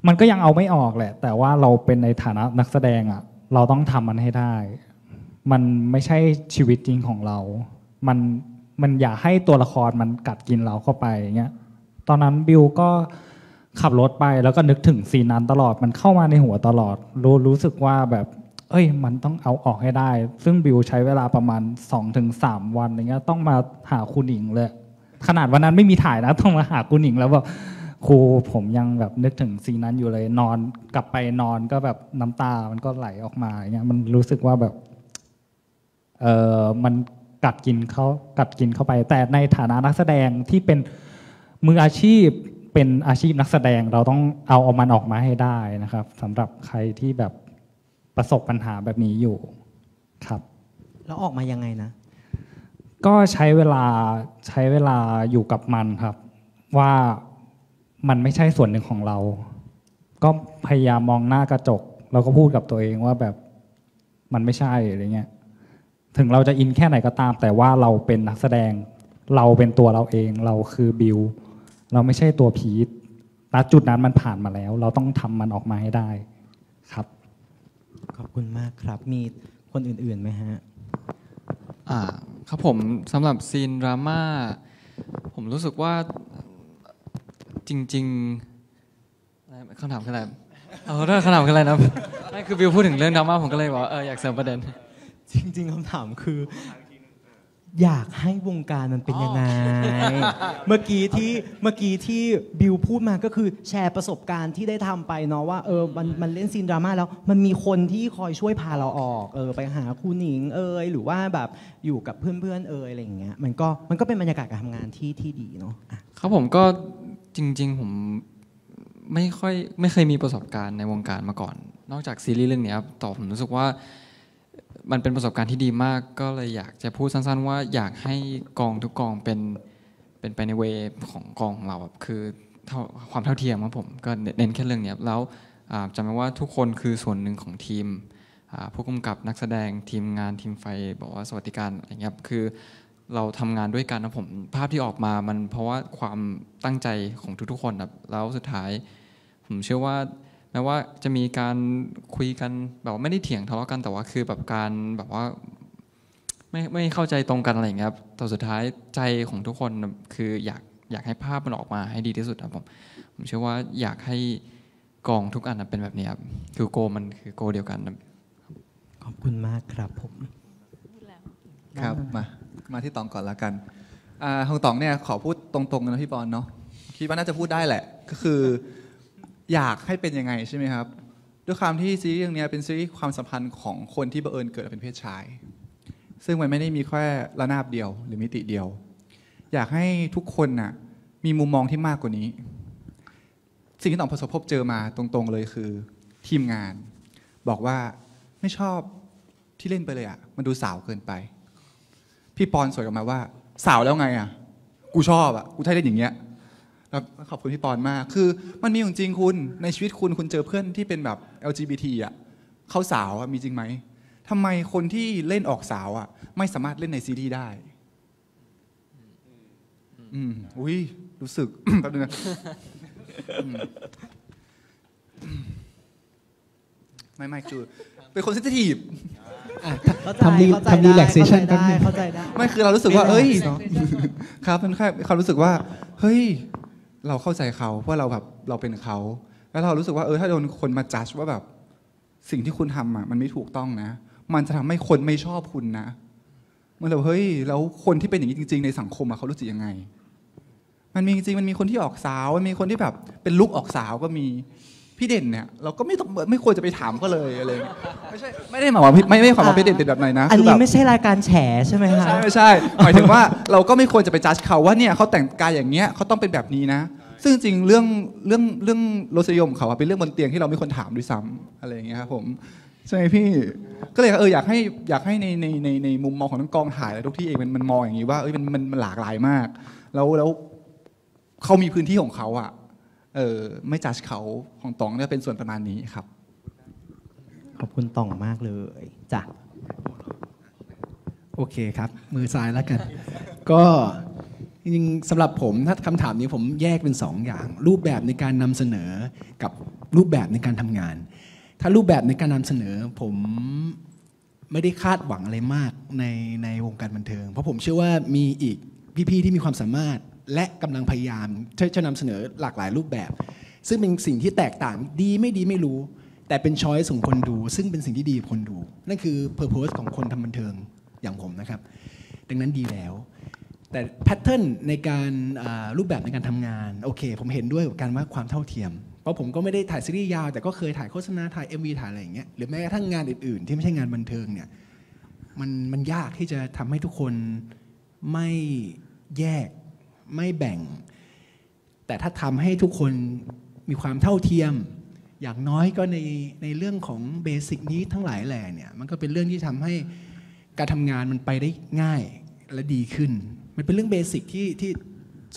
มันก็ยังเอาไม่ออกแหละแต่ว่าเราเป็นในฐานะนักแสดงอ่ะเราต้องทำมันให้ได้มันไม่ใช่ชีวิตจริงของเรามันอย่าให้ตัวละครมันกัดกินเราเข้าไปอย่างเงี้ยตอนนั้นบิวก็ขับรถไปแล้วก็นึกถึงซีนนั้นตลอดมันเข้ามาในหัวตลอดรู้สึกว่าแบบมันต้องเอาออกให้ได้ซึ่งบิวใช้เวลาประมาณ 2-3 วันอย่างเงี้ยต้องมาหาคุณหญิงเลยขนาดวันนั้นไม่มีถ่ายนะต้องมาหาคุณหญิงแล้วแบบครูผมยังแบบนึกถึงซีนนั้นอยู่เลยนอนกลับไปนอนก็แบบน้ำตามันก็ไหลออกมาอย่างเงี้ยมันรู้สึกว่าแบบมันกัดกินเข้าไปแต่ในฐานะนักแสดงที่เป็นมืออาชีพเป็นอาชีพนักแสดงเราต้องเอามันออกมาให้ได้นะครับสำหรับใครที่แบบประสบปัญหาแบบนี้อยู่ครับแล้วออกมายังไงนะก็ใช้เวลาอยู่กับมันครับว่ามันไม่ใช่ส่วนหนึ่งของเราก็พยายามมองหน้ากระจกแล้วก็พูดกับตัวเองว่าแบบมันไม่ใช่อะไรเงี้ยถึงเราจะอินแค่ไหนก็ตามแต่ว่าเราเป็นนักแสดงเราเป็นตัวเราเองเราคือบิวเราไม่ใช่ตัวพีทณจุดนั้นมันผ่านมาแล้วเราต้องทำมันออกมาให้ได้ครับขอบคุณมากครับมีคนอื่นๆไหมฮะครับผมสำหรับซีนดราม่าผมรู้สึกว่าจริงๆคำถามคืออะไรคำถามคืออะไรนะไม่คือบิวพูดถึงเรื่องดราม่าผมก็เลยบอกอยากเสริมประเด็นจริงๆคำถามคืออยากให้วงการมันเป็นยังไง เมื่อกี้ที่บิวพูดมาก็คือแชร์ประสบการณ์ที่ได้ทำไปเนาะว่ามันเล่นซีนดราม่าแล้วมันมีคนที่คอยช่วยพาเราออกไปหาครูหนิงหรือว่าแบบอยู่กับเพื่อนอะไรอย่างเงี้ยมันก็เป็นบรรยากาศการทำงานที่ดีเนาะครับผมก็จริงๆผมไม่เคยมีประสบการณ์ในวงการมาก่อนนอกจากซีรีส์เรื่องนี้ต่อผมรู้สึกว่ามันเป็นประสบการณ์ที่ดีมากก็เลยอยากจะพูดสั้นๆว่าอยากให้กองทุกกองเป็นไปในเวของกองของเราคือความเท่าเทียมครับผมก็เน้นแค่เรื่องนี้แล้ว จำไว้ว่าทุกคนคือส่วนหนึ่งของทีมผู้กำกับนักแสดงทีมงานทีมไฟบอกว่าสวัสดิการอะไรเงี้ยคือเราทำงานด้วยกันนะผมภาพที่ออกมามันเพราะว่าความตั้งใจของทุกๆคนครับแล้วสุดท้ายผมเชื่อว่าแม้ว่าจะมีการคุยกันแบบไม่ได้เถียงทะเลาะกันแต่ว่าคือแบบการแบบว่าไม่เข้าใจตรงกันอะไรอย่างเงี้ยครับแต่สุดท้ายใจของทุกคนคืออยากให้ภาพมันออกมาให้ดีที่สุดครับผมเชื่อว่าอยากให้กองทุกอันเป็นแบบนี้ครับคือโกมันคือโกเดียวกันครับ ขอบคุณมากครับผม ครับมาที่ตองก่อนละกันของตองเนี่ยขอพูดตรงๆนะพี่ปอนเนาะคิดว่าน่าจะพูดได้แหละก็คืออยากให้เป็นยังไงใช่ไหมครับด้วยความที่ซีรีส์เรื่องนี้เป็นซีรีส์ความสัมพันธ์ของคนที่บังเอิญเกิดเป็นเพศชายซึ่งมันไม่ได้มีแค่ระนาบเดียวหรือมิติเดียวอยากให้ทุกคนน่ะมีมุมมองที่มากกว่านี้สิ่งที่ตองประสบพบเจอมาตรงๆเลยคือทีมงานบอกว่าไม่ชอบที่เล่นไปเลยอ่ะมันดูสาวเกินไปพี่ปอนสวยออกมาว่าสาวแล้วไงอ่ะกูชอบอ่ะกูใช้เล่นอย่างเงี้ยแล้วขอบคุณพี่ปอนมากคือมันมีจริงคุณในชีวิตคุณเจอเพื่อนที่เป็นแบบ LGBT อ่ะเขาสาวมีจริงไหมทำไมคนที่เล่นออกสาวอ่ะไม่สามารถเล่นในซีรีส์ได้อุ้ยรู้สึก แป๊บนึงนะไม่คือเป็นคนเซนซิทีฟทำรีแลกเซชั่นแป๊บนึง เข้าใจได้ ไม่คือเรารู้สึกว่าเอ้ยครับมันแค่เขารู้สึกว่าเฮ้ยเราเข้าใจเขาเพราะเราแบบเราเป็นเขาแล้วเรารู้สึกว่าถ้าโดนคนมาจัดว่าแบบสิ่งที่คุณทำอ่ะมันไม่ถูกต้องนะมันจะทำให้คนไม่ชอบคุณนะมันแบบเฮ้ยแล้วคนที่เป็นอย่างนี้จริงๆในสังคมอ่ะเขารู้สึกยังไงมันมีจริงมันมีคนที่ออกสาวมันมีคนที่แบบเป็นลุคออกสาวก็มีพี่เด่นเนี่ยเราก็ไม่ควรจะไปถามเขาเลยอะไรไม่ได้หมายว่าไม่ความว่าพี่เด่นเป็นแบบไหนนะอันนี้ไม่ใช่รายการแฉใช่ไหมคะไม่ใช่หมายถึงว่าเราก็ไม่ควรจะไปจัดเขาว่าเนี่ยเขาแต่งกายอย่างเงี้ยเขาต้องเป็นแบบนี้นะซึ่งจริงเรื่องรสนิยมเขาเป็นเรื่องบนเตียงที่เราไม่ควรถามด้วยซ้ำอะไรอย่างเงี้ยครับผมใช่ไหมพี่ก็เลยอยากให้ในมุมมองของทั้งกองถ่ายและทุกที่เองมันมองอย่างนี้ว่ามันหลากหลายมากแล้วเขามีพื้นที่ของเขาอ่ะไม่จัดเขาของตองเนี่ยเป็นส่วนประมาณนี้ครับขอบคุณตองมากเลยจ้ะโอเคครับมือซ้ายแล้วกัน ก็จริงๆสำหรับผมถ้าคำถามนี้ผมแยกเป็น2 อย่างรูปแบบในการนำเสนอกับรูปแบบในการทำงานถ้ารูปแบบในการนำเสนอผมไม่ได้คาดหวังอะไรมากในวงการบันเทิงเพราะผมเชื่อว่ามีอีกพี่ๆที่มีความสามารถและกำลังพยายามจะนำเสนอหลากหลายรูปแบบซึ่งเป็นสิ่งที่แตกต่างดีไม่ดีไม่รู้แต่เป็นช้อยส์ของคนดูซึ่งเป็นสิ่งที่ดีกับคนดูนั่นคือเพอร์โพสของคนทำบันเทิงอย่างผมนะครับดังนั้นดีแล้วแต่แพทเทิร์นในการรูปแบบในการทำงานโอเคผมเห็นด้วยกับการว่าความเท่าเทียมเพราะผมก็ไม่ได้ถ่ายซีรีส์ยาวแต่ก็เคยถ่ายโฆษณาถ่าย MV ถ่ายอะไรอย่างเงี้ยหรือแม้กระทั่งงานอื่นๆที่ไม่ใช่งานบันเทิงเนี่ยมันยากที่จะทำให้ทุกคนไม่แยกไม่แบ่งแต่ถ้าทำให้ทุกคนมีความเท่าเทียมอย่างน้อยก็ในเรื่องของเบสิกนี้ทั้งหลายแหล่เนี่ยมันก็เป็นเรื่องที่ทำให้การทำงานมันไปได้ง่ายและดีขึ้นมันเป็นเรื่องเบสิกที่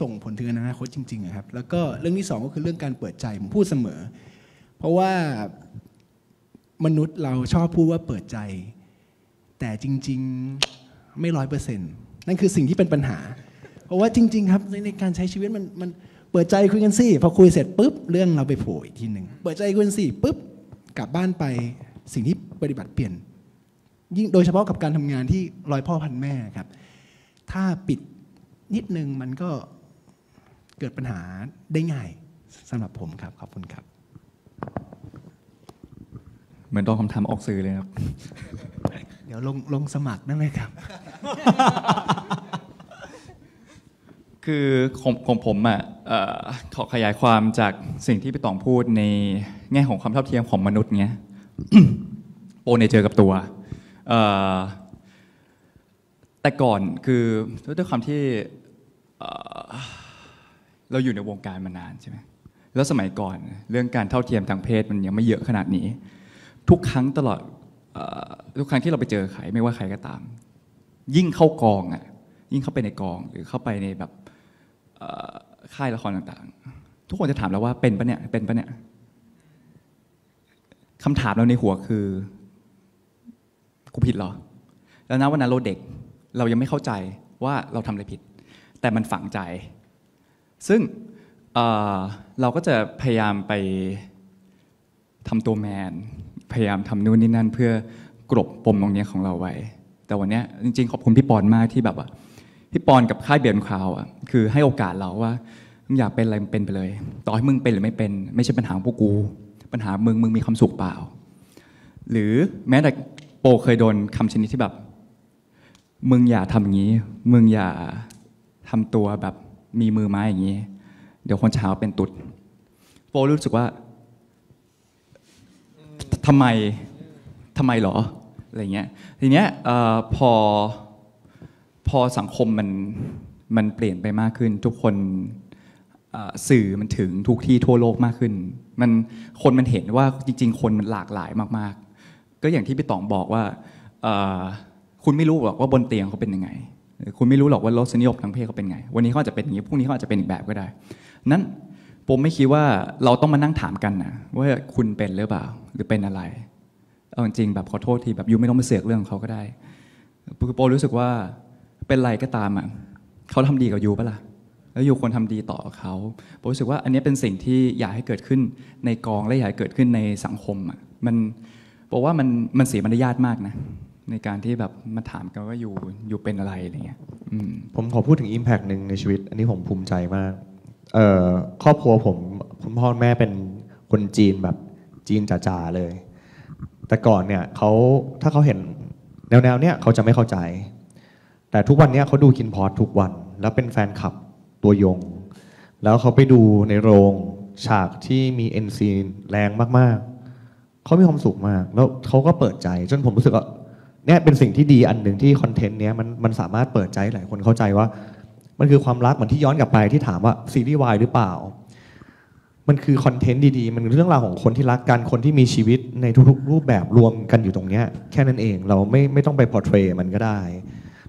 ส่งผลถึงอนาคตจริงๆครับแล้วก็เรื่องที่2ก็คือเรื่องการเปิดใจผมพูดเสมอเพราะว่ามนุษย์เราชอบพูดว่าเปิดใจแต่จริงๆไม่100%นั่นคือสิ่งที่เป็นปัญหาเพราะว่าจริงๆครับในการใช้ชีวิตมันเปิดใจคุยกันสิพอคุยเสร็จปุ๊บเรื่องเราไปโผล่อีกทีหนึ่งเปิดใจคุยกันสิปุ๊บกลับบ้านไปสิ่งที่ปฏิบัติเปลี่ยนยิ่งโดยเฉพาะกับการทำงานที่ร้อยพ่อพันแม่ครับถ้าปิดนิดนึงมันก็เกิดปัญหาได้ง่ายสำหรับผมครับขอบคุณครับเหมือนตอนคำถามออกสื่อเลยครับ เดี๋ยวลงสมัครได้ไหมครับ คือของผมขอขยายความจากสิ่งที่พี่ต๋องพูดในแง่ของความเท่าเทียมของมนุษย์เงี้ย โปรเนเจอกับตัวแต่ก่อนคือด้วยความที่เราอยู่ในวงการมานานใช่ไหมแล้วสมัยก่อนเรื่องการเท่าเทียมทางเพศมันยังไม่เยอะขนาดนี้ทุกครั้งทุกครั้งที่เราไปเจอใครไม่ว่าใครก็ตามยิ่งเข้ากองยิ่งเข้าไปในกองหรือเข้าไปในแบบค่ายละครต่างๆทุกคนจะถามเราว่าเป็นปะเนี่ย คำถามเราในหัวคือกูผิดเหรอแล้วนะวันนั้นเราเด็กเรายังไม่เข้าใจว่าเราทำอะไรผิดแต่มันฝังใจซึ่งเราก็จะพยายามไปทำตัวแมนพยายามทำนู่นนี่นั่นเพื่อกลบปมตรงนี้ของเราไว้แต่วันนี้จริงๆขอบคุณพี่ปอนมากที่แบบว่าพี่ปอนกับค่ายเบียร์คราวคือให้โอกาสเราว่ามึงอยากเป็นอะไรมึงเป็นไปเลยต่อให้มึงเป็นหรือไม่เป็นไม่ใช่ปัญหาของพวกกูปัญหามึงมีความสุขเปล่าหรือแม้แต่โปเคยโดนคำชนิดที่แบบมึงอย่าทำอย่างนี้มึงอย่าทำตัวแบบมีมือไม้อย่างนี้เดี๋ยวคนจะหาว่าเป็นตุ๊ดโปรู้สึกว่าทำไมหรออะไรเงี้ยทีเนี้ยพอสังคมมันเปลี่ยนไปมากขึ้นทุกคนสื่อมันถึงทุกที่ทั่วโลกมากขึ้นคนมันเห็นว่าจริงๆคนมันหลากหลายมากๆก็อย่างที่พี่ต๋องบอกว่าคุณไม่รู้หรอกว่าบนเตียงเขาเป็นยังไงคุณไม่รู้หรอกว่ารสนิยมทางเพศเขาเป็นไงวันนี้เขาอาจจะเป็นอย่างนี้พรุ่งนี้เขาอาจจะเป็นอีกแบบก็ได้นั้นผมไม่คิดว่าเราต้องมานั่งถามกันนะว่าคุณเป็นหรือเปล่าหรือเป็นอะไรเอาจริงแบบขอโทษทีแบบยูไม่ต้องมาเสือกเรื่องของเขาก็ได้โปรู้สึกว่าเป็นไรก็ตามเขาทำดีกับยูปะล่ะแล้วยูควรทำดีต่อเขาโปรู้สึกว่าอันนี้เป็นสิ่งที่อยากให้เกิดขึ้นในกองและอยากให้เกิดขึ้นในสังคมมันบอกว่ามันเสียมารยาทมากนะในการที่แบบมาถามกันว่าอยู่เป็นอะไรอะไรเงี้ยผมขอพูดถึง impact หนึ่งในชีวิตอันนี้ผมภูมิใจมากครอบครัวผมคุณพ่อแม่เป็นคนจีนแบบจีนจ๋าๆเลยแต่ก่อนเนี่ยถ้าเขาเห็นแนวเนี้ยเขาจะไม่เข้าใจแต่ทุกวันนี้เขาดูคินพอดทุกวันแล้วเป็นแฟนคลับตัวยงแล้วเขาไปดูในโรงฉากที่มี NC แรงมากๆเขามีความสุขมากแล้วเขาก็เปิดใจจนผมรู้สึกว่าเนี่ยเป็นสิ่งที่ดีอันหนึ่งที่คอนเทนต์เนี้ยมันสามารถเปิดใจหลายคนเข้าใจว่ามันคือความรักเหมือนที่ย้อนกลับไปที่ถามว่าซีรีส์วายหรือเปล่ามันคือคอนเทนต์ดีๆมันเรื่องราวของคนที่รักกันคนที่มีชีวิตในทุกๆรูปแบบรวมกันอยู่ตรงเนี้ยแค่นั้นเองเราไม่ต้องไปพอร์เทรย์มันก็ได้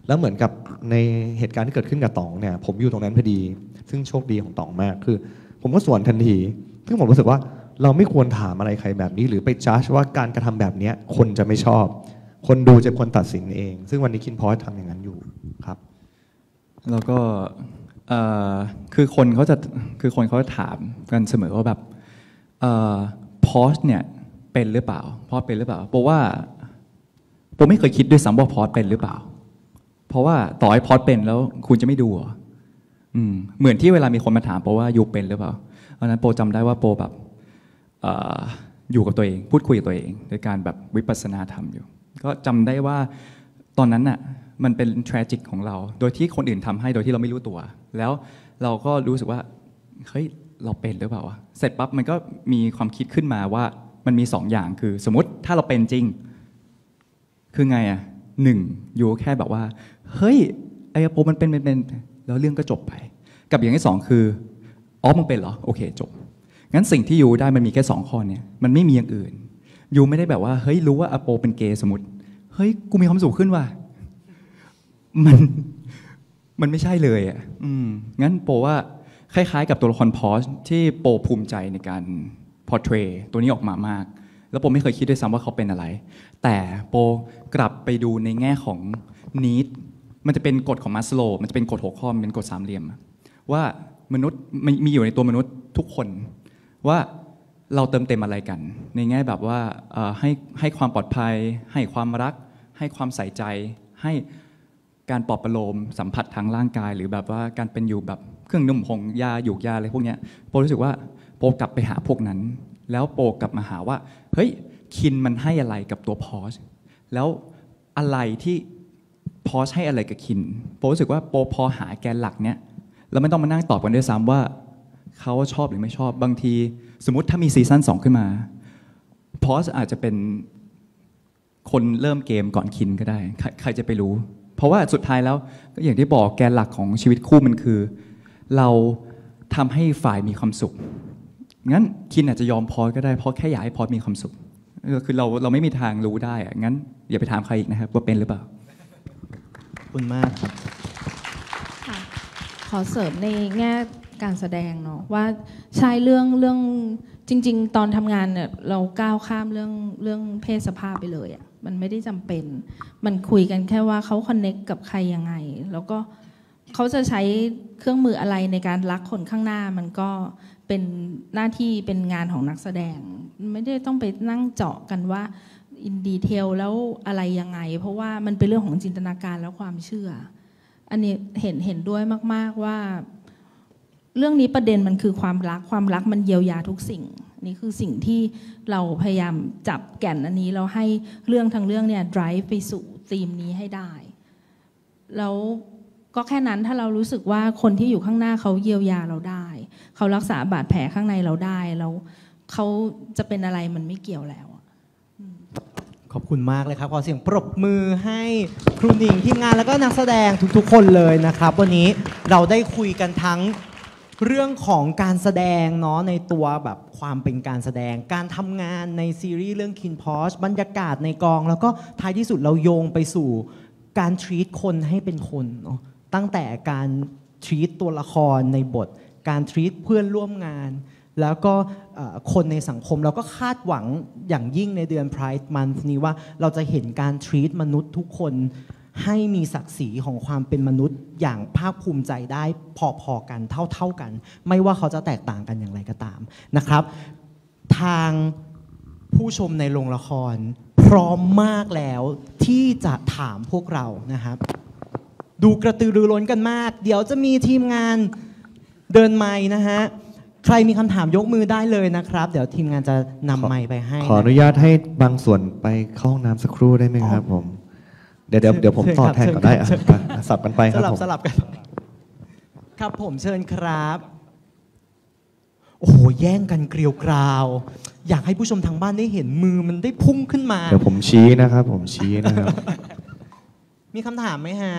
แล้วเหมือนกับในเหตุการณ์ที่เกิดขึ้นกับต๋องเนี่ยผมอยู่ตรงนั้นพอดีซึ่งโชคดีของต๋องมากคือผมก็สวนทันทีซึ่งผมรู้สึกว่าเราไม่ควรถามอะไรใครแบบนี้หรือไปจัดว่าการกระทำแบบนี้คนจะไม่ชอบคนดูจะคนตัดสินเองซึ่งวันนี้คินพอสทำอย่างนั้นอยู่ครับแล้วก็คือคนเขาจะถามกันเสมอว่าแบบพอสเนี่ยเป็นหรือเปล่าพอสเป็นหรือเปล่าเพราะว่าผมไม่เคยคิดด้วยซ้ำว่าพอสเป็นหรือเปล่าเพราะว่าต่อให้พอสเป็นแล้วคุณจะไม่ดูเหรอเหมือนที่เวลามีคนมาถามโปว่ายูเป็นหรือเปล่าเพราะนั้นโปจำได้ว่าโปแบบอยู่กับตัวเองพูดคุยกับตัวเองโดยการแบบวิปัสสนาธรรมอยู่ก็จำได้ว่าตอนนั้นน่ะมันเป็น tragic ของเราโดยที่คนอื่นทำให้โดยที่เราไม่รู้ตัวแล้วเราก็รู้สึกว่าเฮ้ยเราเป็นหรือเปล่าวะเสร็จปั๊บมันก็มีความคิดขึ้นมาว่ามันมี2 อย่างคือสมมติถ้าเราเป็นจริงคือไง1อยู่แค่แบบว่าเฮ้ยไอ้โปมันเป็นแล้วเรื่องก็จบไปกับอย่างที่2คืออ๋อมึงเป็นเหรอโอเคจบงั้นสิ่งที่ยูได้มันมีแค่2 ข้อเนี่ยมันไม่มีอย่างอื่นยูไม่ได้แบบว่าเฮ้ยรู้ว่าอโปเป็นเกย์สมมติเฮ้ยกูมีความสุขขึ้นว่ะมันไม่ใช่เลยงั้นโปว่าคล้ายๆกับตัวละครพอสที่โปภูมิใจในการพอร์เทรย์ตัวนี้ออกมามากแล้วโปไม่เคยคิดด้วยซ้ำว่าเขาเป็นอะไรแต่โปกลับไปดูในแง่ของ need มันจะเป็นกฎของมัสโลว์มันจะเป็นกฎ6 ข้อเป็นกฎ3 เหลี่ยมว่ามนุษย์มีอยู่ในตัวมนุษย์ทุกคนว่าเราเติมเต็มอะไรกันในแง่แบบว่าให้ความปลอดภัยให้ความรักให้ความใส่ใจให้การปลอบประโลมสัมผัสทางร่างกายหรือแบบว่าการเป็นอยู่แบบเครื่องนุ่มหงยาหยูกยาอะไรพวกนี้โปรู้สึกว่าโปกลับไปหาพวกนั้นแล้วโปกลับมาหาว่าเฮ้ยคินมันให้อะไรกับตัวพอสแล้วอะไรที่พอสให้อะไรกับคินโปรู้สึกว่าโปพอหาแกนหลักเนี้ยแล้วไม่ต้องมานั่งตอบกันด้วยซ้ำว่าเขาชอบหรือไม่ชอบบางทีสมมติถ้ามีซีซั่น2ขึ้นมาพอสอาจจะเป็นคนเริ่มเกมก่อนคินก็ได้ใครจะไปรู้เพราะว่าสุดท้ายแล้วก็อย่างที่บอกแกนหลักของชีวิตคู่มันคือเราทำให้ฝ่ายมีความสุขงั้นคินอาจจะยอมพอสก็ได้เพราะแค่อยากให้พอสมีความสุขคือเราไม่มีทางรู้ได้งั้นอย่าไปถามใครอีกนะครับว่าเป็นหรือเปล่าขอบคุณมากครับขอเสริมในแง่ การแสดงเนาะว่าใช่เรื่องจริงๆตอนทำงานเนี่ยเราก้าวข้ามเรื่องเพศสภาพไปเลยอ่ะมันไม่ได้จำเป็นมันคุยกันแค่ว่าเขาคอนเน็กกับใครยังไงแล้วก็เขาจะใช้เครื่องมืออะไรในการรักคนข้างหน้ามันก็เป็นหน้าที่เป็นงานของนักแสดงไม่ได้ต้องไปนั่งเจาะกันว่าอินดีเทลแล้วอะไรยังไงเพราะว่ามันเป็นเรื่องของจินตนาการและความเชื่ออันนี้เห็นด้วยมากๆว่าเรื่องนี้ประเด็นมันคือความรักมันเยียวยาทุกสิ่งนี่คือสิ่งที่เราพยายามจับแก่นอันนี้เราให้เรื่องทั้งเรื่องเนี่ย drive ไปสู่ธีมนี้ให้ได้แล้วก็แค่นั้นถ้าเรารู้สึกว่าคนที่อยู่ข้างหน้าเขาเยียวยาเราได้เขารักษาบาดแผลข้างในเราได้แล้วเขาจะเป็นอะไรมันไม่เกี่ยวแล้วขอบคุณมากเลยครับขอเสียงปรบมือให้ครูหนิงทีมงานแล้วก็นักแสดงทุกๆคนเลยนะครับวันนี้เราได้คุยกันทั้งเรื่องของการแสดงเนาะในตัวแบบความเป็นการแสดงการทำงานในซีรีส์เรื่อง KIN-POSH บรรยากาศในกองแล้วก็ท้ายที่สุดเราโยงไปสู่การ treat คนให้เป็นคนเนาะตั้งแต่การ treat ตัวละครในบทการ treat เพื่อนร่วมงานแล้วก็คนในสังคมเราก็คาดหวังอย่างยิ่งในเดือน Pride Month นี้ว่าเราจะเห็นการ treat มนุษย์ทุกคนให้มีศักดิ์ศรีของความเป็นมนุษย์อย่างภาคภูมิใจได้พอๆกันเท่ากันไม่ว่าเขาจะแตกต่างกันอย่างไรก็ตามนะครับทางผู้ชมในโรงละครพร้อมมากแล้วที่จะถามพวกเรานะครับดูกระตือรือร้นกันมากเดี๋ยวจะมีทีมงานเดินไมค์นะฮะใครมีคำถามยกมือได้เลยนะครับเดี๋ยวทีมงานจะนำไมค์ไปให้ขออนุญาตให้บางส่วนไปเข้าห้องน้ำสักครู่ได้ไหมครับผมเดี๋ยวผมตอบแทนก่อนได้สลับกันไปครับผมสลับกันครับผมเชิญครับโอ้โหแย่งกันเกลียวกราวอยากให้ผู้ชมทางบ้านได้เห็นมือมันได้พุ่งขึ้นมาเดี๋ยวผมชี้นะครับผมชี้นะครับมีคำถามไหมฮะ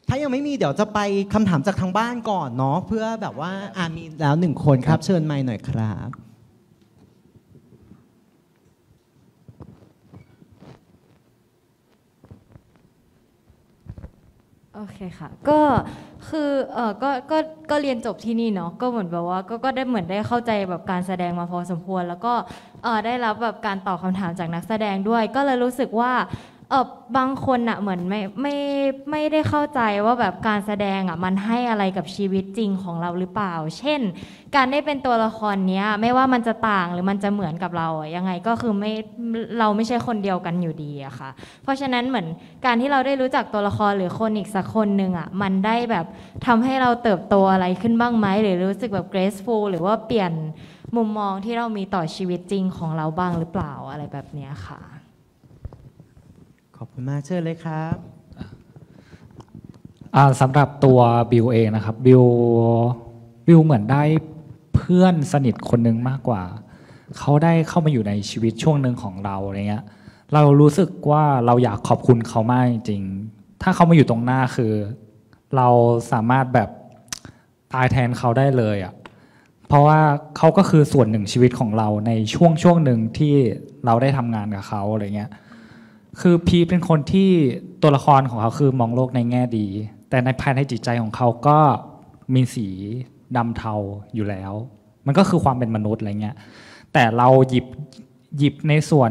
ถ้ายังไม่มีเดี๋ยวจะไปคำถามจากทางบ้านก่อนเนาะเพื่อแบบว่ามีแล้ว1 คนครับเชิญไมค์หน่อยครับโอเคค่ะก็คือก็เรียนจบที่นี่เนาะก็เหมือนแบบว่าก็ได้เหมือนได้เข้าใจแบบการแสดงมาพอสมควรแล้วก็ได้รับแบบการตอบคำถามจากนักแสดงด้วยก็เลยรู้สึกว่าบางคนอ่ะเหมือนไม่ได้เข้าใจว่าแบบการแสดงอ่ะมันให้อะไรกับชีวิตจริงของเราหรือเปล่าเช่นการได้เป็นตัวละครเนี้ยไม่ว่ามันจะต่างหรือมันจะเหมือนกับเรายังไงก็คือเราไม่ใช่คนเดียวกันอยู่ดีอะค่ะเพราะฉะนั้นเหมือนการที่เราได้รู้จักตัวละครหรือคนอีกสักคนหนึ่งอะมันได้แบบทำให้เราเติบโตอะไรขึ้นบ้างไหมหรือรู้สึกแบบ graceful หรือว่าเปลี่ยนมุมมองที่เรามีต่อชีวิตจริงของเราบ้างหรือเปล่าอะไรแบบเนี้ยค่ะขอบคุณมากเชิญเลยครับสำหรับตัวบิวเองนะครับบิวเหมือนได้เพื่อนสนิทคนหนึ่งมากกว่าเขาได้เข้ามาอยู่ในชีวิตช่วงหนึ่งของเราอะไรเงี้ยเรารู้สึกว่าเราอยากขอบคุณเขามากจริงๆถ้าเขามาอยู่ตรงหน้าคือเราสามารถแบบตายแทนเขาได้เลยอ่ะเพราะว่าเขาก็คือส่วนหนึ่งชีวิตของเราในช่วงหนึ่งที่เราได้ทำงานกับเขาอะไรเงี้ยคือพีเป็นคนที่ตัวละครของเขาคือมองโลกในแง่ดีแต่ในภายในจิตใจของเขาก็มีสีดำเทาอยู่แล้วมันก็คือความเป็นมนุษย์อะไรเงี้ยแต่เราหยิบในส่วน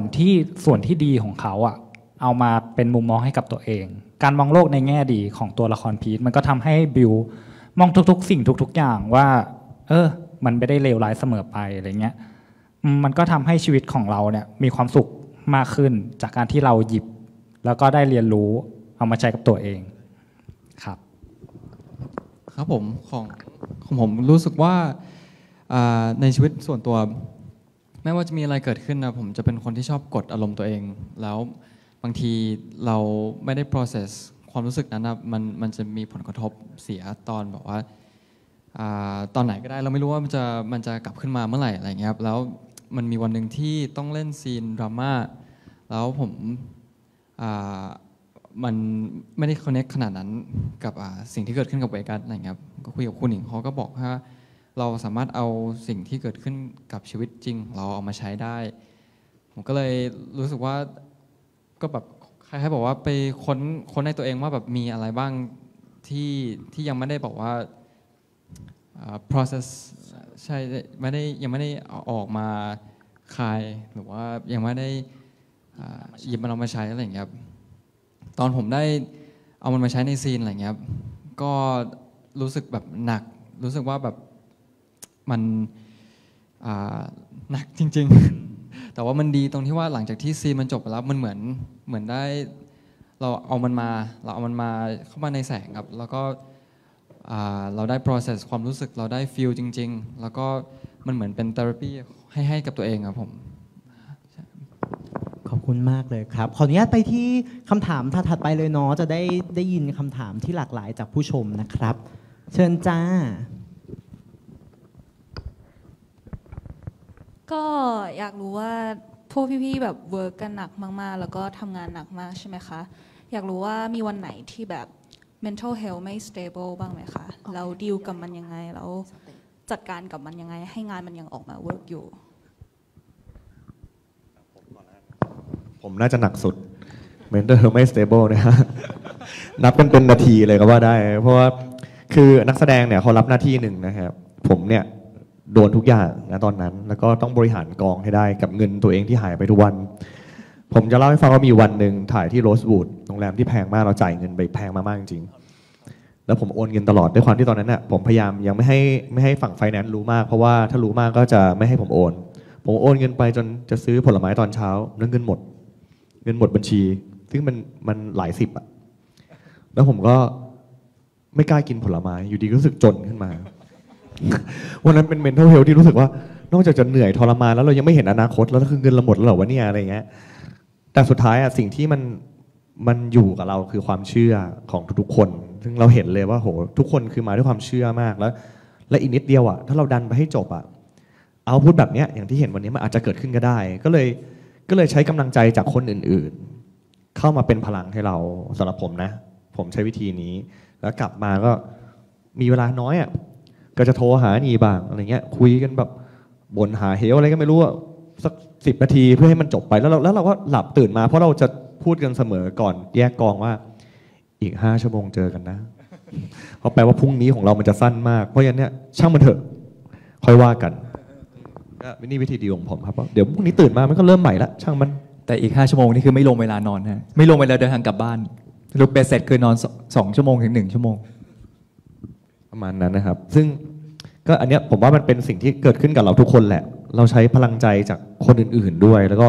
ที่ดีของเขาอะเอามาเป็นมุมมองให้กับตัวเองการมองโลกในแง่ดีของตัวละครพีทมันก็ทำให้บิวมองทุกๆสิ่งทุกๆอย่างว่ามันไม่ได้เลวร้ายเสมอไปอะไรเงี้ยมันก็ทำให้ชีวิตของเราเนี่ยมีความสุขมากขึ้นจากการที่เราหยิบแล้วก็ได้เรียนรู้เอามาใช้กับตัวเองครับครับผมของผมรู้สึกว่าในชีวิตส่วนตัวไม่ว่าจะมีอะไรเกิดขึ้นนะผมจะเป็นคนที่ชอบกดอารมณ์ตัวเองแล้วบางทีเราไม่ได้ process ความรู้สึกนั้นนะมันจะมีผลกระทบเสียตอนแบบว่าตอนไหนก็ได้เราไม่รู้ว่ามันจะกลับขึ้นมาเมื่อไหร่อะไรเงี้ยครับแล้วมันมีวันหนึ่งที่ต้องเล่นซีนดราม่าแล้วผมมันไม่ได้คอนเนคขนาดนั้นกับสิ่งที่เกิดขึ้นกับเวกัสอะไรเงี้ยก็คุยกับคุณหญิงเขาก็บอกว่าเราสามารถเอาสิ่งที่เกิดขึ้นกับชีวิตจริงเราเอามาใช้ได้ผมก็เลยรู้สึกว่าก็แบบใครบอกว่าไปค้นในตัวเองว่าแบบมีอะไรบ้างที่ยังไม่ได้บอกว่า process ใช่ยังไม่ได้เอาออกมาคายหรือว่ายังไม่ได้หยิบมันเอามาใช้อะไรอย่างเงี้ยครับตอนผมได้เอามันมาใช้ในซีนอะไรอย่างเงี้ยครับก็รู้สึกแบบหนักรู้สึกว่าแบบมันหนักจริงๆ แต่ว่ามันดีตรงที่ว่าหลังจากที่ซีนมันจบไปแล้วมันเหมือนได้เราเอามันมาเข้ามาในแสงครับแล้วก็เราได้ process ความรู้สึกเราได้ feel จริงๆแล้วก็มันเหมือนเป็น therapy ให้กับตัวเองครับผม ขอบคุณมากเลยครับขออนุญาตไปที่คำถามถัดไปเลยเนาะจะได้ยินคำถามที่หลากหลายจากผู้ชมนะครับ เชิญจ้า ก็อยากรู้ว่าพวกพี่ๆแบบเวิร์กกันหนักมากๆแล้วก็ทำงานหนักมากใช่ไหมคะอยากรู้ว่ามีวันไหนที่แบบ mental health ไม่ stable บ้างไหมคะเราดีลกับมันยังไงแล้วจัดการกับมันยังไงให้งานมันยังออกมาเวิร์กอยู่ผมน่าจะหนักสุด mental health ไม่ stable นะฮะ นับกันเป็นนาทีเลยก็ว่าได้ เพราะว่าคือนักแสดงเนี่ยเขารับหน้าที่หนึ่งนะครับผมเนี่ยโดนทุกอย่างนะตอนนั้นแล้วก็ต้องบริหารกองให้ได้กับเงินตัวเองที่หายไปทุกวันผมจะเล่าให้ฟังว่ามีวันหนึ่งถ่ายที่โรสวูดโรงแรมที่แพงมากเราจ่ายเงินไปแพงมากๆจริงๆแล้วผมโอนเงินตลอดด้วยความที่ตอนนั้นน่ะผมพยายามยังไม่ให้ฝั่งไฟแนนซ์รู้มากเพราะว่าถ้ารู้มากก็จะไม่ให้ผมโอนเงินไปจนจะซื้อผลไม้ตอนเช้าแล้วเงินหมดบัญชีซึ่งมันหลายสิบอะแล้วผมก็ไม่กล้ากินผลไม้อยู่ดีรู้สึกจนขึ้นมา วันนั้นเป็น mental health ที่รู้สึกว่านอกจากจะเหนื่อยทรมานแล้วเรายังไม่เห็นอนาคตแล้วคือเงินเราหมดแล้วเหรอวะเนี่ยอะไรเงี้ยแต่สุดท้ายอะสิ่งที่มันอยู่กับเราคือความเชื่อของทุกๆคนซึ่งเราเห็นเลยว่าโหทุกคนคือมาด้วยความเชื่อมากและอีกนิดเดียวอะถ้าเราดันไปให้จบอะเอาพูดแบบเนี้ยอย่างที่เห็นวันนี้มันอาจจะเกิดขึ้นก็ได้ก็เลยใช้กำลังใจจากคนอื่นๆเข้ามาเป็นพลังให้เราสำหรับผมนะผมใช้วิธีนี้แล้วกลับมาก็มีเวลาน้อยอ่ะก็จะโทรหานีบ้างอะไรเงี้ยคุยกันแบบบ่นหาเหวอะไรก็ไม่รู้สัก10 นาทีเพื่อให้มันจบไปแล้วเราก็หลับตื่นมาเพราะเราจะพูดกันเสมอก่อนแยกกองว่าอีก5 ชั่วโมงเจอกันนะเพราะแปลว่าพรุ่งนี้ของเรามันจะสั้นมากเพราะฉะนั้นเนี่ยช่างมันเถอะค่อยว่ากันก็นี่วิธีดีของผมครับเดี๋ยวพรุ่งนี้ตื่นมามันก็เริ่มใหม่ละช่างมันแต่อีก5 ชั่วโมงนี่คือไม่ลงเวลานอนฮะไม่ลงเวลาเดินทางกลับบ้านลูกเบสเสร็จคือนอน2 ชั่วโมงถึง1 ชั่วโมงประมาณนั้นนะครับซึ่งก็อันเนี้ยผมว่ามันเป็นสิ่งที่เกิดขึ้นกับเราทุกคนแหละเราใช้พลังใจจากคนอื่นๆด้วยแล้วก็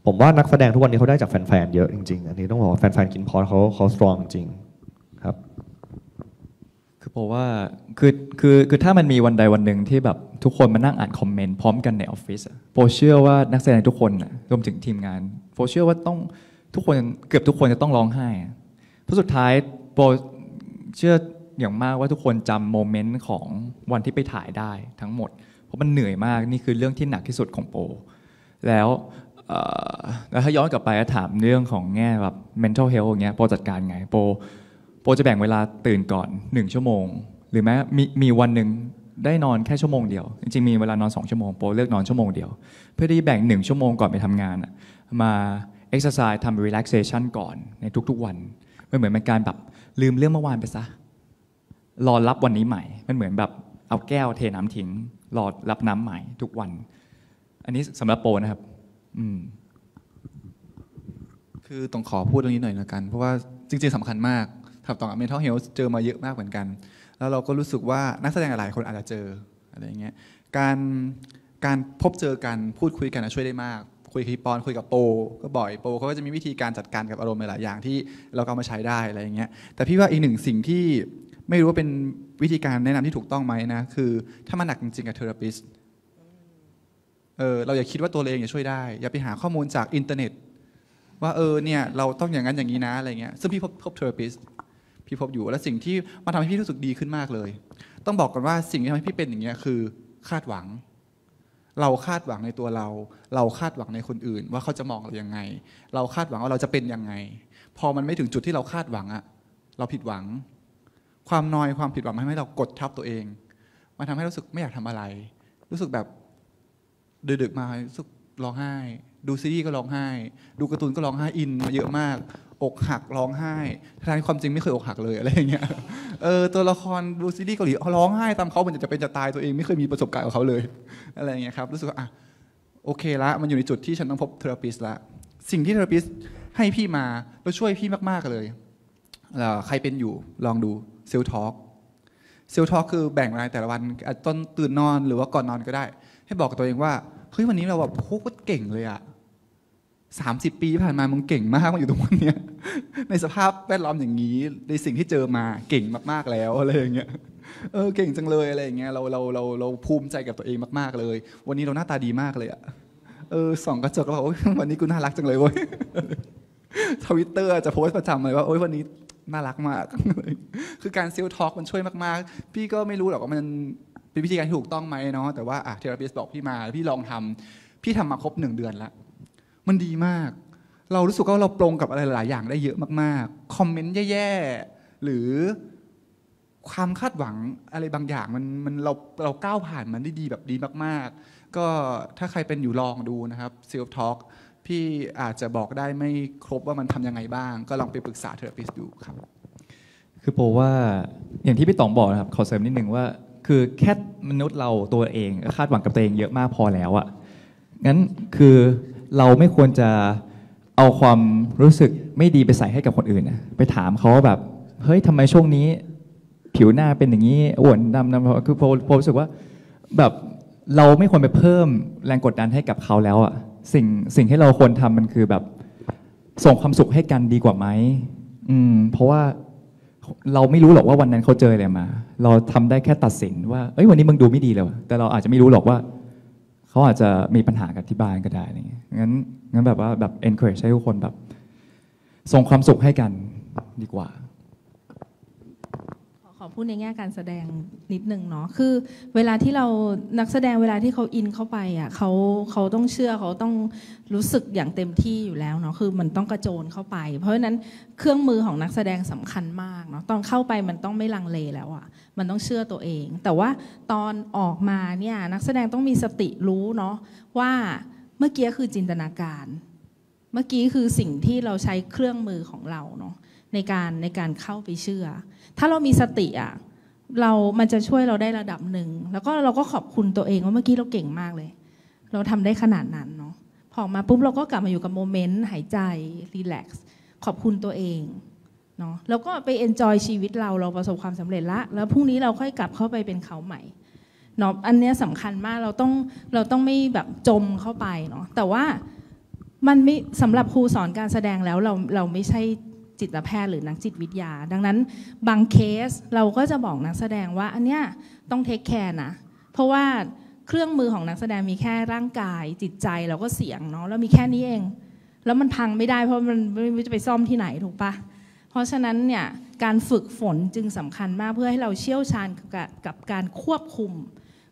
ผมว่านักแสดงทุกวันนี้เขาได้จากแฟนๆเยอะจริงๆอันนี้ต้องบอกว่าแฟนๆกินพอร์ตเขาสตรองจริงครับคือเพราะว่าคือถ้ามันมีวันใดวันหนึ่งที่แบบทุกคนมานั่งอ่านคอมเมนต์พร้อมกันในออฟฟิศโปเชื่อว่านักแสดงทุกคนรวมถึงทีมงานโปเชื่อว่าต้องทุกคนเกือบทุกคนจะต้องร้องไห้เพราะสุดท้ายโปเชื่ออย่างมากว่าทุกคนจำโมเมนต์ของวันที่ไปถ่ายได้ทั้งหมดเพราะมันเหนื่อยมากนี่คือเรื่องที่หนักที่สุดของโปแล้วถ้าย้อนกลับไปถามเรื่องของแง่แบบ mental health อย่างเงี้ยโปจัดการไงโปจะแบ่งเวลาตื่นก่อน1 ชั่วโมงหรือแม้มีวันหนึ่งได้นอนแค่ชั่วโมงเดียวจริงๆมีเวลานอน2 ชั่วโมงโปเลือกนอนชั่วโมงเดียวเพื่อที่แบ่ง1 ชั่วโมงก่อนไปทำงานมา exercise ทำ relaxation ก่อนในทุกๆวันไม่เหมือนเป็นการแบบลืมเรื่องเมื่อวานไปซะรอรับวันนี้ใหม่มันเหมือนแบบเอาแก้วเทน้ำทิ้งรอรับน้ำใหม่ทุกวันอันนี้สำหรับโปนะครับคือต้องขอพูดเรื่องนี้หน่อยละกันเพราะว่าจริงๆสำคัญมากถับต่อกับ mental health เจอมาเยอะมากเหมือนกันแล้วเราก็รู้สึกว่านักแสดงหลายคนอาจจะเจออะไรอย่างเงี้ยการพบเจอกันพูดคุยกันช่วยได้มากคุยกับปอนคุยกับโปก็บ่อยโปเขาก็จะมีวิธีการจัดการกับอารมณ์หลายอย่างที่เราก็เอามาใช้ได้อะไรอย่างเงี้ยแต่พี่ว่าอีกหนึ่งสิ่งที่ไม่รู้ว่าเป็นวิธีการแนะนำที่ถูกต้องไหมนะคือถ้ามันหนักจริงๆกับเทอราปิสต์เราอย่าคิดว่าตัวเองจะช่วยได้อย่าไปหาข้อมูลจากอินเทอร์เน็ตว่าเนี่ยเราต้องอย่างนั้นอย่างนี้นะอะไรเงี้ยซึ่งพี่พบเทอราปิสต์พี่พบอยู่และสิ่งที่มันทำให้พี่รู้สึกดีขึ้นมากเลยต้องบอกก่อนว่าสิ่งที่ทำให้พี่เป็นอย่างเงี้ยคือคาดหวังเราคาดหวังในตัวเราคาดหวังในคนอื่นว่าเขาจะมองเรายังไงเราคาดหวังว่าเราจะเป็นยังไงพอมันไม่ถึงจุดที่เราคาดหวังเราผิดหวังความนอยความผิดหวังทำให้เรากดทับตัวเองมันทำให้รู้สึกไม่อยากทำอะไรรู้สึกแบบดึกๆมารู้สึกร้องไห้ดูซีรีส์ก็ร้องไห้ดูการ์ตูนก็ร้องไห้อินมาเยอะมาก อกหักร้องไห้ทั้งที่ความจริงไม่เคยอกหักเลยอะไรอย่างเงี้ยตัวละครดูซีรีส์เกาหลีเขาร้องไห้ตามเขาเหมือนจะเป็นจะตายตัวเองไม่เคยมีประสบการณ์กับเขาเลยอะไรอย่างเงี้ยครับรู้สึกว่าโอเคละมันอยู่ในจุดที่ฉันต้องพบเทอราปิสละสิ่งที่เทอราปิสให้พี่มาแล้วช่วยพี่มากๆเลยใครเป็นอยู่ลองดูเซลล์ทอล์กคือแบ่งเวลาแต่ละวันต้นตื่นนอนหรือว่าก่อนนอนก็ได้ให้บอกกับตัวเองว่าเฮ้ยวันนี้เราแบบโคตรเก่งเลยอะ30 ปีผ่านมามึงเก่งมากมาอยู่ตรงวันนี้ในสภาพแวดล้อมอย่างนี้ในสิ่งที่เจอมาเก่งมากๆแล้วอะไรอย่างเงี้ยเก่งจังเลยอะไรอย่างเงี้ยเราภูมิใจกับตัวเองมากๆเลยวันนี้เราหน้าตาดีมากเลยอะส่องกระจกแล้วบอกวันนี้กูน่ารักจังเลยเว้ยTwitter จะโพสต์ประจำเลยว่าวันนี้น่ารักมากคือการเซลล์ทอล์กมันช่วยมากๆพี่ก็ไม่รู้หรอกว่ามันเป็นวิธีการที่ถูกต้องไหมเนาะแต่ว่าเทอราปิสต์บอกพี่มาพี่ลองทำพี่ทำมาครบ1 เดือนแล้วมันดีมากเรารู้สึกว่าเราปรงกับอะไรหลายอย่างได้เยอะมากๆคอมเมนต์แย่ๆหรือความคาดหวังอะไรบางอย่างมันเราก้าวผ่านมันได้ดีแบบดีมากๆก็ถ้าใครเป็นอยู่ลองดูนะครับเซลฟ์ทอล์กพี่อาจจะบอกได้ไม่ครบว่ามันทำยังไงบ้างก็ลองไปปรึกษาเทอราปิสต์ดูครับคือโปว่าอย่างที่พี่ต๋องบอกนะครับขอเสริมนิดนึงว่าคือแค่มนุษย์เราตัวเองคาดหวังกับตัวเองเยอะมากพอแล้วอะงั้นคือเราไม่ควรจะเอาความรู้สึกไม่ดีไปใส่ให้กับคนอื่นนะไปถามเขาว่าแบบเฮ้ยทำไมช่วงนี้ผิวหน้าเป็นอย่างนี้อ้วนดำคือโปรู้สึกว่าแบบเราไม่ควรไปเพิ่มแรงกดดันให้กับเขาแล้วอะสิ่งที่เราควรทำมันคือแบบส่งความสุขให้กันดีกว่าไหมเพราะว่าเราไม่รู้หรอกว่าวันนั้นเขาเจออะไรมาเราทำได้แค่ตัดสินว่าวันนี้มึงดูไม่ดีเลยแต่เราอาจจะไม่รู้หรอกว่าเขาอาจจะมีปัญหากับที่บ้านก็ได้อะไรเงี้ยงั้นแบบว่าแบบ encourage ให้ทุกคนแบบส่งความสุขให้กันดีกว่าขอพูดในแง่การแสดงนิดนึงเนาะคือเวลาที่เรานักแสดงเวลาที่เขาอินเข้าไปอ่ะเขาต้องเชื่อเขาต้องรู้สึกอย่างเต็มที่อยู่แล้วเนาะคือมันต้องกระโจนเข้าไปเพราะฉะนั้นเครื่องมือของนักแสดงสำคัญมากเนาะตอนเข้าไปมันต้องไม่ลังเลแล้วอ่ะมันต้องเชื่อตัวเองแต่ว่าตอนออกมาเนี่ยนักแสดงต้องมีสติรู้เนาะว่าเมื่อกี้คือจินตนาการเมื่อกี้คือสิ่งที่เราใช้เครื่องมือของเราเนาะในการเข้าไปเชื่อถ้าเรามีสติอ่ะมันจะช่วยเราได้ระดับหนึ่งแล้วก็เราก็ขอบคุณตัวเองว่าเมื่อกี้เราเก่งมากเลยเราทำได้ขนาดนั้นเนาะพอออกมาปุ๊บเราก็กลับมาอยู่กับโมเมนต์หายใจรีแลกซ์ขอบคุณตัวเองเนาะแล้วก็ไปเอนจอยชีวิตเราประสบความสำเร็จแล้วพรุ่งนี้เราค่อยกลับเข้าไปเป็นเขาใหม่เนาะอันนี้สำคัญมากเราต้องไม่แบบจมเข้าไปเนาะแต่ว่ามันไม่สำหรับครูสอนการแสดงแล้วเราไม่ใช่จิตแพทย์หรือนักจิตวิทยาดังนั้นบางเคสเราก็จะบอกนักแสดงว่าอันเนี้ยต้องเทคแคร์นะเพราะว่าเครื่องมือของนักแสดงมีแค่ร่างกายจิตใจแล้วก็เสียงเนาะแล้วมีแค่นี้เองแล้วมันพังไม่ได้เพราะมันไม่รู้จะไปซ่อมที่ไหนถูกปะเพราะฉะนั้นเนี่ยการฝึกฝนจึงสำคัญมากเพื่อให้เราเชี่ยวชาญกับการควบคุม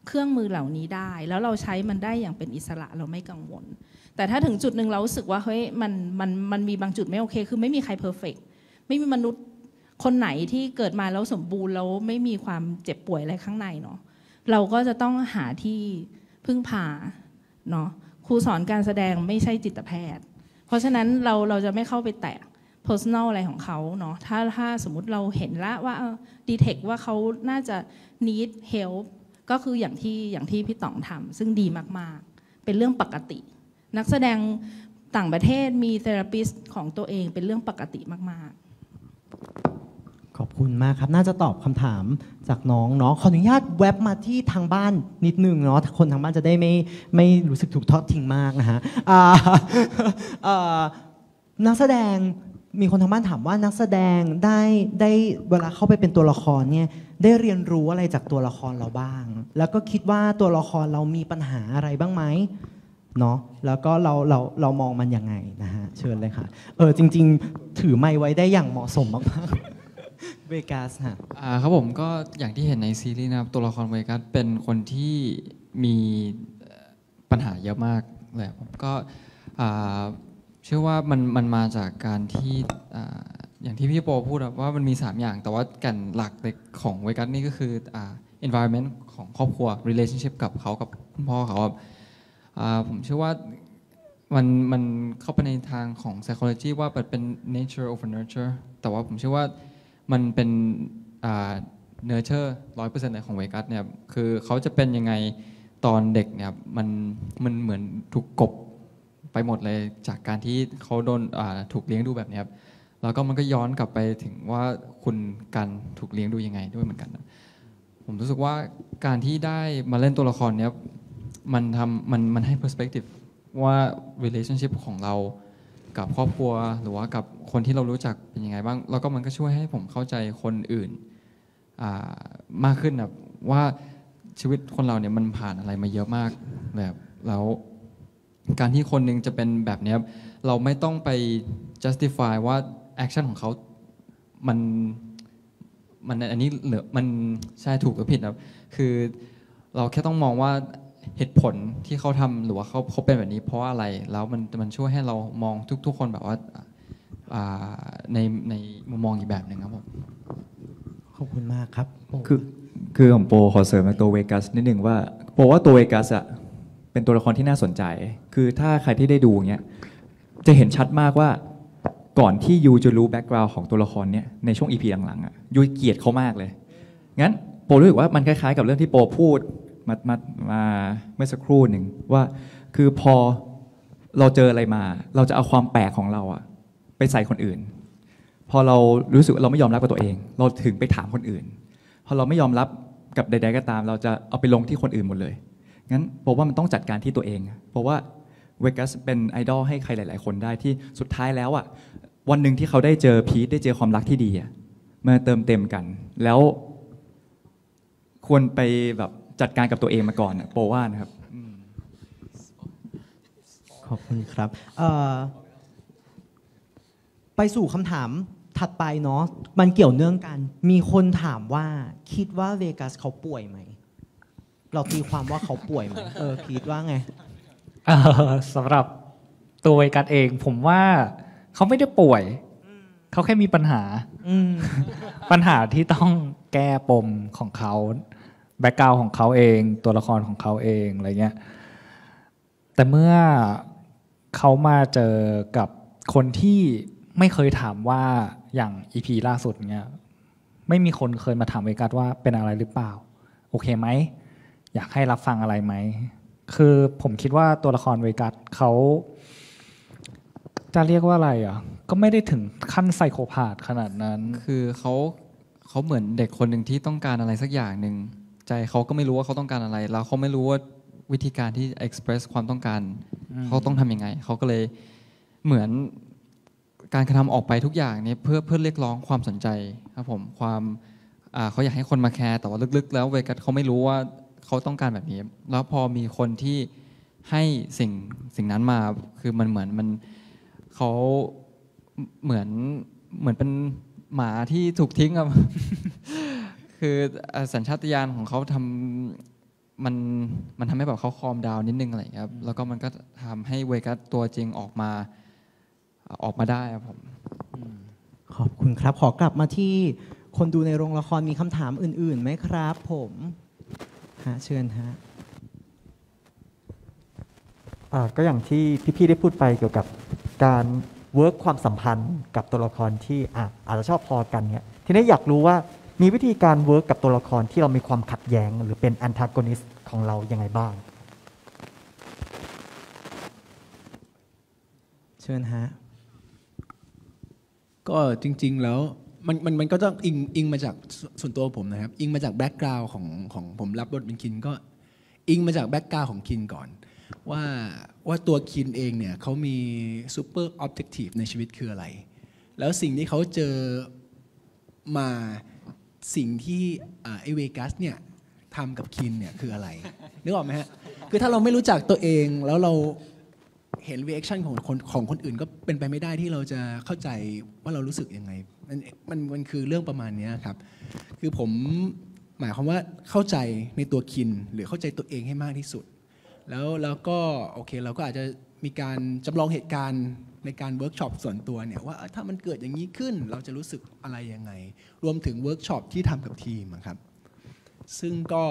เครื่องมือเหล่านี้ได้แล้วเราใช้มันได้อย่างเป็นอิสระเราไม่กังวลแต่ถ้าถึงจุดหนึ่งเรารู้สึกว่าเฮ้ยมันมีบางจุดไม่โอเคคือไม่มีใครเพอร์เฟกต์ไม่มีมนุษย์คนไหนที่เกิดมาแล้วสมบูรณ์แล้วไม่มีความเจ็บป่วยอะไรข้างในเนาะเราก็จะต้องหาที่พึ่งพาเนาะครูสอนการแสดงไม่ใช่จิตแพทย์เพราะฉะนั้นเราจะไม่เข้าไปแตะ personal อะไรของเขาเนาะถ้าสมมุติเราเห็นละว่าdetect ว่าเขาน่าจะ need help ก็คืออย่างที่พี่ต๋องทำซึ่งดีมากๆเป็นเรื่องปกตินักแสดงต่างประเทศมีเทอราปิสต์ของตัวเองเป็นเรื่องปกติมากๆขอบคุณมากครับน่าจะตอบคำถามจากน้องเนาะขออนุญาตแวบมาที่ทางบ้านนิดนึงเนาะคนทางบ้านจะได้ไม่รู้สึกถูกทอดทิ้งมากนะฮะนักแสดงมีคนทางบ้านถามว่านักแสดงได้เวลาเข้าไปเป็นตัวละครเนี่ยได้เรียนรู้อะไรจากตัวละครเราบ้างแล้วก็คิดว่าตัวละครเรามีปัญหาอะไรบ้างไหมเนาะแล้วก็เรามองมันยังไงนะฮะเชิญเลยค่ะจริงๆถือไมค์ไว้ได้อย่างเหมาะสมมากๆเวกัสฮะครับผมก็อย่างที่เห็นในซีรีส์นะครับตัวละครเวกัสเป็นคนที่มีปัญหาเยอะมากเลยผมก็เชื่อว่ามันมาจากการที่อย่างที่พี่โปพูดว่ามันมี3อย่างแต่ว่าแก่นหลักของเวกัสนี่ก็คือenvironment ของครอบครัว relationship กับเขากับคุณพ่อเขาผมเชื่อว่า มันเข้าไปในทางของ psychology ว่าเป็น nature over nurture แต่ว่าผมเชื่อว่ามันเป็นnurture 100%ในของเวกัสเนี่ยคือเขาจะเป็นยังไงตอนเด็กเนี่ยมันเหมือนถูกกบไปหมดเลยจากการที่เขาโดนถูกเลี้ยงดูแบบนี้ครับแล้วก็มันก็ย้อนกลับไปถึงว่าคุณกันถูกเลี้ยงดูยังไงด้วยเหมือนกันนะผมรู้สึกว่าการที่ได้มาเล่นตัวละครเนี้ยมันให้ perspective ว่า relationship ของเรากับครอบครัวหรือว่ากับคนที่เรารู้จักเป็นยังไงบ้างแล้วก็มันก็ช่วยให้ผมเข้าใจคนอื่นมากขึ้นแบบว่าชีวิตคนเราเนี่ยมันผ่านอะไรมาเยอะมากแบบแล้วการที่คนหนึ่งจะเป็นแบบนี้เราไม่ต้องไป justify ว่า action ของเขามันอันนี้เหลือมันใช่ถูกหรือผิดครับคือเราแค่ต้องมองว่าเหตุผลที่เขาทำหรือว่าเขาเป็นแบบนี้เพราะอะไรแล้วมันช่วยให้เรามองทุกคนแบบว่าในมุมมองอีกแบบหนึ่งครับผมขอบคุณมากครับคือของโปขอเสริมตัวเวกัสนิดหนึ่งว่าโปว่าตัวเวกัสอะเป็นตัวละครที่น่าสนใจคือถ้าใครที่ได้ดูเงี้ยจะเห็นชัดมากว่าก่อนที่ยูจะรู้แบ็กกราวด์ของตัวละครเนี้ยในช่วง EP หลังๆอะยูเกลียดเขามากเลยงั้นโปรู้สึกว่ามันคล้ายๆกับเรื่องที่โปพูดมาเมื่อสักครู่หนึ่งว่าคือพอเราเจออะไรมาเราจะเอาความแปลกของเราอะไปใส่คนอื่นพอเรารู้สึกเราไม่ยอมรับกับตัวเองเราถึงไปถามคนอื่นพอเราไม่ยอมรับกับใดๆก็ตามเราจะเอาไปลงที่คนอื่นหมดเลยงั้นผมว่ามันต้องจัดการที่ตัวเองเพราะว่าเวกัสเป็นไอดอลให้ใครหลายๆคนได้ที่สุดท้ายแล้วอ่ะวันหนึ่งที่เขาได้เจอพีทได้เจอความรักที่ดีอ่ะมาเติมเต็มกันแล้วควรไปแบบจัดการกับตัวเองมาก่อนโปว่านะครับขอบคุณครับไปสู่คำถามถัดไปเนาะมันเกี่ยวเนื่องกันมีคนถามว่าคิดว่าเวกัสเขาป่วยไหมเราตีความว่าเขาป่วยไหมพีทว่าไงสำหรับตัวเวกัสเองผมว่าเขาไม่ได้ป่วยเขาแค่มีปัญหาปัญหาที่ต้องแก้ปมของเขาแบ็คกราวด์ของเขาเองตัวละครของเขาเองอะไรเงี้ยแต่เมื่อเขามาเจอกับคนที่ไม่เคยถามว่าอย่าง EP ล่าสุดเงี้ยไม่มีคนเคยมาถามเวกัสว่าเป็นอะไรหรือเปล่าโอเคไหมอยากให้รับฟังอะไรไหมคือผมคิดว่าตัวละครเวกัสเขาจะเรียกว่าอะไรอ่ะก็ไม่ได้ถึงขั้นไซโคพาธขนาดนั้นคือเขาเหมือนเด็กคนหนึ่งที่ต้องการอะไรสักอย่างหนึ่งใจเขาก็ไม่รู้ว่าเขาต้องการอะไรแล้วเขาไม่รู้ว่าวิธีการที่ express ความต้องการเขาต้องทำยังไงเขาก็เลยเหมือนการกระทำออกไปทุกอย่างนี้เพื่อเรียกร้องความสนใจครับผมความเขาอยากให้คนมาแคร์แต่ว่าลึกๆแล้วเวกัสเขาไม่รู้ว่าเขาต้องการแบบนี้แล้วพอมีคนที่ให้สิ่งนั้นมาคือมันเหมือนเขาเหมือนเป็นหมาที่ถูกทิ้งครับ คือสัญชาตญาณของเขาทำมันทำให้แบบเขาคอมดาวนิดนึงอะไรครับแล้วก็มันก็ทำให้เวกัสตัวจริงออกมาได้ครับผมขอบคุณครับขอกลับมาที่คนดูในโรงละครมีคำถามอื่นๆไหมครับผมเชิญฮะก็อย่างที่พี่ๆได้พูดไปเกี่ยวกับการเวิร์กความสัมพันธ์กับตัวละครที่อาจจะชอบพอกันเนี่ยทีนี้อยากรู้ว่ามีวิธีการเวิร์กกับตัวละครที่เรามีความขัดแย้งหรือเป็นแอนทากอนิสต์ของเรายังไงบ้างเชิญฮะก็จริงๆแล้วมันก็ต้องอิงมาจากส่วนตัวผมนะครับอิงมาจากแบ็กกราวด์ของผมรับบทเป็นคินก็อิงมาจากแบ็กกราวด์ของคินก่อนว่าตัวคินเองเนี่ยเขามีซูเปอร์ออบเจกตีฟในชีวิตคืออะไรแล้วสิ่งที่เขาเจอมาสิ่งที่ไอเวกัสเนี่ยทำกับคินเนี่ยคืออะไรนึกออกไหมฮะคือถ้าเราไม่รู้จักตัวเองแล้วเราเห็นรีแอคชั่นของคนอื่นก็เป็นไปไม่ได้ที่เราจะเข้าใจว่าเรารู้สึกยังไงมันคือเรื่องประมาณนี้ครับคือผมหมายความว่าเข้าใจในตัวคินหรือเข้าใจตัวเองให้มากที่สุดแล้วก็โอเคเราก็อาจจะมีการจำลองเหตุการณ์ในการเวิร์กช็อปส่วนตัวเนี่ยว่าถ้ามันเกิดอย่างนี้ขึ้นเราจะรู้สึกอะไรยังไงรวมถึงเวิร์กช็อปที่ทำกับทีมครับซึ่งก็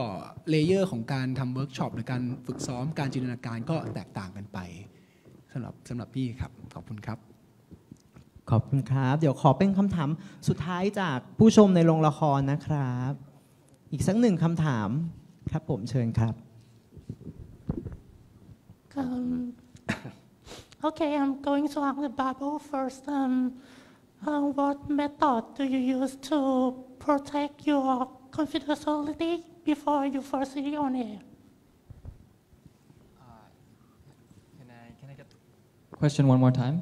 เลเยอร์ของการทำเวิร์กช็อปหรือการฝึกซ้อมการจินตนาการก็แตกต่างกันไป สำหรับพี่ครับขอบคุณครับ ขอบคุณครับ เดี๋ยวขอเป็นคำถามสุดท้ายจากผู้ชมในโรงละครนะครับ อีกสักหนึ่งคำถามครับผมเชิญครับ Okay, I'm going to ask the Bible first. What method do you use to protect your confidentiality before you first see it on air? Can I get the question one more time?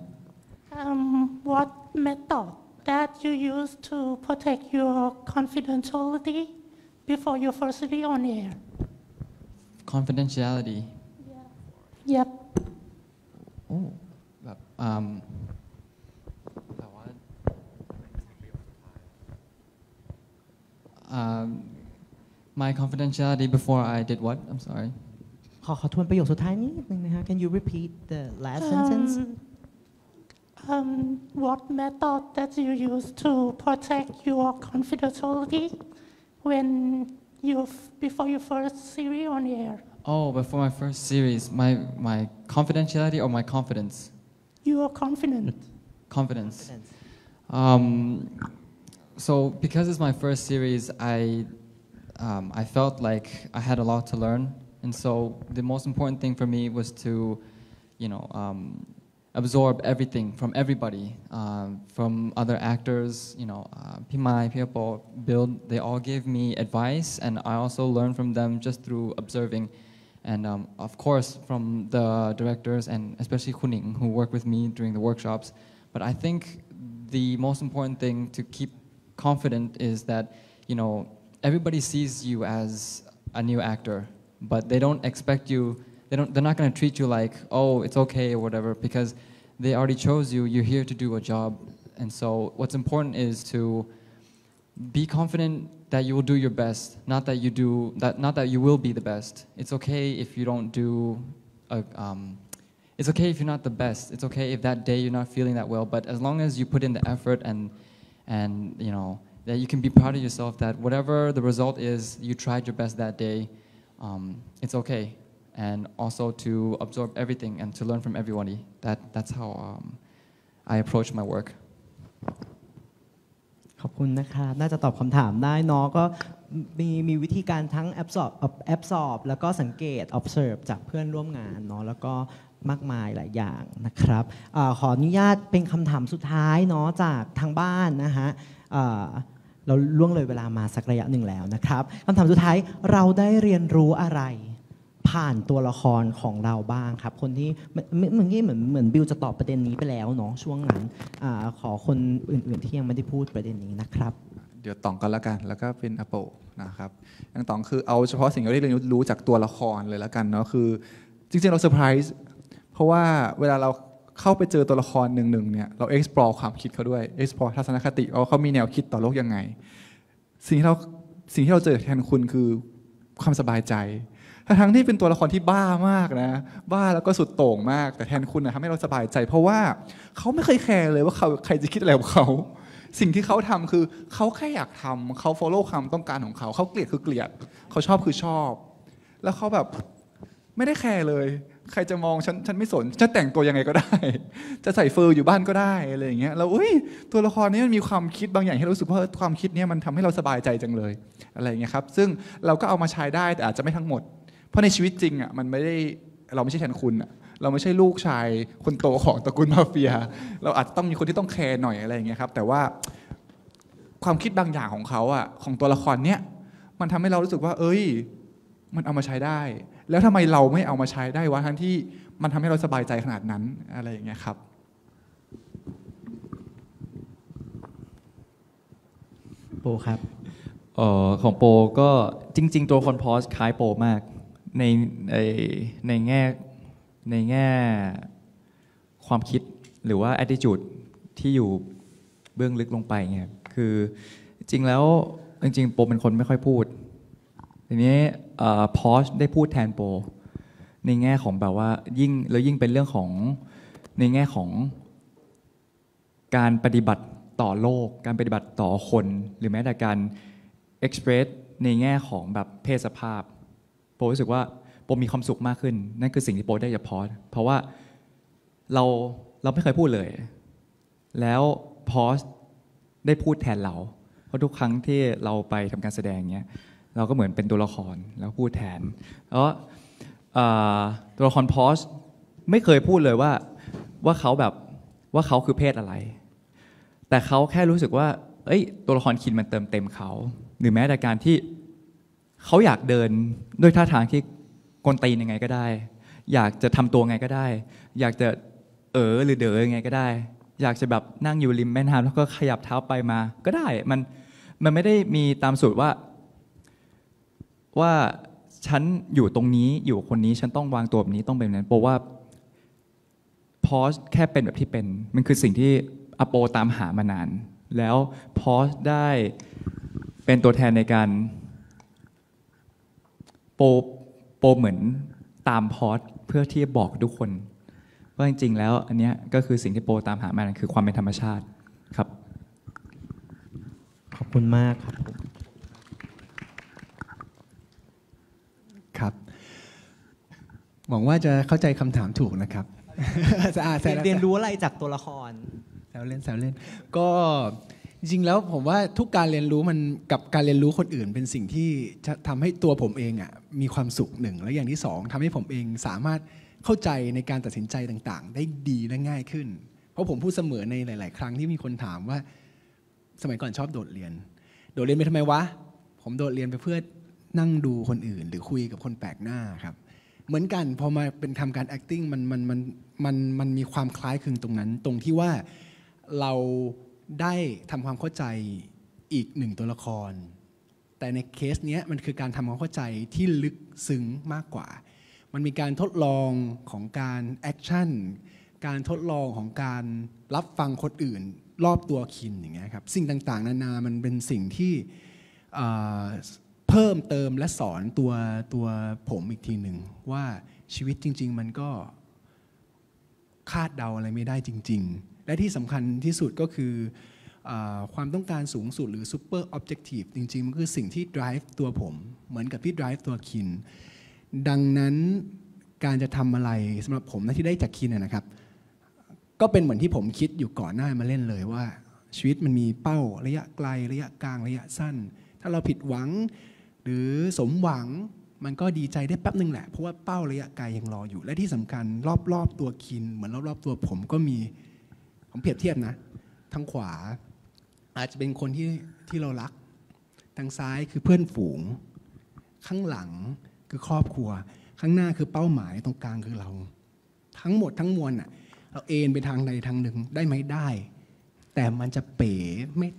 What method that you use to protect your confidentiality before you first see it on air? Confidentiality. Yep. โอ้แบบแต่ว่าmy confidentiality before I did what? I'm sorry. ขอทวนประโยคสุดท้ายนิดนึงนะฮะ Can you repeat the last sentence? What method that you use to protect your confidentiality when before you first see it on air? Oh, before my first series, my confidentiality or my confidence? You are confident. Confidence. So because it's my first series, I felt like I had a lot to learn, and so the most important thing for me was to, absorb everything from everybody, from other actors, Pimai, Piapo, Bill. They all gave me advice, and I also learned from them just through observing. And of course, from the directors and especially Kuning, who work with me during the workshops. But I think the most important thing to keep confident is that, everybody sees you as a new actor, but they don't expect you, they're not going to treat you like, oh, it's okay or whatever, because they already chose you, you're here to do a job. And so what's important is to be confident that you will do your best, not that you will be the best. It's okay if you don't do, it's okay if you're not the best. It's okay if that day you're not feeling that well, but as long as you put in the effort and that you can be proud of yourself that whatever the result is, you tried your best that day, it's okay. And also to absorb everything and to learn from everybody. That's how I approach my work. ขอบคุณนะครับน่าจะตอบคำถามได้เนาะก็มีวิธีการทั้ง absorb แล้วก็สังเกต observe จากเพื่อนร่วมงานเนาะแล้วก็มากมายหลายอย่างนะครับขออนุญาตเป็นคำถามสุดท้ายเนาะจากทางบ้านนะฮะเราล่วงเลยเวลามาสักระยะหนึ่งแล้วนะครับคำถามสุดท้ายเราได้เรียนรู้อะไรผ่านตัวละครของเราบ้างครับคนที่เหมือนบิวจะตอบประเด็นนี้ไปแล้วเนาะช่วงนั้นขอคนอื่นๆที่ยังไม่ได้พูดประเด็นนี้นะครับเดี๋ยวต๋องกันละกันแล้วก็เป็นอโปนะครับอย่างต๋องคือเอาเฉพาะสิ่งที่เราได้เรียนรู้จากตัวละครเลยละกันเนาะคือจริงๆเราเซอร์ไพรส์เพราะว่าเวลาเราเข้าไปเจอตัวละครหนึ่งเนี่ยเรา explore ความคิดเขาด้วย explore ทัศนคติว่าเขามีแนวคิดต่อโลกยังไงสิ่งที่เราเจอแทนคุณคือความสบายใจทั้งที่เป็นตัวละครที่บ้ามากนะบ้าแล้วก็สุดโต่งมากแต่แทนคุณทำให้เราสบายใจเพราะว่าเขาไม่เคยแคร์เลยว่าใครจะคิดอะไรกับเขาสิ่งที่เขาทำคือเขาแค่อยากทำเขา follow ความต้องการของเขาเกลียดคือเกลียดเขาชอบคือชอบแล้วเขาแบบไม่ได้แคร์เลยใครจะมองฉันไม่สนจะแต่งตัวยังไงก็ได้จะใส่เฟอร์อยู่บ้านก็ได้อะไรอย่างเงี้ยแล้วตัวละครนี้มันมีความคิดบางอย่างให้รู้สึกว่าความคิดนี้มันทำให้เราสบายใจจังเลยอะไรอย่างเงี้ยครับซึ่งเราก็เอามาใช้ได้แต่อาจจะไม่ทั้งหมดเพราะในชีวิตจริงอ่ะมันไม่ได้เราไม่ใช่แทนคุณอ่ะเราไม่ใช่ลูกชายคนโตของตระกูลมาเฟียเราอาจต้องมีคนที่ต้องแคร์หน่อยอะไรอย่างเงี้ยครับแต่ว่าความคิดบางอย่างของเขาอ่ะของตัวละครเนี้ยมันทำให้เรารู้สึกว่ามันเอามาใช้ได้แล้วทำไมเราไม่เอามาใช้ได้วะทั้งที่มันทำให้เราสบายใจขนาดนั้นอะไรอย่างเงี้ยครับโปครับของโปก็จริงๆตัวคอนพอสคล้ายโปมากในแง่ความคิดหรือว่า attitude ที่อยู่เบื้องลึกลงไปเงี้ยคือจริงแล้วจริงๆโปเป็นคนไม่ค่อยพูดทีนี้พอสได้พูดแทนโปในแง่ของแบบว่ายิ่งเป็นเรื่องของในแง่ของการปฏิบัติต่อโลกการปฏิบัติต่อคนหรือแม้แต่การexpress ในแง่ของแบบเพศสภาพโปรู้สึกว่าโปมีความสุขมากขึ้นนั่นคือสิ่งที่โปได้จากพอสเพราะว่า เราไม่เคยพูดเลยแล้วพอสได้พูดแทนเราเพราะทุกครั้งที่เราไปทำการแสดงเนี้ยเราก็เหมือนเป็นตัวละครแล้วพูดแทนแล้วตัวละครพอสไม่เคยพูดเลยว่าเขาแบบว่าเขาคือเพศอะไรแต่เขาแค่รู้สึกว่าตัวละครคินมันเติมเต็มเขาหรือแม้แต่การที่เขาอยากเดินด้วยท่าทางที่กวนตีนยังไงก็ได้อยากจะทำตัวไงก็ได้อยากจะหรือเด๋อยังไงก็ได้อยากจะแบบนั่งอยู่ริมแม่น้ำแล้วก็ขยับเท้าไปมาก็ได้มันไม่ได้มีตามสูตรว่าฉันอยู่ตรงนี้อยู่คนนี้ฉันต้องวางตัวแบบนี้ต้องเป็นแบบนั้นเพราะว่าพอสแค่เป็นแบบที่เป็นมันคือสิ่งที่อโปตามหามานานแล้วพอสได้เป็นตัวแทนในการโปเหมือนตามพอสเพื่อที่จะบอกทุกคนว่าจริงๆแล้วอันนี้ก็คือสิ่งที่โปตามหามานานคือความเป็นธรรมชาติครับขอบคุณมากครับครับหวังว่าจะเข้าใจคำถามถูกนะครับ เรียนรู้อะไรจากตัวละครแซวเล่นก็จริงๆแล้วผมว่าทุกการเรียนรู้มันกับการเรียนรู้คนอื่นเป็นสิ่งที่จะทำให้ตัวผมเองมีความสุขหนึ่งและอย่างที่สองทำให้ผมเองสามารถเข้าใจในการตัดสินใจต่างๆได้ดีและง่ายขึ้นเพราะผมพูดเสมอในหลายๆครั้งที่มีคนถามว่าสมัยก่อนชอบโดดเรียนไปทำไมวะผมโดดเรียนไปเพื่อนั่งดูคนอื่นหรือคุยกับคนแปลกหน้าครับเหมือนกันพอมาเป็นทำการ acting มันมีความคล้ายคลึงตรงนั้นตรงที่ว่าเราได้ทำความเข้าใจอีกหนึ่งตัวละครแต่ในเคสนี้มันคือการทำความเข้าใจที่ลึกซึ้งมากกว่ามันมีการทดลองของการแอคชั่นการทดลองของการรับฟังคนอื่นรอบตัวคินอย่างเงี้ยครับสิ่งต่างๆนานามันเป็นสิ่งที่เพิ่มเติมและสอนตัวผมอีกทีหนึ่งว่าชีวิตจริงๆมันก็คาดเดาอะไรไม่ได้จริงๆและที่สำคัญที่สุดก็คือความต้องการสูงสุดหรือ super objective จริงๆมันคือสิ่งที่ drive ตัวผมเหมือนกับที่ drive ตัวคินดังนั้นการจะทำอะไรสำหรับผมที่ได้จากคินนะครับก็เป็นเหมือนที่ผมคิดอยู่ก่อนหน้ามาเล่นเลยว่าชีวิตมันมีเป้าระยะไกลระยะกลางระยะสั้นถ้าเราผิดหวังหรือสมหวังมันก็ดีใจได้แป๊บนึงแหละเพราะว่าเป้าระยะไกลยังรออยู่และที่สำคัญรอบๆตัวคินเหมือนรอบๆตัวผมก็มีผมเปรียบเทียบนะทางขวาอาจจะเป็นคนที่เรารักทางซ้ายคือเพื่อนฝูงข้างหลังคือครอบครัวข้างหน้าคือเป้าหมายตรงกลางคือเราทั้งหมดทั้งมวลเราเอนไปทางใดทางหนึ่งได้ไหมได้แต่มันจะเป๋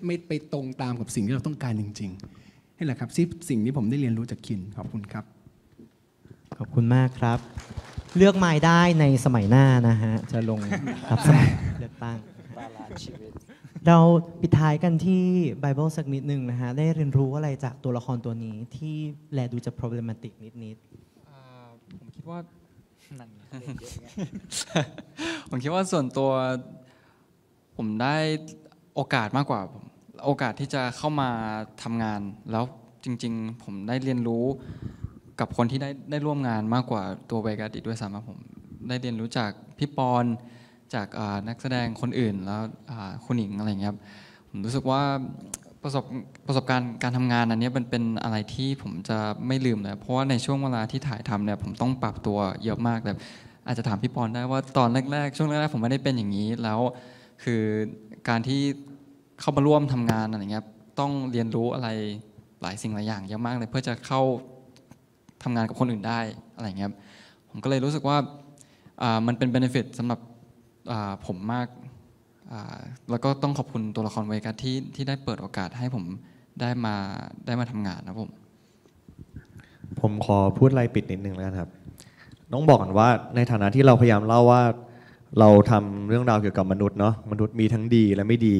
ไม่ไปตรงตามกับสิ่งที่เราต้องการจริงๆนี่แหละครับสิ่งที่ผมได้เรียนรู้จากคินขอบคุณครับขอบคุณมากครับเลือกไม้ได้ในสมัยหน้านะฮะจะลงรับสมัครเลือกตั้งเราปิดท้ายกันที่ Bible สักนิดนึงนะฮะได้เรียนรู้อะไรจากตัวละครตัวนี้ที่แลดูจะ problematic นิดผมคิดว่าผมคิดว่าส่วนตัวผมได้โอกาสมากกว่าโอกาสที่จะเข้ามาทำงานแล้วจริงๆผมได้เรียนรู้กับคนที่ได้ร่วมงานมากกว่าตัวเวกัสอีกด้วยซ้ำผมได้เรียนรู้จากพี่ปอนจากนักแสดงคนอื่นแล้วคุณหญิงอะไรอย่างเงี้ยผมรู้สึกว่าประสบการณ์การทำงานอันนี้มันเป็นอะไรที่ผมจะไม่ลืมเลยเพราะว่าในช่วงเวลาที่ถ่ายทำเนี่ยผมต้องปรับตัวเยอะมากแต่อาจจะถามพี่ปอนได้ว่าตอนแรกๆช่วงแรกๆผมไม่ได้เป็นอย่างนี้แล้วคือการที่เข้ามาร่วมทำงานอะไรเงี้ยต้องเรียนรู้อะไรหลายสิ่งหลายอย่างเยอะมากเลยเพื่อจะเข้าทำงานกับคนอื่นได้อะไรเงี้ยผมก็เลยรู้สึกว่ามันเป็น benefit สำหรับผมมากแล้วก็ต้องขอบคุณตัวละครเวกัสที่ได้เปิดโอกาสให้ผมได้มาทำงานนะผมขอพูดอะไรปิดนิดนึงแล้วกันครับต้องบอกก่อนว่าในฐานะที่เราพยายามเล่าว่าเราทำเรื่องราวเกี่ยวกับมนุษย์เนาะมนุษย์มีทั้งดีและไม่ดี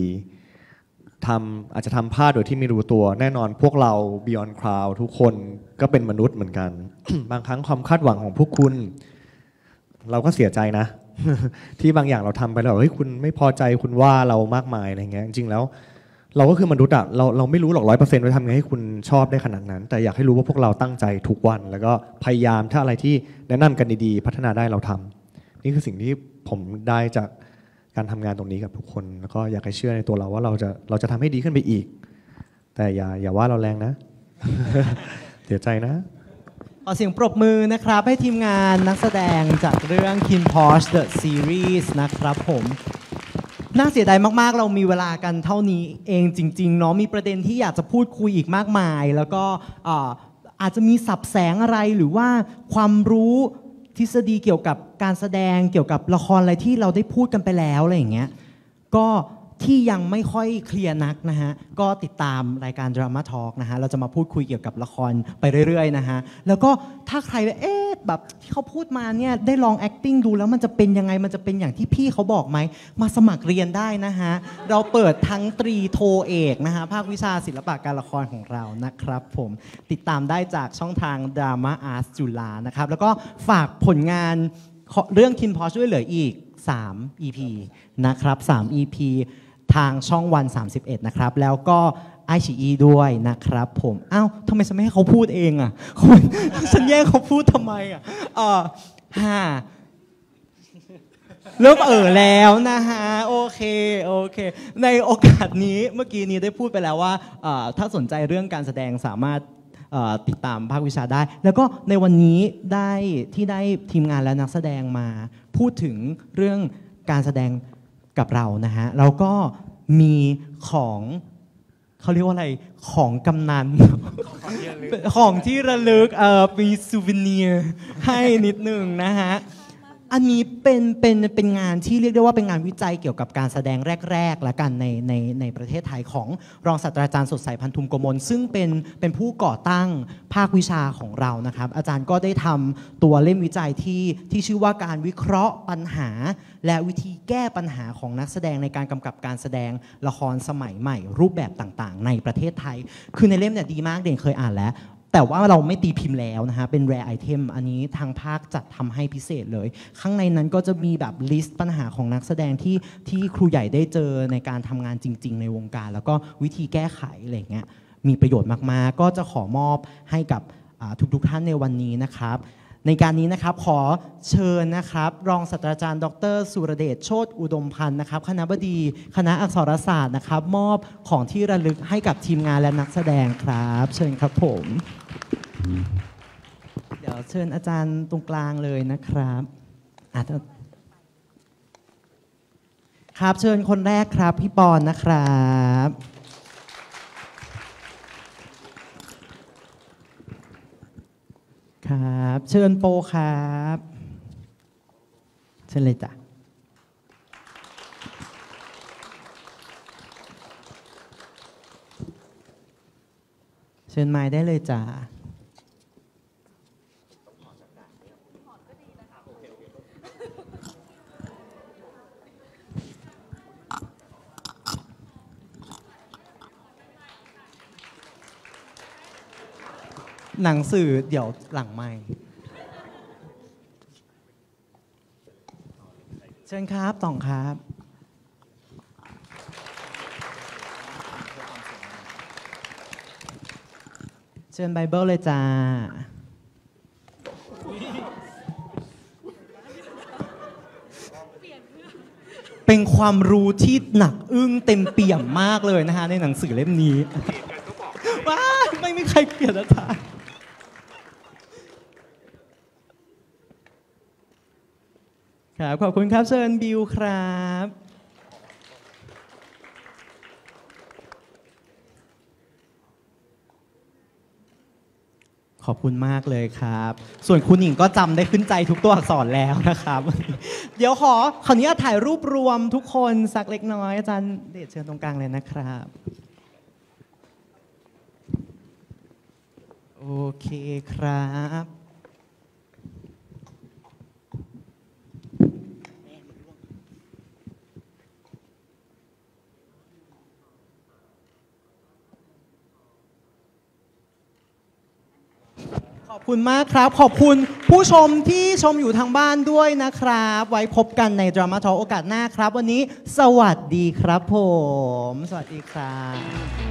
อาจจะทำพลาดโดยที่ไม่รู้ตัวแน่นอนพวกเรา Beyond Cloud ทุกคนก็เป็นมนุษย์เหมือนกัน บางครั้งความคาดหวังของพวกคุณเราก็เสียใจนะ ที่บางอย่างเราทำไปแล้วเฮ้ยคุณไม่พอใจคุณว่าเรามากมายอะไรเงี้ยจริงๆแล้วเราก็คือมนุษย์เราไม่รู้หรอก 100% ว่าทำไงให้คุณชอบได้ขนาดนั้นแต่อยากให้รู้ว่าพวกเราตั้งใจทุกวันแล้วก็พยายามถ้าอะไรที่แนะนำกันดีๆพัฒนาได้เราทำ นี่คือสิ่งที่ผมได้จากการทำงานตรงนี้กับทุกคน แล้วก็อยากให้เชื่อในตัวเราว่าเราจะทำให้ดีขึ้นไปอีก แต่อย่าว่าเราแรงนะ เสียใจนะ ขอเสียงปรบมือนะครับให้ทีมงานนักแสดงจากเรื่อง Kim Porsche The Series นะครับผมน่าเสียดายมากๆเรามีเวลากันเท่านี้เองจริงๆเนาะมีประเด็นที่อยากจะพูดคุยอีกมากมาย แล้วก็อาจจะมีสับแสงอะไรหรือว่าความรู้ทฤษฎีเกี่ยวกับการแสดงเกี่ยวกับละครอะไรที่เราได้พูดกันไปแล้วอะไรอย่างเงี้ยก็ที่ยังไม่ค่อยเคลียร์นักนะฮะก็ติดตามรายการ Drama Talk นะฮะเราจะมาพูดคุยเกี่ยวกับละครไปเรื่อยๆนะฮะแล้วก็ถ้าใครแบบที่เขาพูดมาเนี่ยได้ลอง acting ดูแล้วมันจะเป็นยังไงมันจะเป็นอย่างที่พี่เขาบอกไหมมาสมัครเรียนได้นะฮะเราเปิดทั้งตรีโทเอกนะฮะภาควิชาศิลปะการละครของเรานะครับผมติดตามได้จากช่องทาง Drama Arts จุฬานะครับแล้วก็ฝากผลงานเรื่อง Kim Porsche ด้วยเหลืออีก3 EP นะครับ3 EP ทางช่องวัน31นะครับแล้วก็iQIYI ด้วยนะครับผมอ้าวทำไมฉันไม่ให้เขาพูดเองอ่ะคุณฉันแย่งเขาพูดทำไมอ่ะเริ่มแล้วนะฮะโอเคในโอกาสนี้เมื่อกี้นี้ได้พูดไปแล้วว่าถ้าสนใจเรื่องการแสดงสามารถติดตามภาควิชาได้แล้วก็ในวันนี้ได้ทีมงานและนักแสดงมาพูดถึงเรื่องการแสดงกับเรานะฮะแล้วก็มีของเขาเรียกว่าอะไรของกำนัน ของที่ระลึกมีซูเวเนียร์ให้นิดนึงนะฮะอันนี้เป็นงานที่เรียกได้ว่าเป็นงานวิจัยเกี่ยวกับการแสดงแรกๆละกันในประเทศไทยของรองศาสตราจารย์สดใสพันธุมโกมลซึ่งเป็นผู้ก่อตั้งภาควิชาของเรานะครับอาจารย์ก็ได้ทำตัวเล่มวิจัยที่ชื่อว่าการวิเคราะห์ปัญหาและวิธีแก้ปัญหาของนักแสดงในการกำกับการแสดงละครสมัยใหม่รูปแบบต่างๆในประเทศไทยคือในเล่มเนี่ยดีมากเด่นเคยอ่านแล้วแต่ว่าเราไม่ตีพิมพ์แล้วนะฮะเป็น rare item อันนี้ทางภาคจัดทำให้พิเศษเลยข้างในนั้นก็จะมีแบบลิสต์ปัญหาของนักแสดงที่ครูใหญ่ได้เจอในการทำงานจริงๆในวงการแล้วก็วิธีแก้ไขอะไรเงี้ยมีประโยชน์มากๆก็จะขอมอบให้กับทุกๆท่านในวันนี้นะครับในการนี้นะครับขอเชิญนะครับรองศาสตราจารย์ดร.สุรเดชโชติอุดมพันธ์นะครับคณบดีคณะอักษรศาสตร์นะครับมอบของที่ระลึกให้กับทีมงานและนักแสดงครับเชิญครับผมเดี๋ยวเชิญอาจารย์ตรงกลางเลยนะครับครับเชิญคนแรกครับพี่ปอนนะครับครับเชิญโปครับเชิญเลยจ้ะเชิญไมค์ได้เลยจ้ะหนังสือเดี๋ยวหลังไมค์เชิญครับต่องครับเชิญไบเบิลเลยจ้าเป็นความรู้ที่หนักอึ้งเต็มเปี่ยมมากเลยนะฮะในหนังสือเล่มนี้ว้าไม่มีใครเกลียดอาจารย์ครับขอบคุณครับเชิญบิวครับขอบคุณมากเลยครับส่วนคุณหญิงก็จำได้ขึ้นใจทุกตัวอักษรแล้วนะครับเดี๋ยวขออนุญาตถ่ายรูปรวมทุกคนสักเล็กน้อยอาจารย์เดชเชิญตรงกลางเลยนะครับโอเคครับขอบคุณมากครับขอบคุณผู้ชมที่ชมอยู่ทางบ้านด้วยนะครับไว้พบกันใน Drama Talk โอกาสหน้าครับวันนี้สวัสดีครับผมสวัสดีครับ